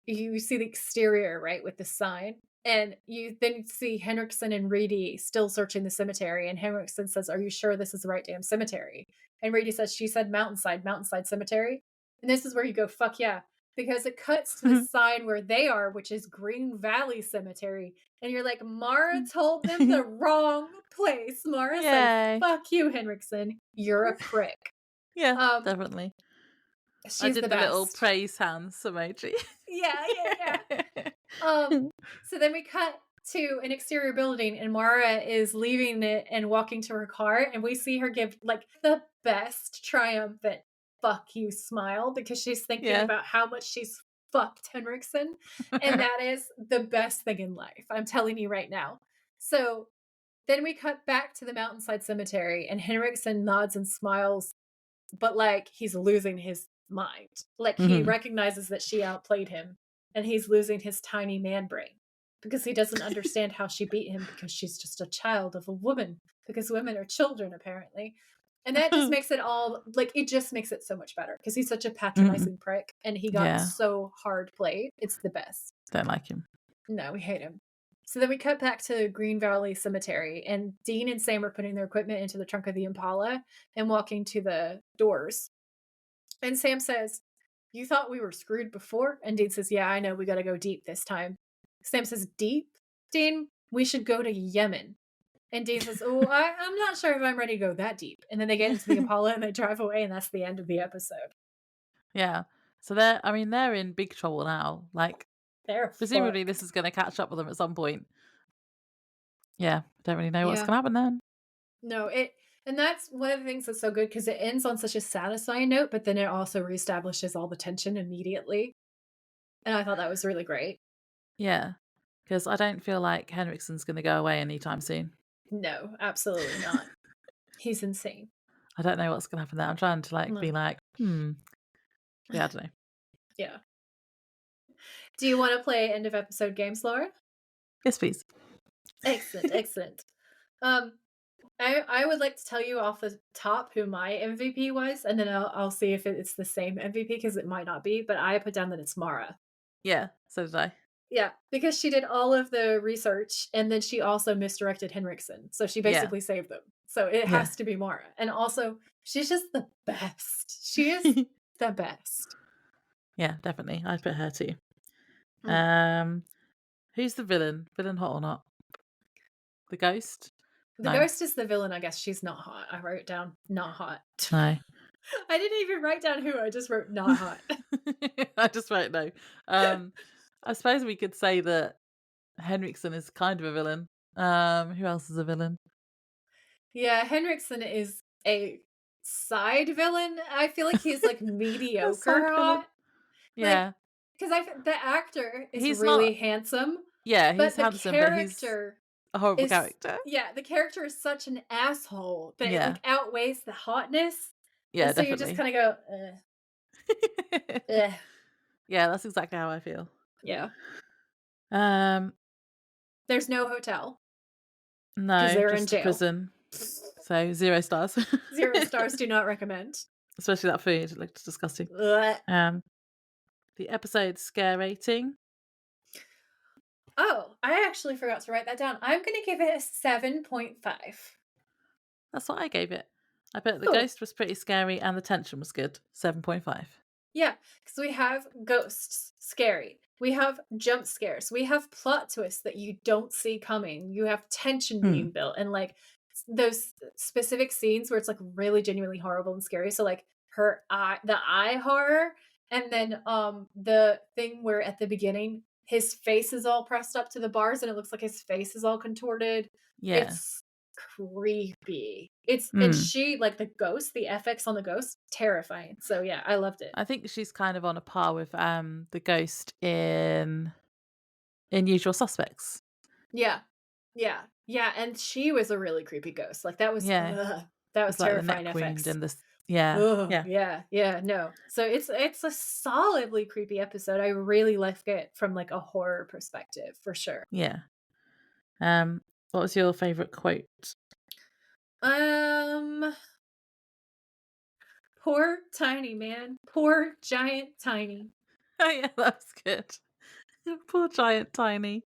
[SPEAKER 1] you see the exterior, right, with the sign, and you then see Henriksen and Reedy still searching the cemetery, and Henriksen says, "Are you sure this is the right damn cemetery?" And Reedy says, "She said mountainside cemetery." And this is where you go, "Fuck yeah." Because it cuts to the sign where they are, which is Green Valley Cemetery. And you're like, Mara told them the wrong place. Mara said,
[SPEAKER 2] Yay.
[SPEAKER 1] "Fuck you, Henriksen. You're a prick."
[SPEAKER 2] Yeah,
[SPEAKER 1] Um,
[SPEAKER 2] definitely. I
[SPEAKER 1] she's
[SPEAKER 2] did
[SPEAKER 1] the
[SPEAKER 2] the little
[SPEAKER 1] best.
[SPEAKER 2] praise hands emoji.
[SPEAKER 1] Yeah, yeah, yeah. So then we cut to an exterior building and Mara is leaving it and walking to her car and we see her give like the best triumphant fuck you smile because she's thinking
[SPEAKER 2] Yeah.
[SPEAKER 1] about how much she's fucked Henriksen. And that is the best thing in life. I'm telling you right now. So then we cut back to the mountainside cemetery and Henriksen nods and smiles, but like he's losing his mind. Like he
[SPEAKER 2] Mhm.
[SPEAKER 1] recognizes that she outplayed him and he's losing his tiny man brain because he doesn't understand how she beat him because she's just a child of a woman because women are children apparently. And that just makes it all like it just makes it so much better because he's such a
[SPEAKER 2] Mhm.
[SPEAKER 1] patronizing prick and he got
[SPEAKER 2] Yeah,
[SPEAKER 1] so hard played. It's the best.
[SPEAKER 2] don't like him.
[SPEAKER 1] No, we hate him. So then we cut back to Green Valley Cemetery, and Dean and Sam are putting their equipment into the trunk of the Impala and walking to the doors. And Sam says, "You thought we were screwed before?" And Dean says, "Yeah, I know. We got to go deep this time." Sam says, "Deep? Dean, we should go to Yemen." And Dean says, "Oh, I'm not sure if I'm ready to go that deep." And then they get into the Impala and they drive away, and that's the end of the episode.
[SPEAKER 2] Yeah. So they're in big trouble now. Like,
[SPEAKER 1] They're
[SPEAKER 2] presumably this
[SPEAKER 1] fucked.
[SPEAKER 2] is gonna catch up with them at some point. Yeah, don't really know what's
[SPEAKER 1] Yeah.
[SPEAKER 2] gonna happen then.
[SPEAKER 1] No, and that's one of the things that's so good because it ends on such a satisfying note, but then it also reestablishes all the tension immediately. And I thought that was really great.
[SPEAKER 2] Yeah, because I don't feel like Henriksen's gonna go away anytime soon.
[SPEAKER 1] No, absolutely not. He's insane.
[SPEAKER 2] I don't know what's gonna happen there. I'm trying to, like, be
[SPEAKER 1] No.
[SPEAKER 2] like, yeah, I don't know.
[SPEAKER 1] Yeah. Do you want to play end of episode games, Laura?
[SPEAKER 2] Yes, please.
[SPEAKER 1] Excellent, excellent. Um, I would like to tell you off the top who my MVP was, and then I'll see if it's the same MVP because it might not be. But I put down that it's Mara.
[SPEAKER 2] Yeah, so did I.
[SPEAKER 1] Yeah, because she did all of the research and then she also misdirected Henriksen. So she
[SPEAKER 2] Yeah,
[SPEAKER 1] basically saved them. So it
[SPEAKER 2] yeah.
[SPEAKER 1] has to be Mara. And also, she's just the best. She is the best.
[SPEAKER 2] Yeah, definitely. I'd put her too.
[SPEAKER 1] Mm.
[SPEAKER 2] Um, who's the villain? Villain hot or not? The ghost?
[SPEAKER 1] The
[SPEAKER 2] No,
[SPEAKER 1] ghost is the villain. I guess she's not hot. I wrote down not hot.
[SPEAKER 2] no.
[SPEAKER 1] I didn't even write down who. I just wrote not hot.
[SPEAKER 2] I just won't know. I suppose we could say that Henriksen is kind of a villain. Who else is a villain?
[SPEAKER 1] Yeah, Henriksen is a side villain. I feel like he's like
[SPEAKER 2] A side
[SPEAKER 1] mediocre
[SPEAKER 2] villain.
[SPEAKER 1] hot. Like,
[SPEAKER 2] Yeah,
[SPEAKER 1] because the actor is
[SPEAKER 2] he's not.
[SPEAKER 1] really handsome,
[SPEAKER 2] Yeah, he's
[SPEAKER 1] but the
[SPEAKER 2] handsome, but he's
[SPEAKER 1] character
[SPEAKER 2] a horrible
[SPEAKER 1] is
[SPEAKER 2] character.
[SPEAKER 1] yeah, the character is such an asshole that it
[SPEAKER 2] Yeah,
[SPEAKER 1] like outweighs the hotness. And
[SPEAKER 2] yeah,
[SPEAKER 1] so you just
[SPEAKER 2] definitely.
[SPEAKER 1] kind of go, eh.
[SPEAKER 2] Yeah, that's exactly how I feel.
[SPEAKER 1] Yeah.
[SPEAKER 2] Um,
[SPEAKER 1] There's no hotel because
[SPEAKER 2] no,
[SPEAKER 1] they're in
[SPEAKER 2] just a
[SPEAKER 1] jail.
[SPEAKER 2] prison. So 0 stars.
[SPEAKER 1] 0 stars, do not recommend.
[SPEAKER 2] Especially that food, it looked disgusting.
[SPEAKER 1] Ugh.
[SPEAKER 2] The episode scare rating.
[SPEAKER 1] Oh, I actually forgot to write that down. I'm going to give it a 7.5.
[SPEAKER 2] That's what I gave it. I bet the
[SPEAKER 1] Cool.
[SPEAKER 2] ghost was pretty scary and the tension was good. 7.5.
[SPEAKER 1] Yeah, because we have ghosts, scary. We have jump scares. We have plot twists that you don't see coming. You have tension
[SPEAKER 2] Hmm.
[SPEAKER 1] being built and like those specific scenes where it's like really genuinely horrible and scary. So like the eye horror, and then the thing where at the beginning his face is all pressed up to the bars and it looks like his face is all contorted.
[SPEAKER 2] Yeah.
[SPEAKER 1] It's creepy. It's and
[SPEAKER 2] Hmm.
[SPEAKER 1] she like the ghost, the FX on the ghost, terrifying. So yeah, I loved it.
[SPEAKER 2] I think she's kind of on a par with the ghost in Usual Suspects.
[SPEAKER 1] Yeah. Yeah. Yeah, and she was a really creepy ghost. Like
[SPEAKER 2] Yeah.
[SPEAKER 1] that was
[SPEAKER 2] It's like the
[SPEAKER 1] terrifying
[SPEAKER 2] neck wound
[SPEAKER 1] FX.
[SPEAKER 2] and this. Yeah.
[SPEAKER 1] Oh,
[SPEAKER 2] Yeah.
[SPEAKER 1] yeah, yeah, no. So it's a solidly creepy episode. I really like it from like a horror perspective for sure.
[SPEAKER 2] Yeah. What was your favourite quote?
[SPEAKER 1] Um, poor Tiny, man. Poor giant Tiny.
[SPEAKER 2] Oh yeah, that's good. Poor giant Tiny.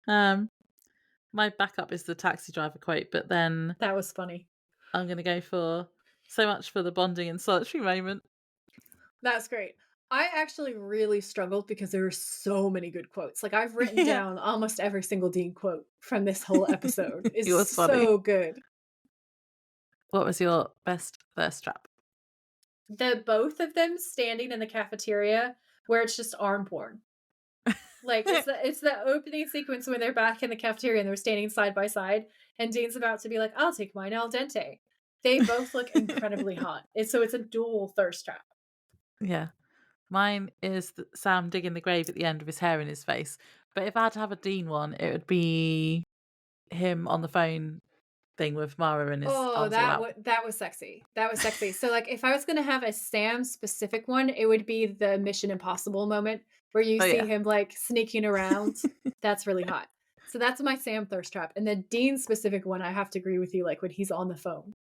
[SPEAKER 2] um, my backup is the taxi driver quote, but then
[SPEAKER 1] That was funny.
[SPEAKER 2] I'm gonna go for so much for the bonding and solitary moment.
[SPEAKER 1] That's great. I actually really struggled because there were so many good quotes. Like, I've written
[SPEAKER 2] Yeah,
[SPEAKER 1] down almost every single Dean quote from this whole episode.
[SPEAKER 2] it
[SPEAKER 1] It's
[SPEAKER 2] was funny.
[SPEAKER 1] so good.
[SPEAKER 2] What was your best thirst trap?
[SPEAKER 1] The both of them standing in the cafeteria where it's just arm porn. Like, it's the opening sequence when they're back in the cafeteria and they're standing side by side, and Dean's about to be like, "I'll take mine al dente." They both look incredibly hot. It's a dual thirst trap.
[SPEAKER 2] Yeah. Mine is Sam digging the grave at the end with his hair in his face. But if I had to have a Dean one, it would be him on the phone thing with Mara and his
[SPEAKER 1] Oh,
[SPEAKER 2] arms all out.
[SPEAKER 1] that was sexy. That was sexy. So, like, if I was gonna have a Sam specific one, it would be the Mission Impossible moment where you
[SPEAKER 2] Oh
[SPEAKER 1] see
[SPEAKER 2] yeah.
[SPEAKER 1] him, like, sneaking around. That's really hot. So that's my Sam thirst trap. And the Dean specific one, I have to agree with you, like, when he's on the phone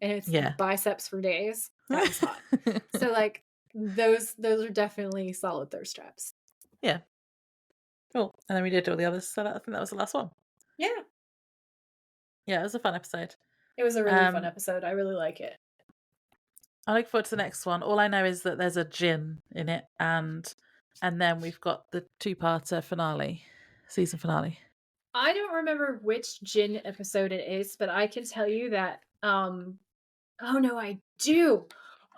[SPEAKER 1] and it's
[SPEAKER 2] Yeah.
[SPEAKER 1] biceps for days, that was hot. So, like, those are definitely solid thirst traps.
[SPEAKER 2] Yeah. Cool. And then we did all the others, so I think that was the last one.
[SPEAKER 1] Yeah.
[SPEAKER 2] Yeah, it was a fun episode.
[SPEAKER 1] It was a really fun episode. I really like it.
[SPEAKER 2] I look forward to the next one. All I know is that there's a gin in it, and then we've got the two-parter finale, season finale.
[SPEAKER 1] I don't remember which Jin episode it is, but I can tell you that oh no, I do.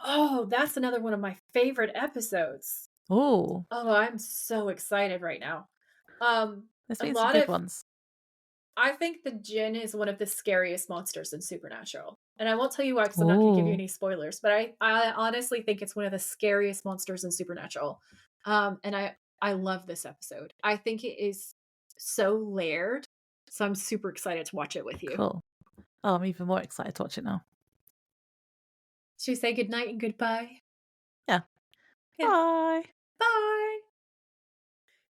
[SPEAKER 1] Oh, that's another one of my favorite episodes.
[SPEAKER 2] Oh,
[SPEAKER 1] Oh, I'm so excited right now. Um
[SPEAKER 2] there's
[SPEAKER 1] a
[SPEAKER 2] been some
[SPEAKER 1] lot
[SPEAKER 2] good
[SPEAKER 1] of
[SPEAKER 2] ones.
[SPEAKER 1] I think the Jinn is one of the scariest monsters in Supernatural. And I won't tell you why because I'm not going to give you
[SPEAKER 2] Oh,
[SPEAKER 1] any spoilers, but I honestly think it's one of the scariest monsters in Supernatural. And I love this episode. I think it is so layered. So I'm super excited to watch it with you.
[SPEAKER 2] cool. Oh, I'm even more excited to watch it now.
[SPEAKER 1] Should we say goodnight and goodbye?
[SPEAKER 2] Yeah.
[SPEAKER 1] Yeah.
[SPEAKER 2] Bye.
[SPEAKER 1] Bye.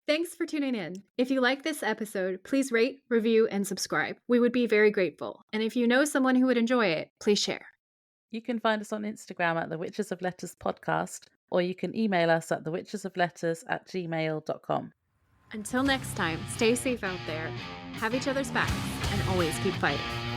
[SPEAKER 1] Thanks for tuning in. If you like this episode, please rate, review, and subscribe. We would be very grateful. And if you know someone who would enjoy it, please share.
[SPEAKER 2] You can find us on Instagram at the Witches of Letters podcast, or you can email us at thewitchesofletters@gmail.com.
[SPEAKER 1] Until next time, stay safe out there, have each other's backs, and always keep fighting.